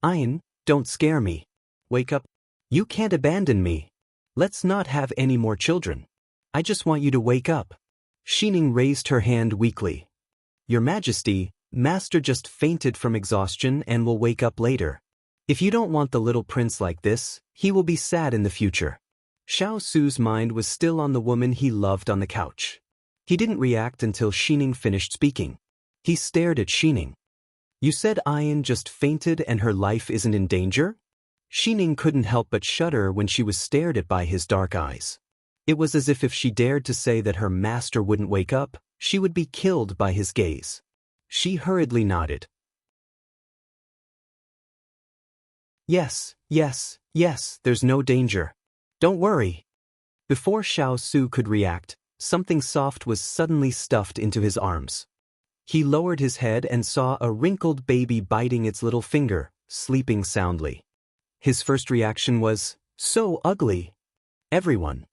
"Ayin, don't scare me. Wake up. You can't abandon me. Let's not have any more children. I just want you to wake up." Xining raised her hand weakly. "Your Majesty, Master just fainted from exhaustion and will wake up later. If you don't want the little prince like this, he will be sad in the future." Xiao's mind was still on the woman he loved on the couch. He didn't react until Xining finished speaking. He stared at Xining. "You said Ayin just fainted and her life isn't in danger?" Xining couldn't help but shudder when she was stared at by his dark eyes. It was as if she dared to say that her master wouldn't wake up, she would be killed by his gaze. She hurriedly nodded. Yes, there's no danger. Don't worry." Before Xiao could react, something soft was suddenly stuffed into his arms. He lowered his head and saw a wrinkled baby biting its little finger, sleeping soundly. His first reaction was, "So ugly." Everyone.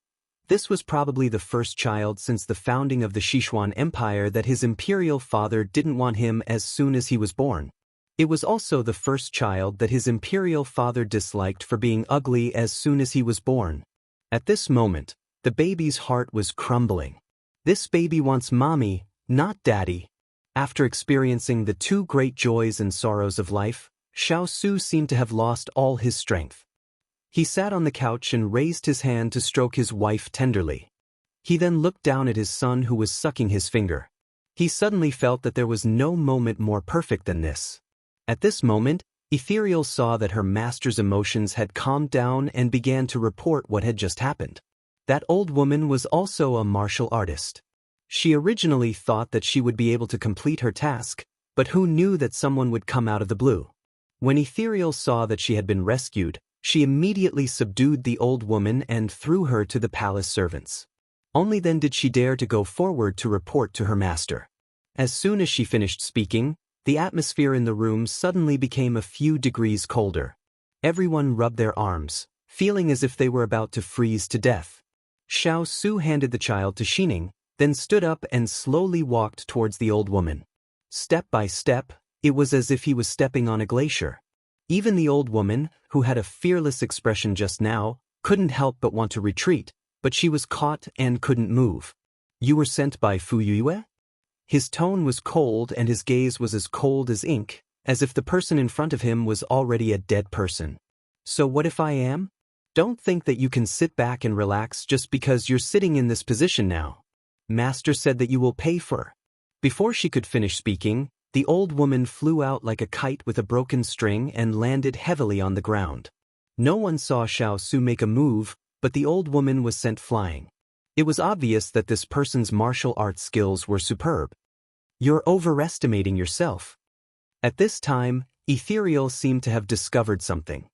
This was probably the first child since the founding of the Sichuan Empire that his imperial father didn't want him as soon as he was born. It was also the first child that his imperial father disliked for being ugly as soon as he was born. At this moment, the baby's heart was crumbling. This baby wants mommy, not daddy. After experiencing the two great joys and sorrows of life, Xiao seemed to have lost all his strength. He sat on the couch and raised his hand to stroke his wife tenderly. He then looked down at his son who was sucking his finger. He suddenly felt that there was no moment more perfect than this. At this moment, Ethereal saw that her master's emotions had calmed down and began to report what had just happened. That old woman was also a martial artist. She originally thought that she would be able to complete her task, but who knew that someone would come out of the blue? When Ethereal saw that she had been rescued, she immediately subdued the old woman and threw her to the palace servants. Only then did she dare to go forward to report to her master. As soon as she finished speaking, the atmosphere in the room suddenly became a few degrees colder. Everyone rubbed their arms, feeling as if they were about to freeze to death. Xiao handed the child to Xining, then stood up and slowly walked towards the old woman. Step by step, it was as if he was stepping on a glacier. Even the old woman, who had a fearless expression just now, couldn't help but want to retreat, but she was caught and couldn't move. "You were sent by Fu Yue?" His tone was cold and his gaze was as cold as ink, as if the person in front of him was already a dead person. "So what if I am? Don't think that you can sit back and relax just because you're sitting in this position now. Master said that you will pay for. Before she could finish speaking, the old woman flew out like a kite with a broken string and landed heavily on the ground. No one saw Xiao Su make a move, but the old woman was sent flying. It was obvious that this person's martial arts skills were superb. You're overestimating yourself. At this time, Ethereal seemed to have discovered something.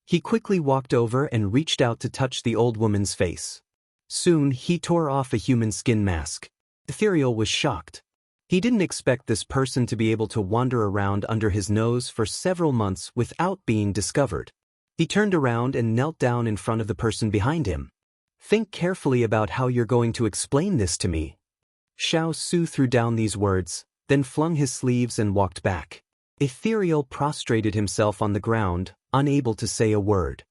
He quickly walked over and reached out to touch the old woman's face. Soon, he tore off a human skin mask. Ethereal was shocked. He didn't expect this person to be able to wander around under his nose for several months without being discovered. He turned around and knelt down in front of the person behind him. Think carefully about how you're going to explain this to me. Xiao Su threw down these words, then flung his sleeves and walked back. Ethereal prostrated himself on the ground, unable to say a word.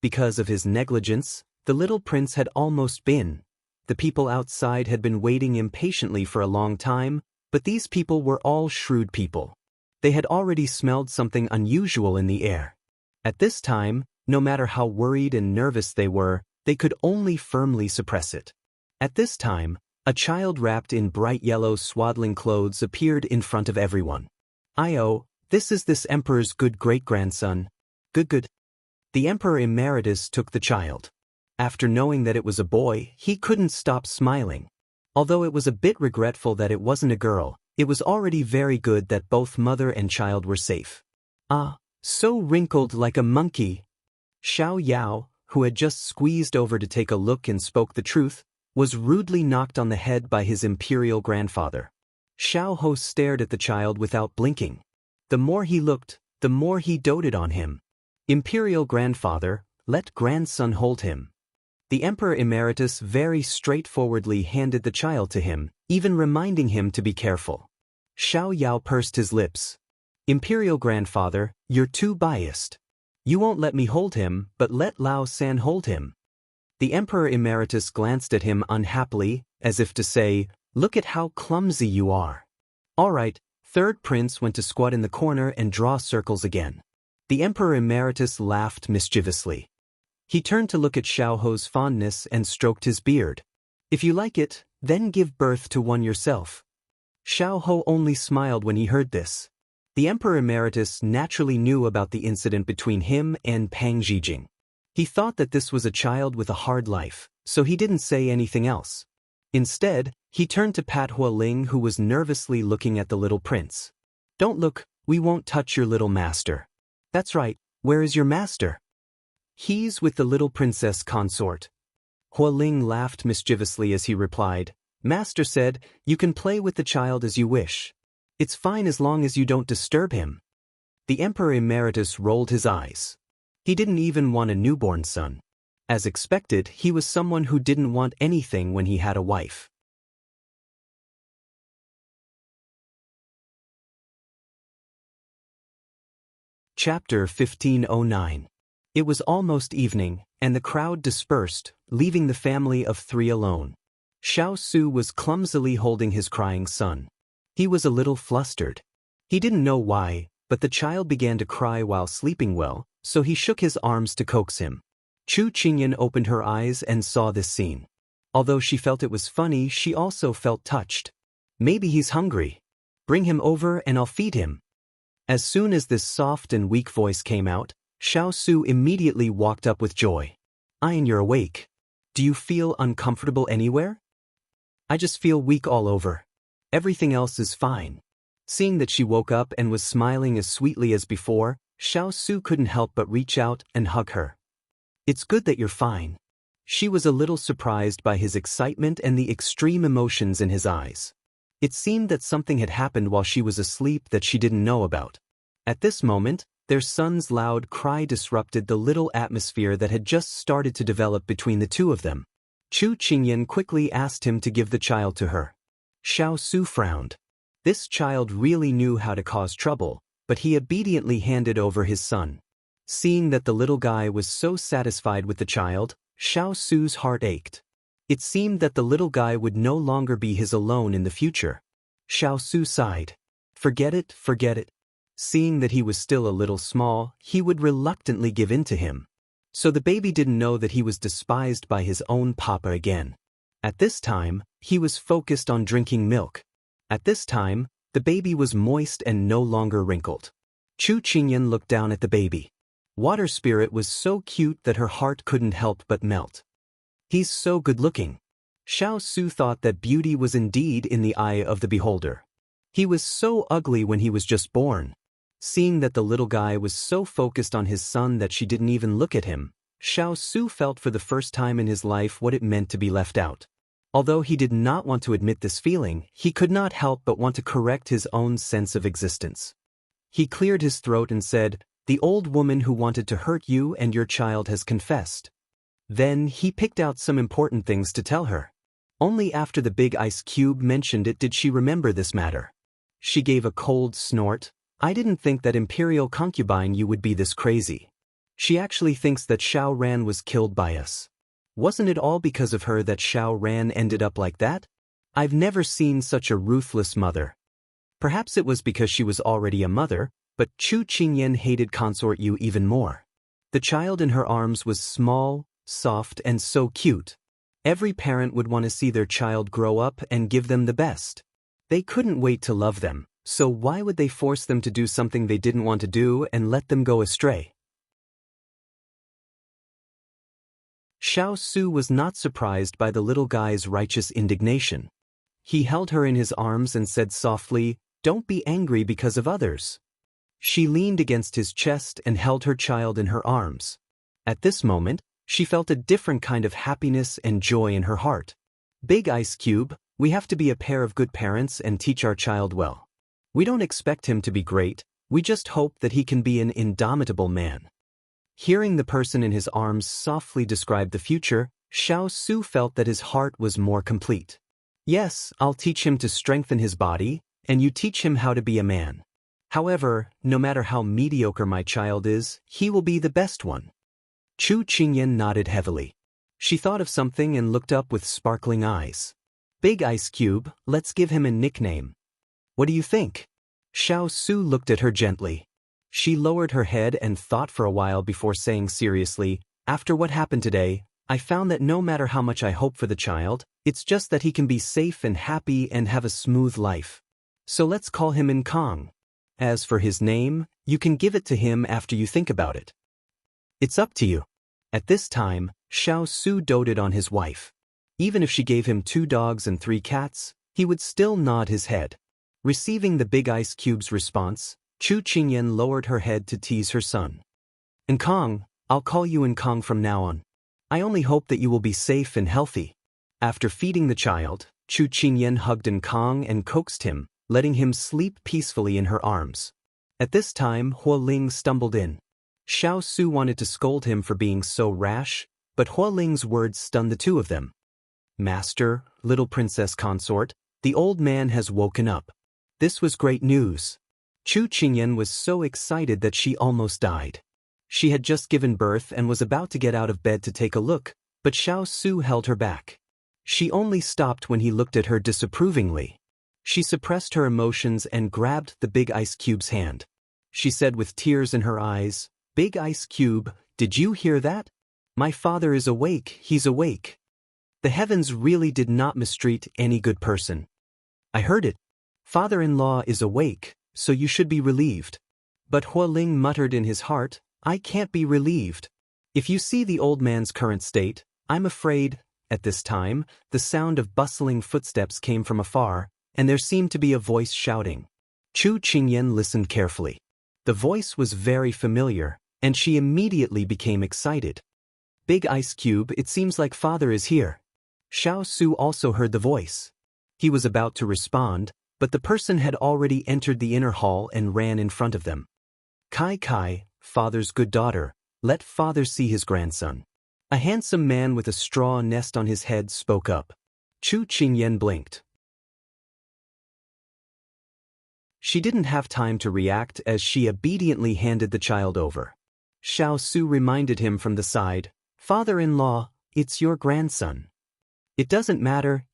Because of his negligence, the little prince had almost been. The people outside had been waiting impatiently for a long time, but these people were all shrewd people. They had already smelled something unusual in the air. At this time, no matter how worried and nervous they were, they could only firmly suppress it. At this time, a child wrapped in bright yellow swaddling clothes appeared in front of everyone. "Io, this is this emperor's good great-grandson." Good. The emperor emeritus took the child. After knowing that it was a boy, he couldn't stop smiling. Although it was a bit regretful that it wasn't a girl, it was already very good that both mother and child were safe. "Ah, so wrinkled like a monkey." Xiao Yao, who had just squeezed over to take a look and spoke the truth, was rudely knocked on the head by his imperial grandfather. Xiao Ho stared at the child without blinking. The more he looked, the more he doted on him. "Imperial grandfather, let grandson hold him." The emperor emeritus very straightforwardly handed the child to him, even reminding him to be careful. Xiao Yao pursed his lips. "Imperial grandfather, you're too biased. You won't let me hold him, but let Lao San hold him." The emperor emeritus glanced at him unhappily, as if to say, "Look at how clumsy you are." "All right." Third prince went to squat in the corner and draw circles again. The emperor emeritus laughed mischievously. He turned to look at Xiao Ho's fondness and stroked his beard. "If you like it, then give birth to one yourself." Xiao Ho only smiled when he heard this. The emperor emeritus naturally knew about the incident between him and Pang Zhijing. He thought that this was a child with a hard life, so he didn't say anything else. Instead, he turned to Pat Hualing, who was nervously looking at the little prince. "Don't look, we won't touch your little master." "That's right, where is your master?" "He's with the little princess consort." Hualing laughed mischievously as he replied, "Master said, you can play with the child as you wish. It's fine as long as you don't disturb him." The emperor emeritus rolled his eyes. He didn't even want a newborn son. As expected, he was someone who didn't want anything when he had a wife. Chapter 1509. It was almost evening, and the crowd dispersed, leaving the family of three alone. Xiao Su was clumsily holding his crying son. He was a little flustered. He didn't know why, but the child began to cry while sleeping well, so he shook his arms to coax him. Chu Qingyan opened her eyes and saw this scene. Although she felt it was funny, she also felt touched. "Maybe he's hungry. Bring him over and I'll feed him." As soon as this soft and weak voice came out, Xiao Su immediately walked up with joy. "Ian, you're awake. Do you feel uncomfortable anywhere?" "I just feel weak all over. Everything else is fine." Seeing that she woke up and was smiling as sweetly as before, Xiao Su couldn't help but reach out and hug her. "It's good that you're fine." She was a little surprised by his excitement and the extreme emotions in his eyes. It seemed that something had happened while she was asleep that she didn't know about. At this moment, their son's loud cry disrupted the little atmosphere that had just started to develop between the two of them. Chu Qingyan quickly asked him to give the child to her. Xiao Su frowned. This child really knew how to cause trouble, but he obediently handed over his son. Seeing that the little guy was so satisfied with the child, Xiao Su's heart ached. It seemed that the little guy would no longer be his alone in the future. Xiao Su sighed. Forget it, forget it. Seeing that he was still a little small, he would reluctantly give in to him. So the baby didn't know that he was despised by his own papa again. At this time, he was focused on drinking milk. At this time, the baby was moist and no longer wrinkled. Chu Qingyan looked down at the baby. Water Spirit was so cute that her heart couldn't help but melt. He's so good-looking. Xiao Su thought that beauty was indeed in the eye of the beholder. He was so ugly when he was just born. Seeing that the little guy was so focused on his son that she didn't even look at him, Xiao Su felt for the first time in his life what it meant to be left out. Although he did not want to admit this feeling, he could not help but want to correct his own sense of existence. He cleared his throat and said, "The old woman who wanted to hurt you and your child has confessed." Then he picked out some important things to tell her. Only after the big ice cube mentioned it did she remember this matter. She gave a cold snort. "I didn't think that Imperial concubine you would be this crazy. She actually thinks that Xiao Ran was killed by us. Wasn't it all because of her that Xiao Ran ended up like that? I've never seen such a ruthless mother." Perhaps it was because she was already a mother, but Chu Qingyan hated Consort Yu even more. The child in her arms was small, soft and so cute. Every parent would want to see their child grow up and give them the best. They couldn't wait to love them, so why would they force them to do something they didn't want to do and let them go astray? Xiao Su was not surprised by the little guy's righteous indignation. He held her in his arms and said softly, "Don't be angry because of others." She leaned against his chest and held her child in her arms. At this moment, she felt a different kind of happiness and joy in her heart. "Big Ice Cube, we have to be a pair of good parents and teach our child well. We don't expect him to be great, we just hope that he can be an indomitable man." Hearing the person in his arms softly describe the future, Xiao Su felt that his heart was more complete. "Yes, I'll teach him to strengthen his body, and you teach him how to be a man. However, no matter how mediocre my child is, he will be the best one." Chu Qingyan nodded heavily. She thought of something and looked up with sparkling eyes. "Big Ice Cube, let's give him a nickname. What do you think?" Xiao Su looked at her gently. She lowered her head and thought for a while before saying seriously, "After what happened today, I found that no matter how much I hope for the child, it's just that he can be safe and happy and have a smooth life. So let's call him Nkong. As for his name, you can give it to him after you think about it. It's up to you." At this time, Xiao Su doted on his wife. Even if she gave him 2 dogs and 3 cats, he would still nod his head. Receiving the Big Ice Cube's response, Chu Qingyan lowered her head to tease her son. "Nkong, I'll call you Nkong from now on. I only hope that you will be safe and healthy." After feeding the child, Chu Qingyan hugged Nkong and coaxed him, letting him sleep peacefully in her arms. At this time, Hualing stumbled in. Xiao Su wanted to scold him for being so rash, but Hualing's words stunned the two of them. "Master, little princess consort, the old man has woken up." This was great news. Chu Qingyan was so excited that she almost died. She had just given birth and was about to get out of bed to take a look, but Xiao Su held her back. She only stopped when he looked at her disapprovingly. She suppressed her emotions and grabbed the Big Ice Cube's hand. She said with tears in her eyes, "Big Ice Cube, did you hear that? My father is awake, he's awake. The heavens really did not mistreat any good person. I heard it. Father-in-law is awake, so you should be relieved." But Hualing muttered in his heart, "I can't be relieved. If you see the old man's current state, I'm afraid." At this time, the sound of bustling footsteps came from afar, and there seemed to be a voice shouting. Chu Qingyan listened carefully. The voice was very familiar, and she immediately became excited. "Big Ice Cube, it seems like father is here." Xiao Su also heard the voice. He was about to respond, but the person had already entered the inner hall and ran in front of them. "Kai Kai, father's good daughter, let father see his grandson." A handsome man with a straw nest on his head spoke up. Chu Qingyan blinked. She didn't have time to react as she obediently handed the child over. Xiao Su reminded him from the side, "Father-in-law, it's your grandson." It doesn't matter.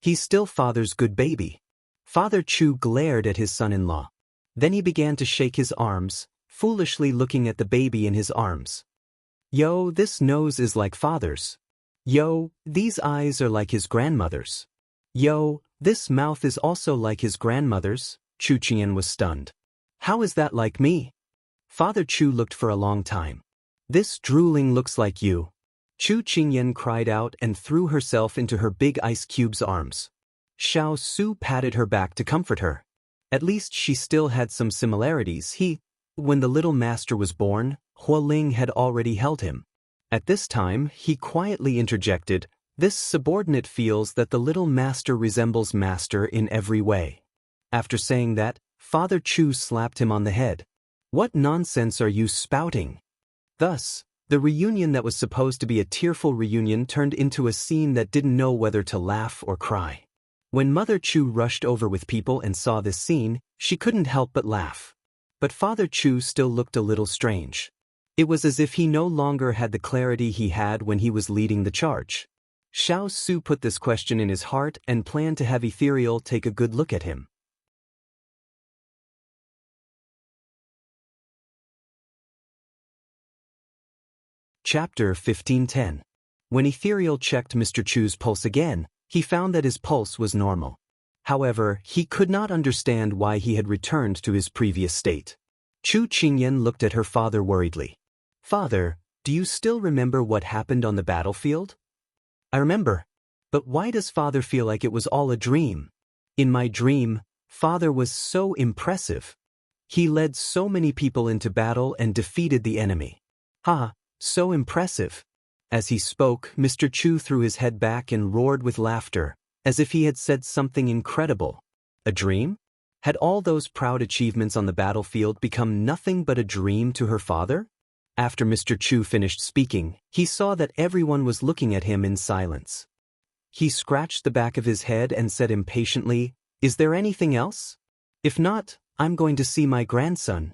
He's still father's good baby." Father Chu glared at his son-in-law. Then he began to shake his arms, foolishly looking at the baby in his arms. Yo, this nose is like father's. Yo, these eyes are like his grandmother's. Yo, this mouth is also like his grandmother's. Chu Qingyan was stunned. How is that like me? Father Chu looked for a long time. This drooling looks like you. Chu Qingyan cried out and threw herself into her big ice cube's arms. Xiao Su patted her back to comfort her. At least she still had some similarities. When the little master was born, Hualing had already held him. At this time, he quietly interjected, "This subordinate feels that the little master resembles master in every way." After saying that, Father Chu slapped him on the head. "What nonsense are you spouting?" Thus, the reunion that was supposed to be a tearful reunion turned into a scene that didn't know whether to laugh or cry. When Mother Chu rushed over with people and saw this scene, she couldn't help but laugh. But Father Chu still looked a little strange. It was as if he no longer had the clarity he had when he was leading the charge. Xiao Su put this question in his heart and planned to have Ethereal take a good look at him. Chapter 15:10. When Ethereal checked Mr. Chu's pulse again, he found that his pulse was normal. However, he could not understand why he had returned to his previous state. Chu Qingyan looked at her father worriedly. "Father, do you still remember what happened on the battlefield?" "I remember. But why does father feel like it was all a dream?" "In my dream, father was so impressive. He led so many people into battle and defeated the enemy." "Ha, so impressive." As he spoke, Mr. Chu threw his head back and roared with laughter, as if he had said something incredible. A dream? Had all those proud achievements on the battlefield become nothing but a dream to her father? After Mr. Chu finished speaking, he saw that everyone was looking at him in silence. He scratched the back of his head and said impatiently, "Is there anything else? If not, I'm going to see my grandson."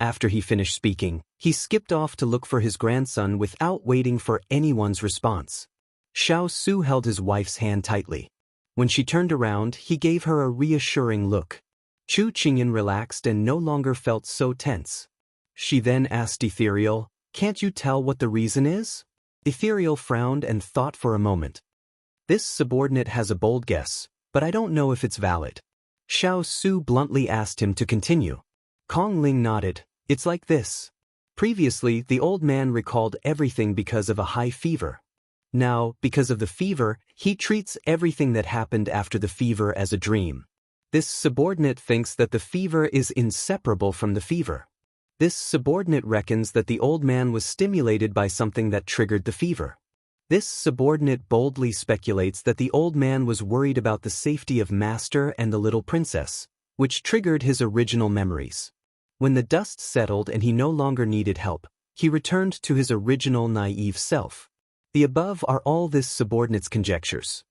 After he finished speaking, he skipped off to look for his grandson without waiting for anyone's response. Xiao Su held his wife's hand tightly. When she turned around, he gave her a reassuring look. Chu Qingyan relaxed and no longer felt so tense. She then asked Ethereal, "Can't you tell what the reason is?" Ethereal frowned and thought for a moment. "This subordinate has a bold guess, but I don't know if it's valid." Xiao Su bluntly asked him to continue. Kong Ling nodded. "It's like this. Previously, the old man recalled everything because of a high fever. Now, because of the fever, he treats everything that happened after the fever as a dream. This subordinate thinks that the fever is inseparable from the fever. This subordinate reckons that the old man was stimulated by something that triggered the fever. This subordinate boldly speculates that the old man was worried about the safety of Master and the little princess, which triggered his original memories. When the dust settled and he no longer needed help, he returned to his original naive self. The above are all this subordinate's conjectures.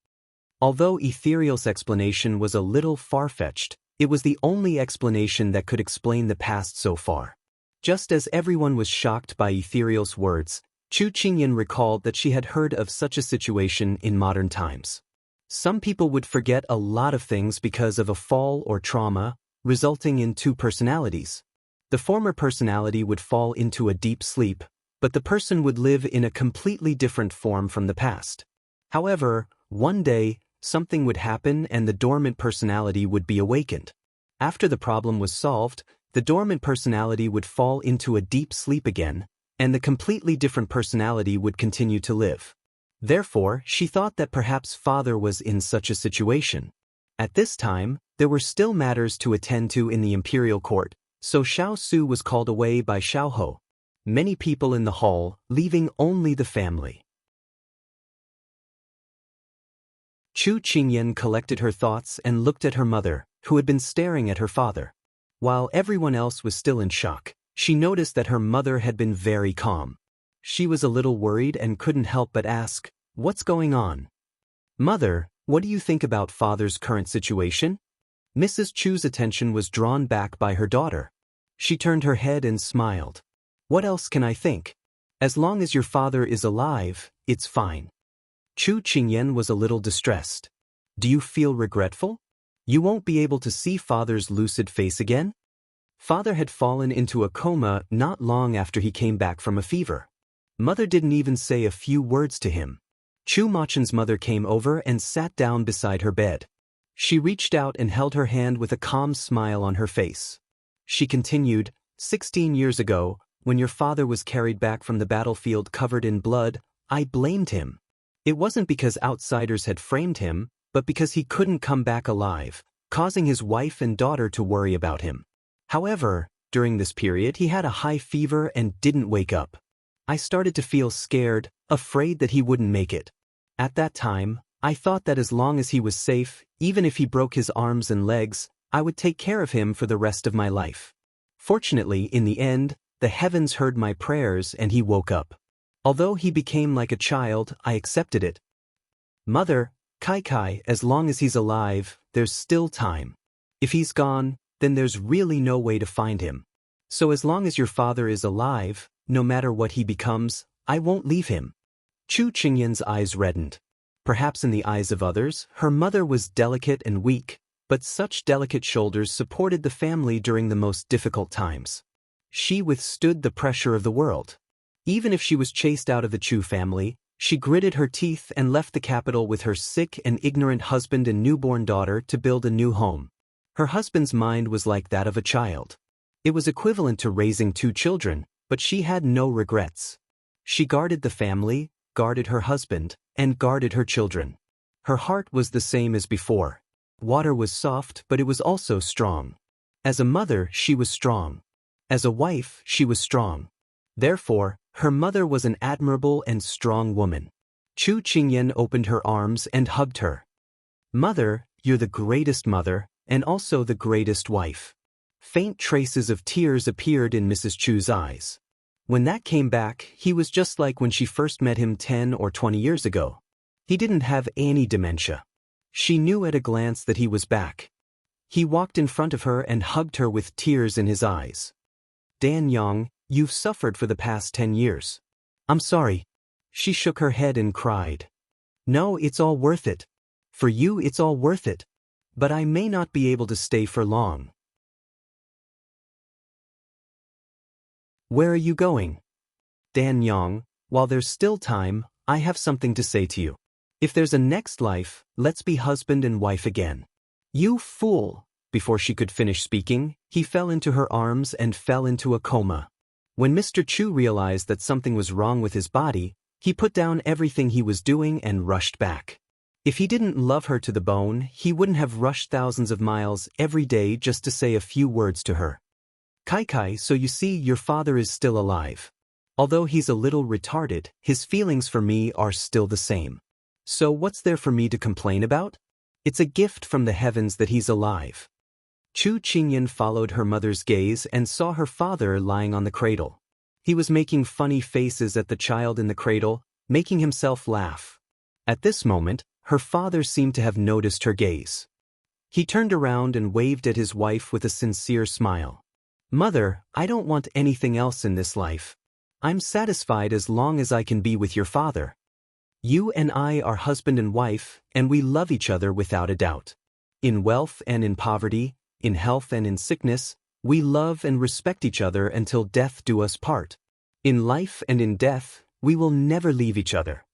Although Ethereal's explanation was a little far-fetched, it was the only explanation that could explain the past so far. Just as everyone was shocked by Ethereal's words, Chu Qingyan recalled that she had heard of such a situation in modern times. Some people would forget a lot of things because of a fall or trauma, resulting in two personalities. The former personality would fall into a deep sleep, but the person would live in a completely different form from the past. However, one day, something would happen and the dormant personality would be awakened. After the problem was solved, the dormant personality would fall into a deep sleep again, and the completely different personality would continue to live. Therefore, she thought that perhaps father was in such a situation. At this time, there were still matters to attend to in the imperial court, so Xiao Su was called away by Xiao Ho. Many people in the hall, leaving only the family. Chu Qingyan collected her thoughts and looked at her mother, who had been staring at her father. While everyone else was still in shock, she noticed that her mother had been very calm. She was a little worried and couldn't help but ask, "What's going on?" "Mother, what do you think about father's current situation?" Mrs. Chu's attention was drawn back by her daughter. She turned her head and smiled. "What else can I think? As long as your father is alive, it's fine." Chu Qingyan was a little distressed. "Do you feel regretful? You won't be able to see father's lucid face again?" Father had fallen into a coma not long after he came back from a fever. Mother didn't even say a few words to him. Chu Machen's mother came over and sat down beside her bed. She reached out and held her hand with a calm smile on her face. She continued, 16 years ago, when your father was carried back from the battlefield covered in blood, I blamed him. It wasn't because outsiders had framed him, but because he couldn't come back alive, causing his wife and daughter to worry about him. However, during this period he had a high fever and didn't wake up. I started to feel scared, afraid that he wouldn't make it. At that time, I thought that as long as he was safe, even if he broke his arms and legs, I would take care of him for the rest of my life. Fortunately, in the end, the heavens heard my prayers and he woke up. Although he became like a child, I accepted it. Mother, Kai, as long as he's alive, there's still time. If he's gone, then there's really no way to find him. So as long as your father is alive, no matter what he becomes, I won't leave him. Chu Qingyan's eyes reddened. Perhaps in the eyes of others, her mother was delicate and weak, but such delicate shoulders supported the family during the most difficult times. She withstood the pressure of the world. Even if she was chased out of the Chu family, she gritted her teeth and left the capital with her sick and ignorant husband and newborn daughter to build a new home. Her husband's mind was like that of a child. It was equivalent to raising 2 children, but she had no regrets. She guarded the family, guarded her husband, and guarded her children. Her heart was the same as before. Water was soft, but it was also strong. As a mother, she was strong. As a wife, she was strong. Therefore, her mother was an admirable and strong woman. Chu Qingyan opened her arms and hugged her. Mother, you're the greatest mother, and also the greatest wife. Faint traces of tears appeared in Mrs. Chu's eyes. When that came back, he was just like when she first met him 10 or 20 years ago. He didn't have any dementia. She knew at a glance that he was back. He walked in front of her and hugged her with tears in his eyes. Dan Yang, you've suffered for the past 10 years. I'm sorry. She shook her head and cried. No, it's all worth it. For you, it's all worth it. But I may not be able to stay for long. Where are you going? Dan Yang, while there's still time, I have something to say to you. If there's a next life, let's be husband and wife again. You fool! Before she could finish speaking, he fell into her arms and fell into a coma. When Mr. Chu realized that something was wrong with his body, he put down everything he was doing and rushed back. If he didn't love her to the bone, he wouldn't have rushed thousands of miles every day just to say a few words to her. Kai, so you see, your father is still alive. Although he's a little retarded, his feelings for me are still the same. So what's there for me to complain about? It's a gift from the heavens that he's alive. Chu Qingyan followed her mother's gaze and saw her father lying on the cradle. He was making funny faces at the child in the cradle, making himself laugh. At this moment, her father seemed to have noticed her gaze. He turned around and waved at his wife with a sincere smile. Mother, I don't want anything else in this life. I'm satisfied as long as I can be with your father. You and I are husband and wife, and we love each other without a doubt. In wealth and in poverty, in health and in sickness, we love and respect each other until death do us part. In life and in death, we will never leave each other.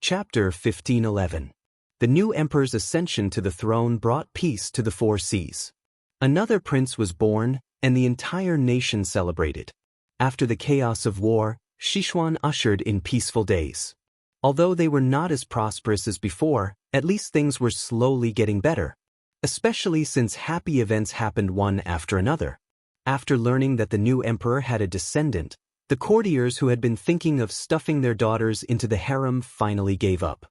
Chapter 1511. The new emperor's ascension to the throne brought peace to the 4 seas. Another prince was born, and the entire nation celebrated. After the chaos of war, Sichuan ushered in peaceful days. Although they were not as prosperous as before, at least things were slowly getting better. Especially since happy events happened one after another. After learning that the new emperor had a descendant, the courtiers who had been thinking of stuffing their daughters into the harem finally gave up.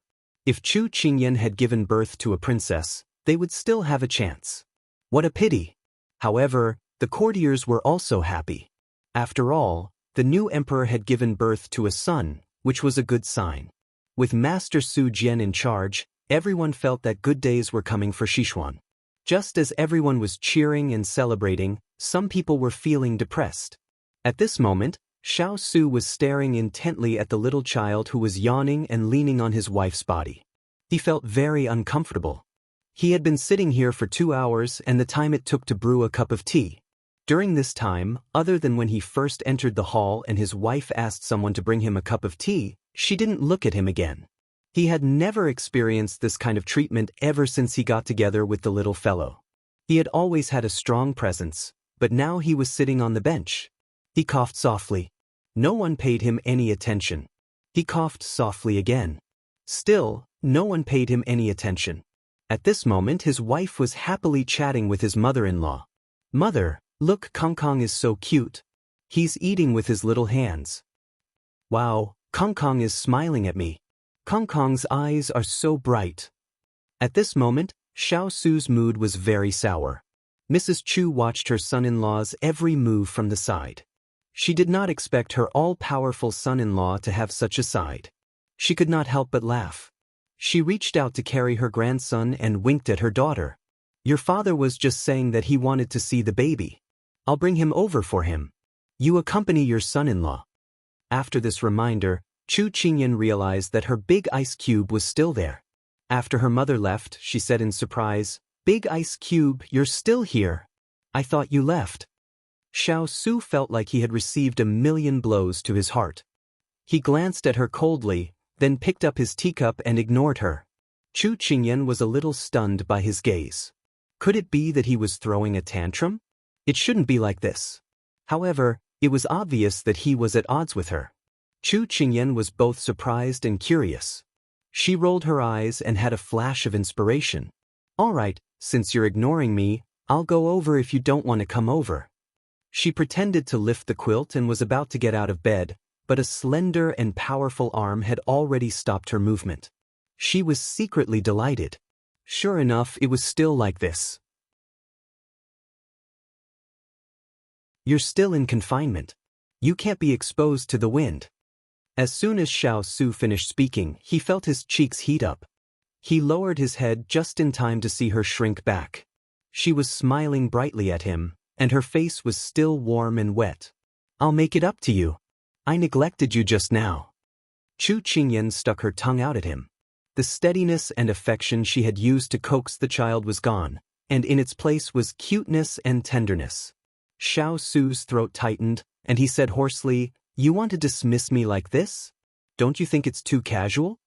If Chu Qingyan had given birth to a princess, they would still have a chance. What a pity! However, the courtiers were also happy. After all, the new emperor had given birth to a son, which was a good sign. With Master Su Jian in charge, everyone felt that good days were coming for Sichuan. Just as everyone was cheering and celebrating, some people were feeling depressed. At this moment, Xiao Su was staring intently at the little child who was yawning and leaning on his wife's body. He felt very uncomfortable. He had been sitting here for 2 hours and the time it took to brew a cup of tea. During this time, other than when he first entered the hall and his wife asked someone to bring him a cup of tea, she didn't look at him again. He had never experienced this kind of treatment ever since he got together with the little fellow. He had always had a strong presence, but now he was sitting on the bench. He coughed softly. No one paid him any attention. He coughed softly again. Still, no one paid him any attention. At this moment his wife was happily chatting with his mother-in-law. "Mother, look, Kong Kong is so cute. He's eating with his little hands. Wow, Kong Kong is smiling at me. Kong Kong's eyes are so bright." At this moment, Xiao Su's mood was very sour. Mrs. Chu watched her son-in-law's every move from the side. She did not expect her all-powerful son-in-law to have such a side. She could not help but laugh. She reached out to carry her grandson and winked at her daughter. "Your father was just saying that he wanted to see the baby. I'll bring him over for him. You accompany your son-in-law." After this reminder, Chu Qingyan realized that her big ice cube was still there. After her mother left, she said in surprise, "Big ice cube, you're still here. I thought you left." Xiao Su felt like he had received a million blows to his heart. He glanced at her coldly, then picked up his teacup and ignored her. Chu Qingyan was a little stunned by his gaze. Could it be that he was throwing a tantrum? It shouldn't be like this. However, it was obvious that he was at odds with her. Chu Qingyan was both surprised and curious. She rolled her eyes and had a flash of inspiration. "All right, since you're ignoring me, I'll go over if you don't want to come over." She pretended to lift the quilt and was about to get out of bed, but a slender and powerful arm had already stopped her movement. She was secretly delighted. Sure enough, it was still like this. "You're still in confinement. You can't be exposed to the wind." As soon as Xiao Su finished speaking, he felt his cheeks heat up. He lowered his head just in time to see her shrink back. She was smiling brightly at him, and her face was still warm and wet. "I'll make it up to you. I neglected you just now." Chu Qingyan stuck her tongue out at him. The steadiness and affection she had used to coax the child was gone, and in its place was cuteness and tenderness. Xiao Su's throat tightened, and he said hoarsely, "You want to dismiss me like this? Don't you think it's too casual?"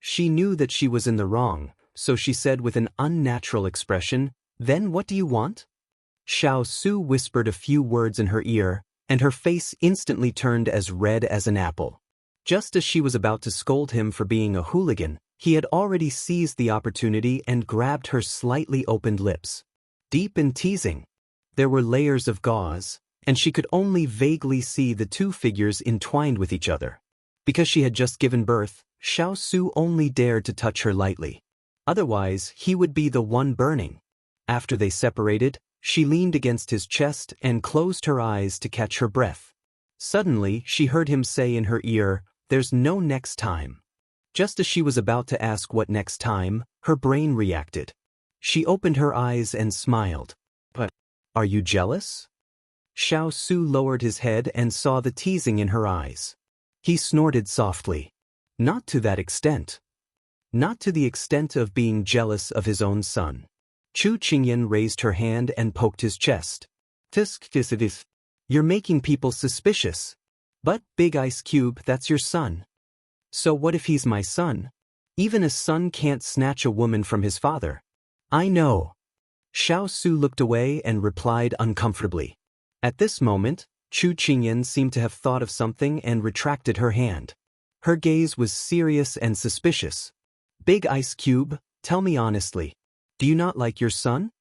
She knew that she was in the wrong, so she said with an unnatural expression, "Then what do you want?" Xiao Su whispered a few words in her ear, and her face instantly turned as red as an apple. Just as she was about to scold him for being a hooligan, he had already seized the opportunity and grabbed her slightly opened lips. Deep and teasing. There were layers of gauze, and she could only vaguely see the two figures entwined with each other. Because she had just given birth, Xiao Su only dared to touch her lightly. Otherwise, he would be the one burning. After they separated, she leaned against his chest and closed her eyes to catch her breath. Suddenly, she heard him say in her ear, "There's no next time." Just as she was about to ask what next time, her brain reacted. She opened her eyes and smiled. "But, are you jealous?" Xiao Su lowered his head and saw the teasing in her eyes. He snorted softly. Not to that extent. Not to the extent of being jealous of his own son. Chu Qingyan raised her hand and poked his chest. "Tisk, you're making people suspicious. But, Big Ice Cube, that's your son. So what if he's my son? Even a son can't snatch a woman from his father." "I know." Xiao Su looked away and replied uncomfortably. At this moment, Chu Qingyan seemed to have thought of something and retracted her hand. Her gaze was serious and suspicious. "Big Ice Cube, tell me honestly, do you not like your son?"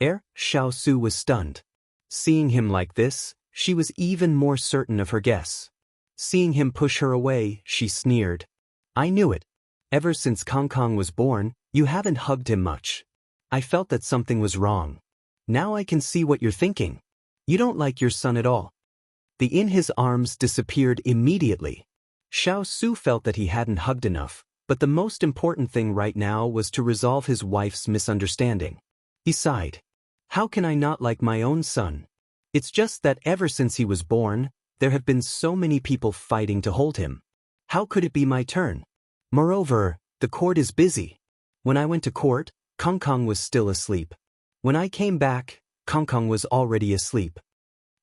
Xiao Su was stunned. Seeing him like this, she was even more certain of her guess. Seeing him push her away, she sneered. "I knew it. Ever since Kong Kong was born, you haven't hugged him much. I felt that something was wrong. Now I can see what you're thinking. You don't like your son at all." The in his arms disappeared immediately. Xiao Su felt that he hadn't hugged enough, but the most important thing right now was to resolve his wife's misunderstanding. He sighed. "How can I not like my own son? It's just that ever since he was born, there have been so many people fighting to hold him. How could it be my turn? Moreover, the court is busy. When I went to court, Kong Kong was still asleep. When I came back, Kong Kong was already asleep.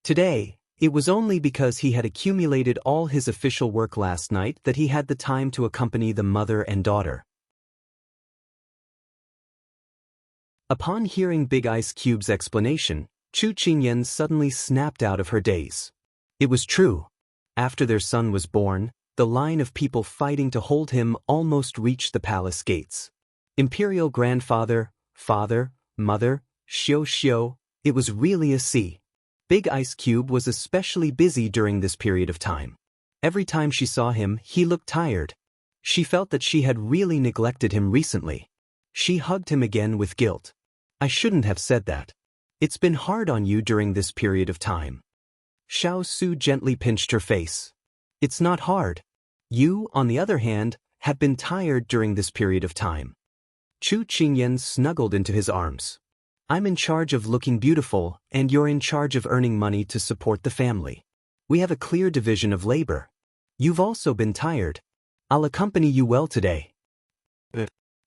Today, it was only because he had accumulated all his official work last night that he had the time to accompany the mother and daughter. Upon hearing Big Ice Cube's explanation, Chu Qingyan suddenly snapped out of her daze. It was true. After their son was born, the line of people fighting to hold him almost reached the palace gates. Imperial grandfather, father, mother, Xiao, it was really a sea. Big Ice Cube was especially busy during this period of time. Every time she saw him, he looked tired. She felt that she had really neglected him recently. She hugged him again with guilt. I shouldn't have said that. It's been hard on you during this period of time. Xiao Su gently pinched her face. It's not hard. You, on the other hand, have been tired during this period of time. Chu Qingyan snuggled into his arms. I'm in charge of looking beautiful, and you're in charge of earning money to support the family. We have a clear division of labor. You've also been tired. I'll accompany you well today.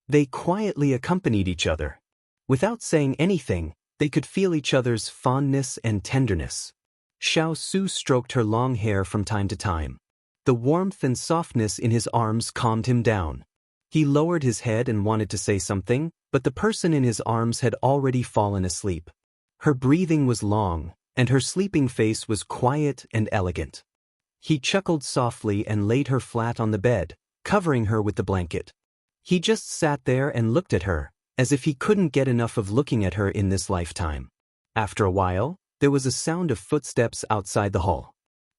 They quietly accompanied each other. Without saying anything, they could feel each other's fondness and tenderness. Xiao Su stroked her long hair from time to time. The warmth and softness in his arms calmed him down. He lowered his head and wanted to say something, but the person in his arms had already fallen asleep. Her breathing was long, and her sleeping face was quiet and elegant. He chuckled softly and laid her flat on the bed, covering her with the blanket. He just sat there and looked at her, as if he couldn't get enough of looking at her in this lifetime. After a while, there was a sound of footsteps outside the hall.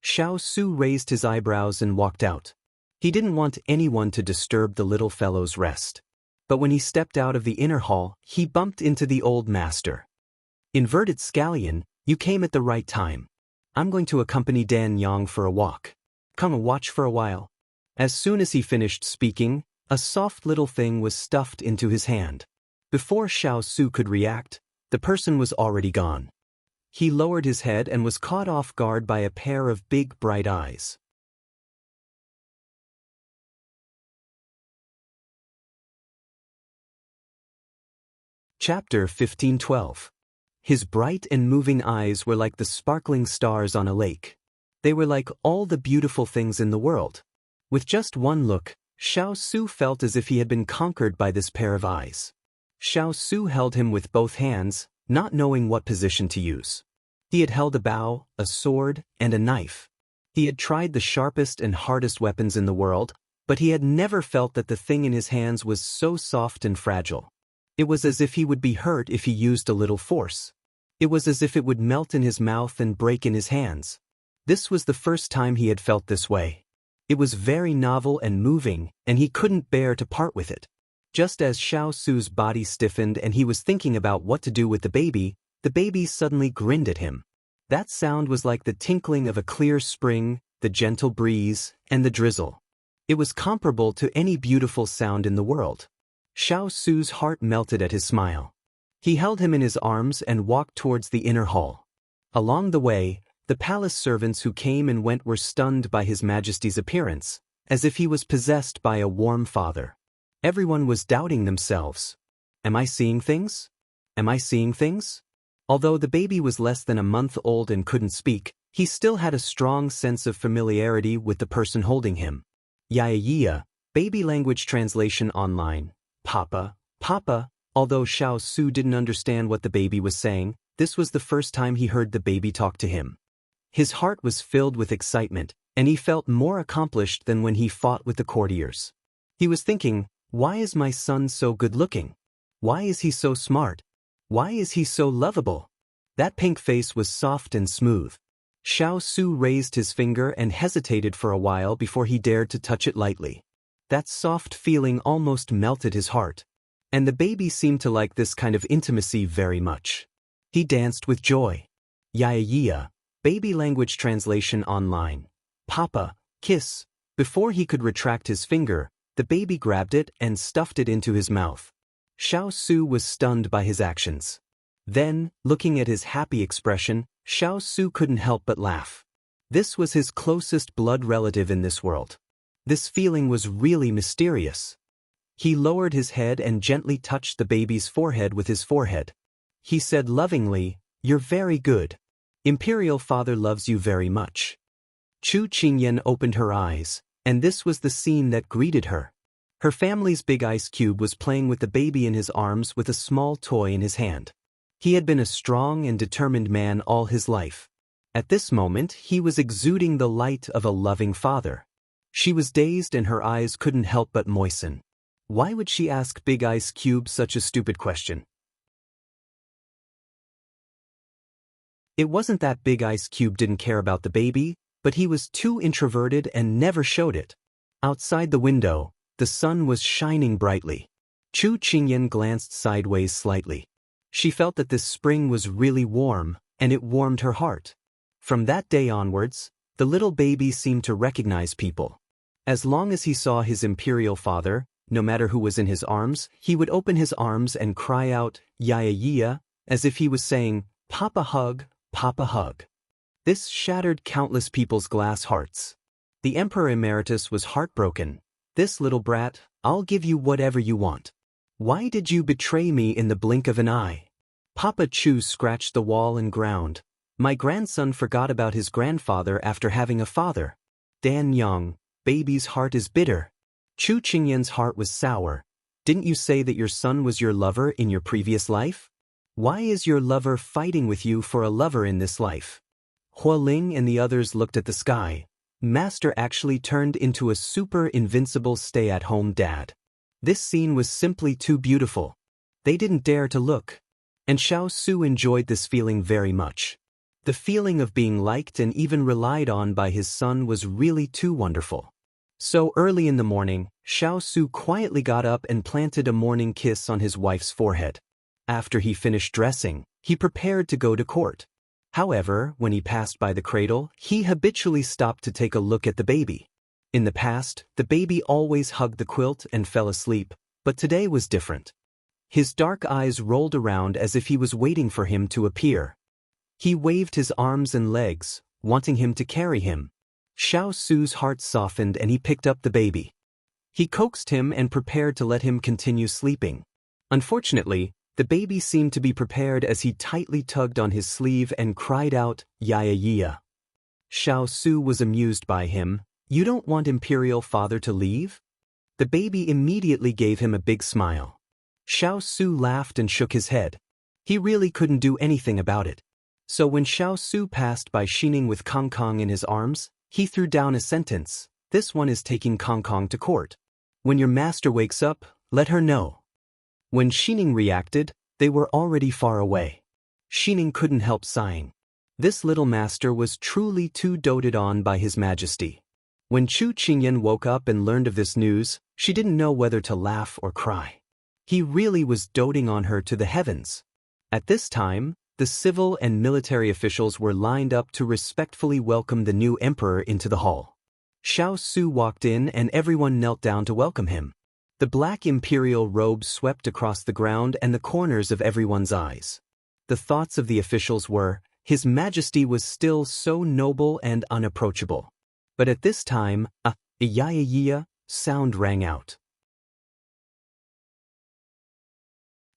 Xiao Su raised his eyebrows and walked out. He didn't want anyone to disturb the little fellow's rest. But when he stepped out of the inner hall, he bumped into the old master. Inverted Scallion, you came at the right time. I'm going to accompany Dan Yang for a walk. Come and watch for a while. As soon as he finished speaking, a soft little thing was stuffed into his hand. Before Xiao Su could react, the person was already gone. He lowered his head and was caught off guard by a pair of big bright eyes. Chapter 1512. His bright and moving eyes were like the sparkling stars on a lake. They were like all the beautiful things in the world. With just one look, Xiao Su felt as if he had been conquered by this pair of eyes. Xiao Su held him with both hands, not knowing what position to use. He had held a bow, a sword, and a knife. He had tried the sharpest and hardest weapons in the world, but he had never felt that the thing in his hands was so soft and fragile. It was as if he would be hurt if he used a little force. It was as if it would melt in his mouth and break in his hands. This was the first time he had felt this way. It was very novel and moving, and he couldn't bear to part with it. Just as Xiao Su's body stiffened and he was thinking about what to do with the baby suddenly grinned at him. That sound was like the tinkling of a clear spring, the gentle breeze, and the drizzle. It was comparable to any beautiful sound in the world. Xiao Su's heart melted at his smile. He held him in his arms and walked towards the inner hall. Along the way, the palace servants who came and went were stunned by His Majesty's appearance, as if he was possessed by a warm father. Everyone was doubting themselves. Am I seeing things? Am I seeing things? Although the baby was less than a month old and couldn't speak, he still had a strong sense of familiarity with the person holding him. Yaya, baby language translation online. Papa, Papa. Although Xiao Su didn't understand what the baby was saying, this was the first time he heard the baby talk to him. His heart was filled with excitement, and he felt more accomplished than when he fought with the courtiers. He was thinking, why is my son so good-looking? Why is he so smart? Why is he so lovable? That pink face was soft and smooth. Xiao Su raised his finger and hesitated for a while before he dared to touch it lightly. That soft feeling almost melted his heart. And the baby seemed to like this kind of intimacy very much. He danced with joy. Yaya, baby language translation online. Papa, kiss. Before he could retract his finger, the baby grabbed it and stuffed it into his mouth. Xiao Su was stunned by his actions. Then, looking at his happy expression, Xiao Su couldn't help but laugh. This was his closest blood relative in this world. This feeling was really mysterious. He lowered his head and gently touched the baby's forehead with his forehead. He said lovingly, "You're very good. Imperial Father loves you very much." Chu Qingyan opened her eyes, and this was the scene that greeted her. Her family's big ice cube was playing with the baby in his arms with a small toy in his hand. He had been a strong and determined man all his life. At this moment, he was exuding the light of a loving father. She was dazed and her eyes couldn't help but moisten. Why would she ask Big Ice Cube such a stupid question? It wasn't that Big Ice Cube didn't care about the baby, but he was too introverted and never showed it. Outside the window, the sun was shining brightly. Chu Qingyan glanced sideways slightly. She felt that this spring was really warm, and it warmed her heart. From that day onwards, the little baby seemed to recognize people. As long as he saw his imperial father, no matter who was in his arms, he would open his arms and cry out, "Yaya Yia," as if he was saying, "Papa hug, Papa hug." This shattered countless people's glass hearts. The Emperor Emeritus was heartbroken. "This little brat, I'll give you whatever you want. Why did you betray me in the blink of an eye?" Papa Chu scratched the wall and ground. "My grandson forgot about his grandfather after having a father. Dan Young, baby's heart is bitter." Chu Qingyan's heart was sour. "Didn't you say that your son was your lover in your previous life? Why is your lover fighting with you for a lover in this life?" Hua Ling and the others looked at the sky. Master actually turned into a super invincible stay-at-home dad. This scene was simply too beautiful. They didn't dare to look. And Xiao Su enjoyed this feeling very much. The feeling of being liked and even relied on by his son was really too wonderful. So early in the morning, Xiao Su quietly got up and planted a morning kiss on his wife's forehead. After he finished dressing, he prepared to go to court. However, when he passed by the cradle, he habitually stopped to take a look at the baby. In the past, the baby always hugged the quilt and fell asleep, but today was different. His dark eyes rolled around as if he was waiting for him to appear. He waved his arms and legs, wanting him to carry him. Xiao Su's heart softened and he picked up the baby. He coaxed him and prepared to let him continue sleeping. Unfortunately, the baby seemed to be prepared as he tightly tugged on his sleeve and cried out, "Yaya Yia." Xiao Su was amused by him. "You don't want Imperial Father to leave?" The baby immediately gave him a big smile. Xiao Su laughed and shook his head. He really couldn't do anything about it. So when Xiao Su passed by Xining with Kong Kong in his arms, he threw down a sentence. "This one is taking Kong Kong to court. When your master wakes up, let her know." When Xining reacted, they were already far away. Xining couldn't help sighing. This little master was truly too doted on by His Majesty. When Chu Qingyan woke up and learned of this news, she didn't know whether to laugh or cry. He really was doting on her to the heavens. At this time, the civil and military officials were lined up to respectfully welcome the new emperor into the hall. Xiao Su walked in and everyone knelt down to welcome him. The black imperial robe swept across the ground and the corners of everyone's eyes. The thoughts of the officials were, His Majesty was still so noble and unapproachable. But at this time, a "Yaya Yia" sound rang out.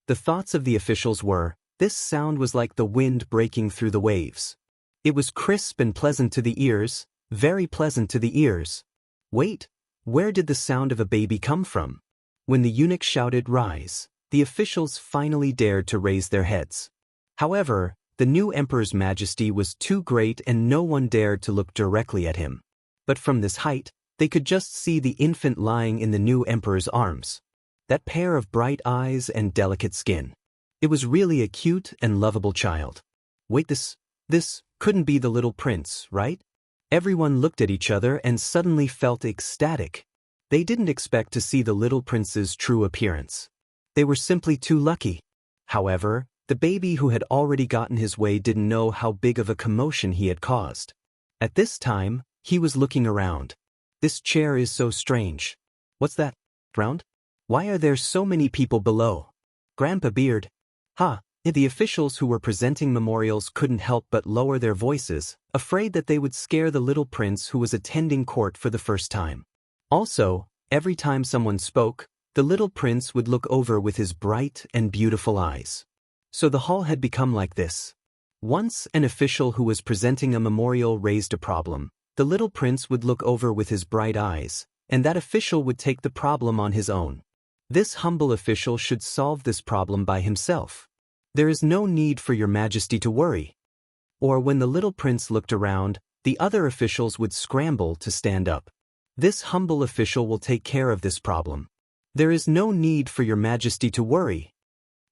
The thoughts of the officials were, this sound was like the wind breaking through the waves. It was crisp and pleasant to the ears, very pleasant to the ears. Wait, where did the sound of a baby come from? When the eunuch shouted, "Rise," the officials finally dared to raise their heads. However, the new emperor's majesty was too great and no one dared to look directly at him. But from this height, they could just see the infant lying in the new emperor's arms. That pair of bright eyes and delicate skin. It was really a cute and lovable child. Wait, this couldn't be the little prince, right? Everyone looked at each other and suddenly felt ecstatic. They didn't expect to see the little prince's true appearance. They were simply too lucky. However, the baby who had already gotten his way didn't know how big of a commotion he had caused. At this time, he was looking around. This chair is so strange. What's that? Round? Why are there so many people below? Grandpa Beard. The officials who were presenting memorials couldn't help but lower their voices, afraid that they would scare the little prince who was attending court for the first time. Also, every time someone spoke, the little prince would look over with his bright and beautiful eyes. So the hall had become like this. Once an official who was presenting a memorial raised a problem, the little prince would look over with his bright eyes, and that official would take the problem on his own. This humble official should solve this problem by himself. There is no need for your majesty to worry. Or when the little prince looked around, the other officials would scramble to stand up. This humble official will take care of this problem. There is no need for your majesty to worry.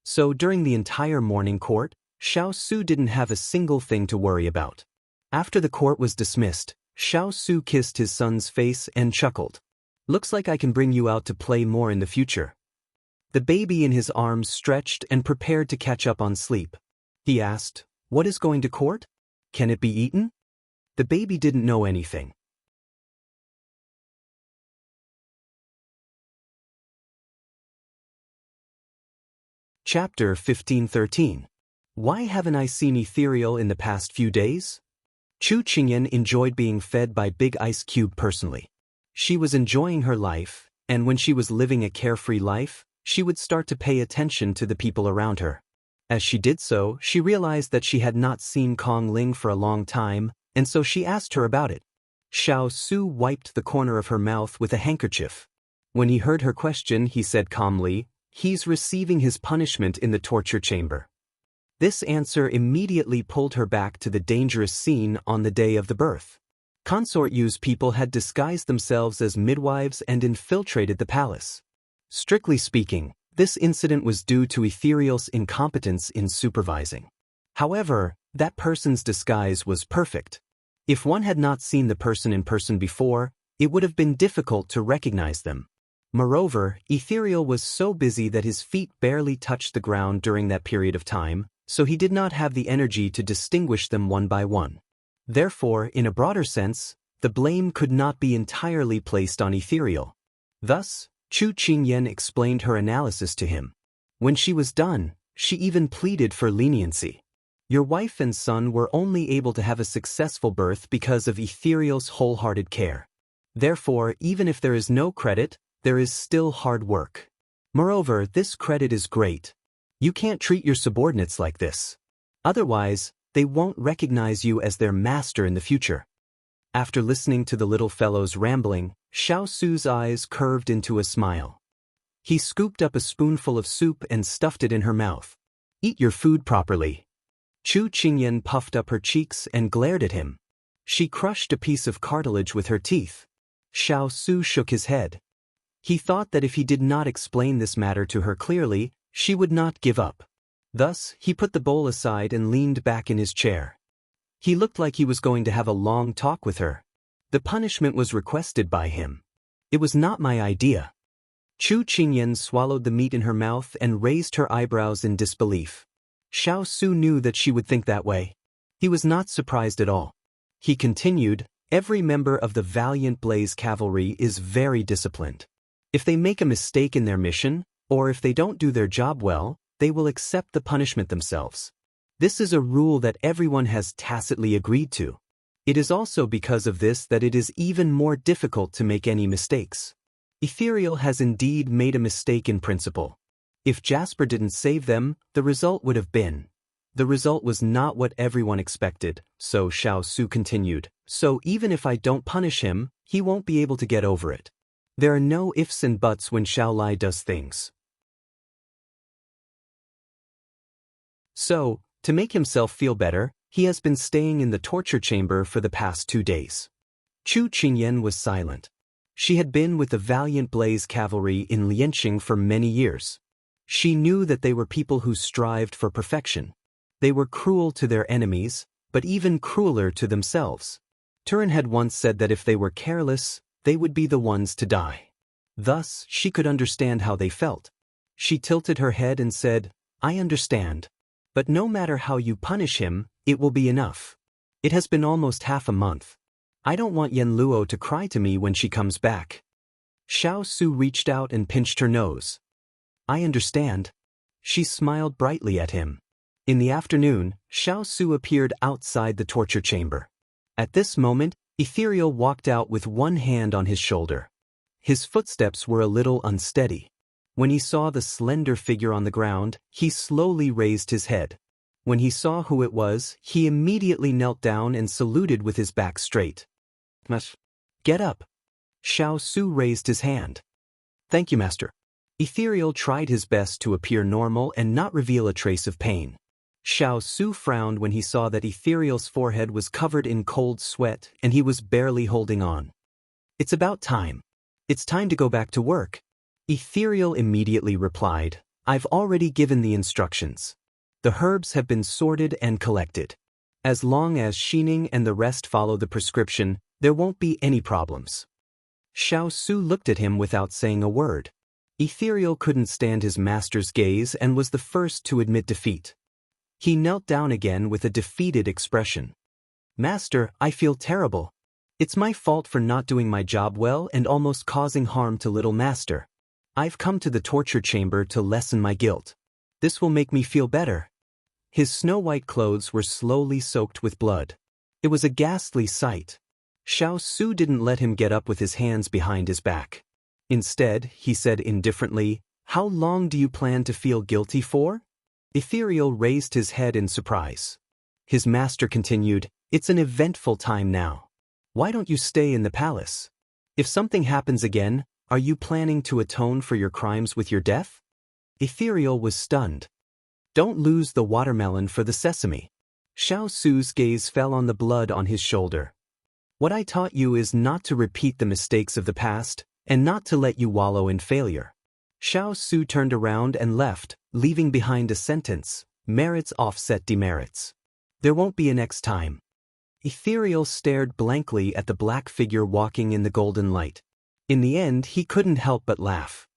So during the entire morning court, Xiao Su didn't have a single thing to worry about. After the court was dismissed, Xiao Su kissed his son's face and chuckled. Looks like I can bring you out to play more in the future. The baby in his arms stretched and prepared to catch up on sleep. He asked, "What is going to court? Can it be eaten?" The baby didn't know anything. Chapter 15:13. Why haven't I seen Ethereal in the past few days? Chu Qingyan enjoyed being fed by Big Ice Cube personally. She was enjoying her life, and when she was living a carefree life, she would start to pay attention to the people around her. As she did so, she realized that she had not seen Kong Ling for a long time, and so she asked her about it. Xiao Su wiped the corner of her mouth with a handkerchief. When he heard her question, he said calmly, "He's receiving his punishment in the torture chamber." This answer immediately pulled her back to the dangerous scene on the day of the birth. Consort Yu's people had disguised themselves as midwives and infiltrated the palace. Strictly speaking, this incident was due to Ethereal's incompetence in supervising. However, that person's disguise was perfect. If one had not seen the person in person before, it would have been difficult to recognize them. Moreover, Ethereal was so busy that his feet barely touched the ground during that period of time, so he did not have the energy to distinguish them one by one. Therefore, in a broader sense, the blame could not be entirely placed on Ethereal. Thus, Chu Qingyan explained her analysis to him. When she was done, she even pleaded for leniency. Your wife and son were only able to have a successful birth because of Ethereal's wholehearted care. Therefore, even if there is no credit, there is still hard work. Moreover, this credit is great. You can't treat your subordinates like this. Otherwise, they won't recognize you as their master in the future. After listening to the little fellow's rambling, Xiao Su's eyes curved into a smile. He scooped up a spoonful of soup and stuffed it in her mouth. Eat your food properly. Chu Qingyan puffed up her cheeks and glared at him. She crushed a piece of cartilage with her teeth. Xiao Su shook his head. He thought that if he did not explain this matter to her clearly, she would not give up. Thus, he put the bowl aside and leaned back in his chair. He looked like he was going to have a long talk with her. The punishment was requested by him. It was not my idea. Chu Qingyan swallowed the meat in her mouth and raised her eyebrows in disbelief. Xiao Su knew that she would think that way. He was not surprised at all. He continued, every member of the Valiant Blaze Cavalry is very disciplined. If they make a mistake in their mission, or if they don't do their job well, they will accept the punishment themselves. This is a rule that everyone has tacitly agreed to. It is also because of this that it is even more difficult to make any mistakes. Ethereal has indeed made a mistake in principle. If Jasper didn't save them, the result would have been. The result was not what everyone expected, so Xiao Su continued, so even if I don't punish him, he won't be able to get over it. There are no ifs and buts when Xiao Lai does things. So, to make himself feel better, he has been staying in the torture chamber for the past 2 days. Chu Qingyan was silent. She had been with the Valiant Blaze Cavalry in Lianqing for many years. She knew that they were people who strived for perfection. They were cruel to their enemies, but even crueler to themselves. Turin had once said that if they were careless, they would be the ones to die. Thus, she could understand how they felt. She tilted her head and said, I understand. But no matter how you punish him, it will be enough. It has been almost half a month. I don't want Yen Luo to cry to me when she comes back. Xiao Su reached out and pinched her nose. I understand. She smiled brightly at him. In the afternoon, Xiao Su appeared outside the torture chamber. At this moment, Ethereal walked out with one hand on his shoulder. His footsteps were a little unsteady. When he saw the slender figure on the ground, he slowly raised his head. When he saw who it was, he immediately knelt down and saluted with his back straight. Get up. Xiao Su raised his hand. Thank you, master. Ethereal tried his best to appear normal and not reveal a trace of pain. Xiao Su frowned when he saw that Ethereal's forehead was covered in cold sweat and he was barely holding on. It's about time. It's time to go back to work. Ethereal immediately replied, I've already given the instructions. The herbs have been sorted and collected. As long as Xining and the rest follow the prescription, there won't be any problems. Xiao Su looked at him without saying a word. Ethereal couldn't stand his master's gaze and was the first to admit defeat. He knelt down again with a defeated expression. Master, I feel terrible. It's my fault for not doing my job well and almost causing harm to little master. I've come to the torture chamber to lessen my guilt. This will make me feel better. His snow-white clothes were slowly soaked with blood. It was a ghastly sight. Xiao Su didn't let him get up with his hands behind his back. Instead, he said indifferently, How long do you plan to feel guilty for? Ethereal raised his head in surprise. His master continued, It's an eventful time now. Why don't you stay in the palace? If something happens again, are you planning to atone for your crimes with your death? Ethereal was stunned. Don't lose the watermelon for the sesame. Xiao Su's gaze fell on the blood on his shoulder. What I taught you is not to repeat the mistakes of the past, and not to let you wallow in failure. Xiao Su turned around and left, leaving behind a sentence, merits offset demerits. There won't be a next time. Ethereal stared blankly at the black figure walking in the golden light. In the end, he couldn't help but laugh.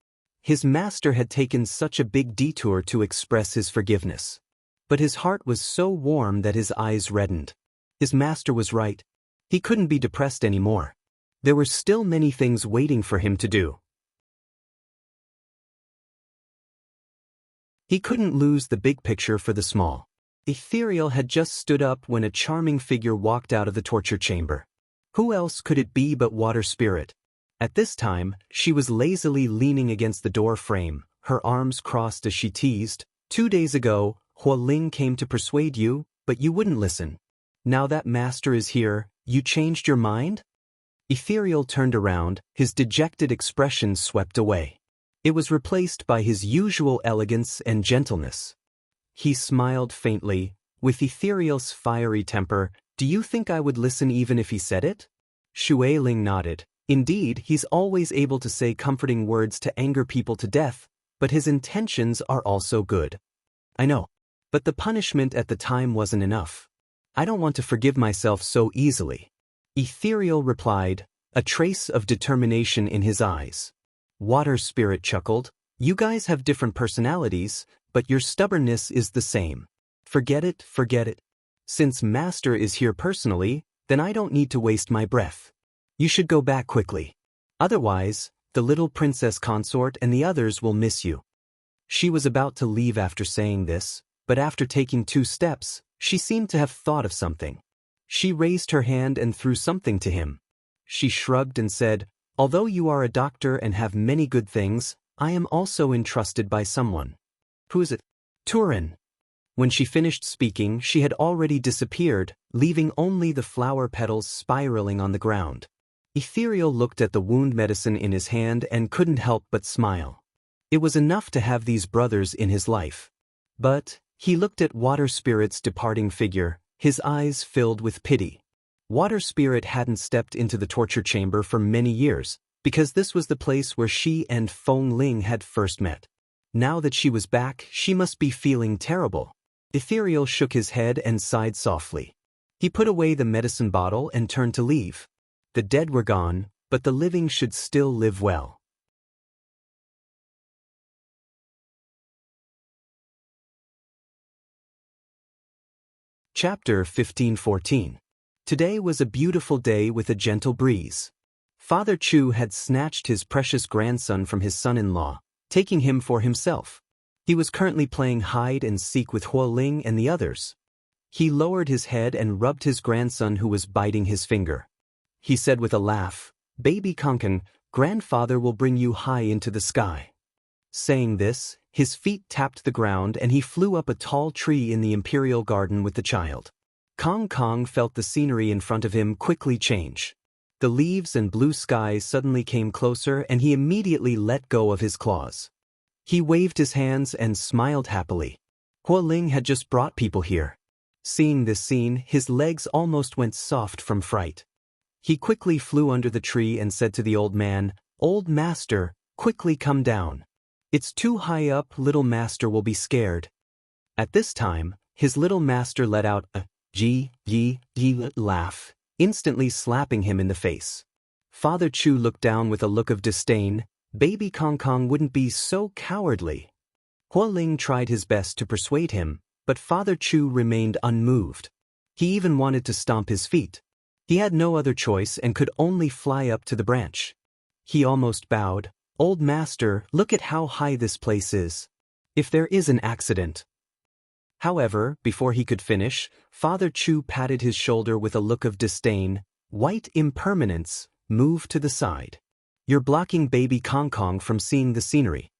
His master had taken such a big detour to express his forgiveness. But his heart was so warm that his eyes reddened. His master was right. He couldn't be depressed anymore. There were still many things waiting for him to do. He couldn't lose the big picture for the small. Ethereal had just stood up when a charming figure walked out of the torture chamber. Who else could it be but Water Spirit? At this time, she was lazily leaning against the door frame, her arms crossed as she teased, 2 days ago, Hua Ling came to persuade you, but you wouldn't listen. Now that master is here, you changed your mind? Ethereal turned around, his dejected expression swept away. It was replaced by his usual elegance and gentleness. He smiled faintly, with Ethereal's fiery temper, do you think I would listen even if he said it? Xue Ling nodded. Indeed, he's always able to say comforting words to anger people to death, but his intentions are also good. I know. But the punishment at the time wasn't enough. I don't want to forgive myself so easily. Ethereal replied, a trace of determination in his eyes. Water Spirit chuckled, you guys have different personalities, but your stubbornness is the same. Forget it, forget it. Since Master is here personally, then I don't need to waste my breath. You should go back quickly. Otherwise, the little princess consort and the others will miss you. She was about to leave after saying this, but after taking 2 steps, she seemed to have thought of something. She raised her hand and threw something to him. She shrugged and said, although you are a doctor and have many good things, I am also entrusted by someone. Who is it? Turin. When she finished speaking, she had already disappeared, leaving only the flower petals spiraling on the ground. Ethereal looked at the wound medicine in his hand and couldn't help but smile. It was enough to have these brothers in his life. But he looked at Water Spirit's departing figure, his eyes filled with pity. Water Spirit hadn't stepped into the torture chamber for many years, because this was the place where she and Feng Ling had first met. Now that she was back, she must be feeling terrible. Ethereal shook his head and sighed softly. He put away the medicine bottle and turned to leave. The dead were gone, but the living should still live well. Chapter 15-14. Today was a beautiful day with a gentle breeze. Father Chu had snatched his precious grandson from his son-in-law, taking him for himself. He was currently playing hide and seek with Hua Ling and the others. He lowered his head and rubbed his grandson who was biting his finger. He said with a laugh, Baby Konkan, grandfather will bring you high into the sky. Saying this, his feet tapped the ground and he flew up a tall tree in the imperial garden with the child. Kong Kong felt the scenery in front of him quickly change. The leaves and blue skies suddenly came closer and he immediately let go of his claws. He waved his hands and smiled happily. Hua Ling had just brought people here. Seeing this scene, his legs almost went soft from fright. He quickly flew under the tree and said to the old man, "Old master, quickly come down. It's too high up, little master will be scared." At this time, his little master let out a laugh, instantly slapping him in the face. Father Chu looked down with a look of disdain. Baby Kong Kong wouldn't be so cowardly. Hua Ling tried his best to persuade him, but Father Chu remained unmoved. He even wanted to stomp his feet. He had no other choice and could only fly up to the branch. He almost bowed. "Old master, look at how high this place is. If there is an accident." However, before he could finish, Father Chu patted his shoulder with a look of disdain. "White impermanence, move to the side. You're blocking baby Kong Kong from seeing the scenery."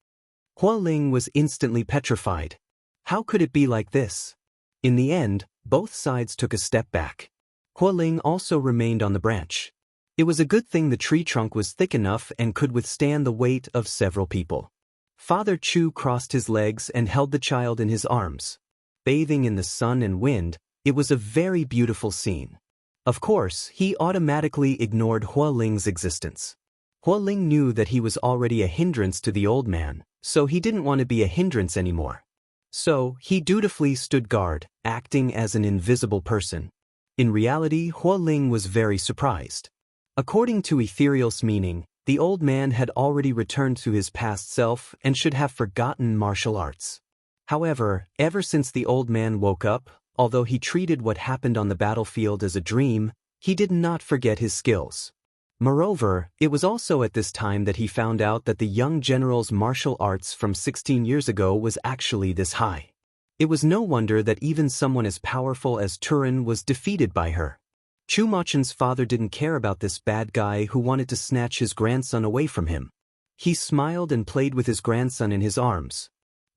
Hua Ling was instantly petrified. How could it be like this? In the end, both sides took a step back. Hua Ling also remained on the branch. It was a good thing the tree trunk was thick enough and could withstand the weight of several people. Father Chu crossed his legs and held the child in his arms. Bathing in the sun and wind, it was a very beautiful scene. Of course, he automatically ignored Hua Ling's existence. Hua Ling knew that he was already a hindrance to the old man, so he didn't want to be a hindrance anymore. So, he dutifully stood guard, acting as an invisible person. In reality, Hua Ling was very surprised. According to Ethereal's meaning, the old man had already returned to his past self and should have forgotten martial arts. However, ever since the old man woke up, although he treated what happened on the battlefield as a dream, he did not forget his skills. Moreover, it was also at this time that he found out that the young general's martial arts from 16 years ago was actually this high. It was no wonder that even someone as powerful as Turin was defeated by her. Chu Machen's father didn't care about this bad guy who wanted to snatch his grandson away from him. He smiled and played with his grandson in his arms.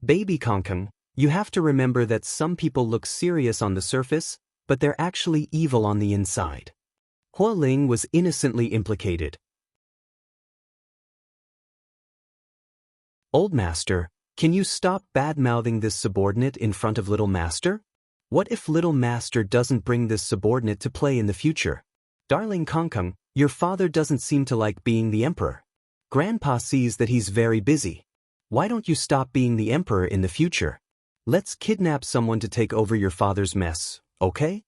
"Baby Kong Kong, you have to remember that some people look serious on the surface, but they're actually evil on the inside." Hua Ling was innocently implicated. "Old master, can you stop bad-mouthing this subordinate in front of little master? What if little master doesn't bring this subordinate to play in the future? Darling Kong Kong, your father doesn't seem to like being the emperor. Grandpa sees that he's very busy. Why don't you stop being the emperor in the future? Let's kidnap someone to take over your father's mess, okay?"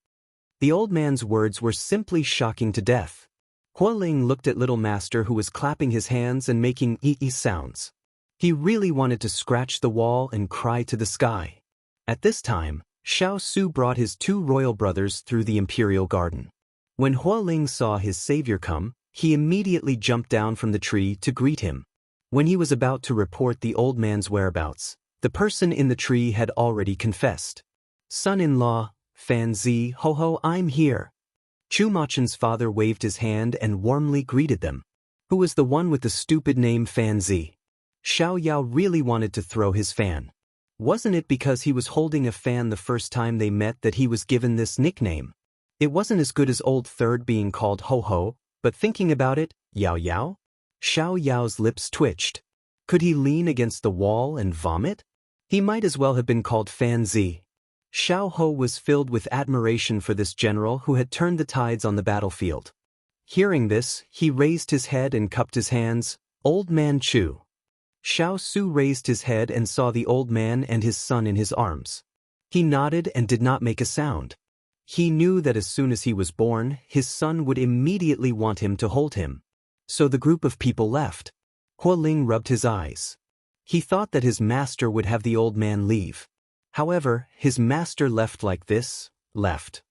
The old man's words were simply shocking to death. Hua Ling looked at little master who was clapping his hands and making ee sounds. He really wanted to scratch the wall and cry to the sky. At this time, Xiao Su brought his two royal brothers through the imperial garden. When Hua Ling saw his savior come, he immediately jumped down from the tree to greet him. When he was about to report the old man's whereabouts, the person in the tree had already confessed. "Son-in-law, Fan Zi, ho, I'm here." Chu Machen's father waved his hand and warmly greeted them. Who was the one with the stupid name Fan Zi? Xiao Yao really wanted to throw his fan. Wasn't it because he was holding a fan the first time they met that he was given this nickname? It wasn't as good as old third being called Ho, but thinking about it, Yao Yao? Xiao Yao's lips twitched. Could he lean against the wall and vomit? He might as well have been called Fan Zi. Xiao Ho was filled with admiration for this general who had turned the tides on the battlefield. Hearing this, he raised his head and cupped his hands. "Old man Chu." Xiao Su raised his head and saw the old man and his son in his arms. He nodded and did not make a sound. He knew that as soon as he was born, his son would immediately want him to hold him. So the group of people left. Hua Ling rubbed his eyes. He thought that his master would have the old man leave. However, his master left like this, left.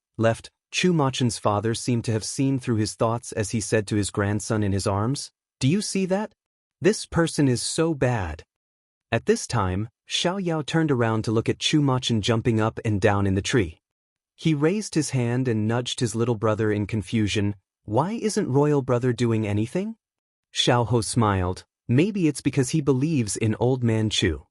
Chu Machen's father seemed to have seen through his thoughts as he said to his grandson in his arms, "Do you see that? This person is so bad." At this time, Xiao Yao turned around to look at Chu Machen jumping up and down in the tree. He raised his hand and nudged his little brother in confusion. "Why isn't royal brother doing anything?" Xiao Ho smiled. Maybe it's because he believes in Old Man Chu.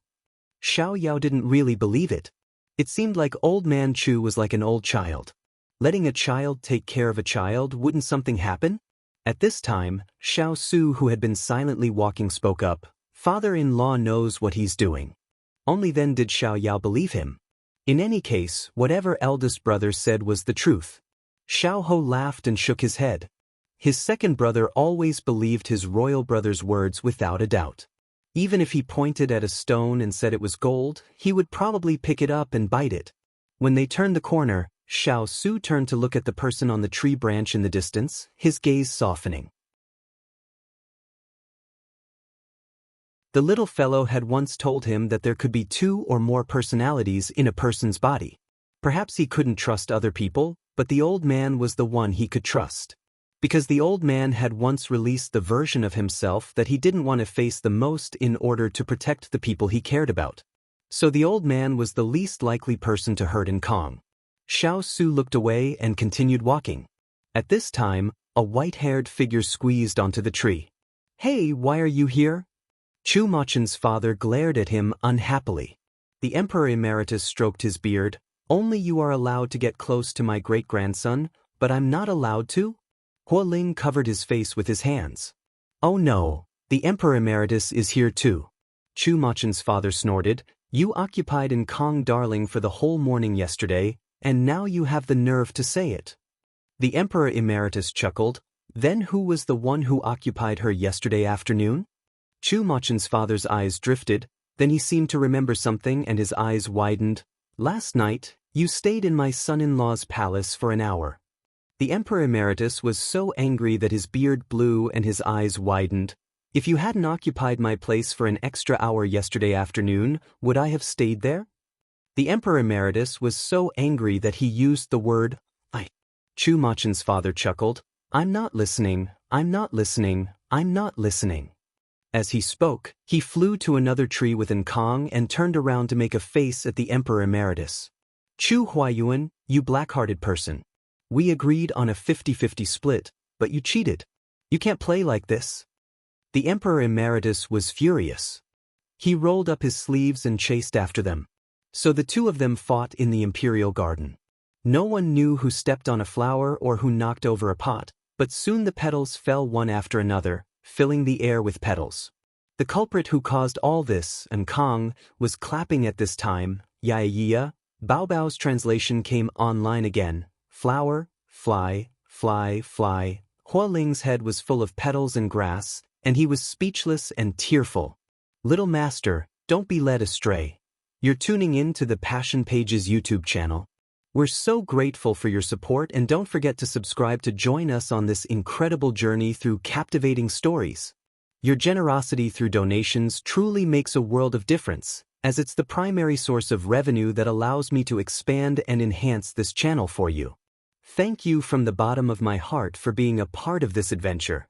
Xiao Yao didn't really believe it. It seemed like Old Man Chu was like an old child. Letting a child take care of a child, wouldn't something happen? At this time, Xiao Su, who had been silently walking, spoke up. Father-in-law knows what he's doing. Only then did Xiao Yao believe him. In any case, whatever eldest brother said was the truth. Xiao Ho laughed and shook his head. His second brother always believed his royal brother's words without a doubt. Even if he pointed at a stone and said it was gold, he would probably pick it up and bite it. When they turned the corner, Xiao Su turned to look at the person on the tree branch in the distance, his gaze softening. The little fellow had once told him that there could be 2 or more personalities in a person's body. Perhaps he couldn't trust other people, but the old man was the one he could trust. Because the old man had once released the version of himself that he didn't want to face the most in order to protect the people he cared about. So the old man was the least likely person to hurt in Kong. Xiao Su looked away and continued walking. At this time, a white-haired figure squeezed onto the tree. "Hey, why are you here?" Chu Machen's father glared at him unhappily. The Emperor Emeritus stroked his beard. "Only you are allowed to get close to my great-grandson, but I'm not allowed to?" Hua Ling covered his face with his hands. "Oh no, the Emperor Emeritus is here too." Chu Machen's father snorted. "You occupied in Kong Darling for the whole morning yesterday, and now you have the nerve to say it." The Emperor Emeritus chuckled. "Then who was the one who occupied her yesterday afternoon?" Chu Machen's father's eyes drifted, then he seemed to remember something and his eyes widened. "Last night, you stayed in my son-in-law's palace for an hour." The Emperor Emeritus was so angry that his beard blew and his eyes widened. "If you hadn't occupied my place for an extra hour yesterday afternoon, would I have stayed there?" The Emperor Emeritus was so angry that he used the word, "I." Chu Machen's father chuckled. "I'm not listening, I'm not listening, I'm not listening." As he spoke, he flew to another tree within Kong and turned around to make a face at the Emperor Emeritus. "Chu Huayuan, you black-hearted person. We agreed on a 50-50 split, but you cheated. You can't play like this." The Emperor Emeritus was furious. He rolled up his sleeves and chased after them. So the 2 of them fought in the Imperial Garden. No one knew who stepped on a flower or who knocked over a pot, but soon the petals fell one after another, filling the air with petals. The culprit who caused all this, and Kong, was clapping at this time. "Yeah. Bao Bao's translation came online again. Flower, fly, fly, fly." Hua Ling's head was full of petals and grass, and he was speechless and tearful. "Little master, don't be led astray. You're tuning in to the Passion Pages YouTube channel. We're so grateful for your support, and don't forget to subscribe to join us on this incredible journey through captivating stories. Your generosity through donations truly makes a world of difference, as it's the primary source of revenue that allows me to expand and enhance this channel for you. Thank you from the bottom of my heart for being a part of this adventure.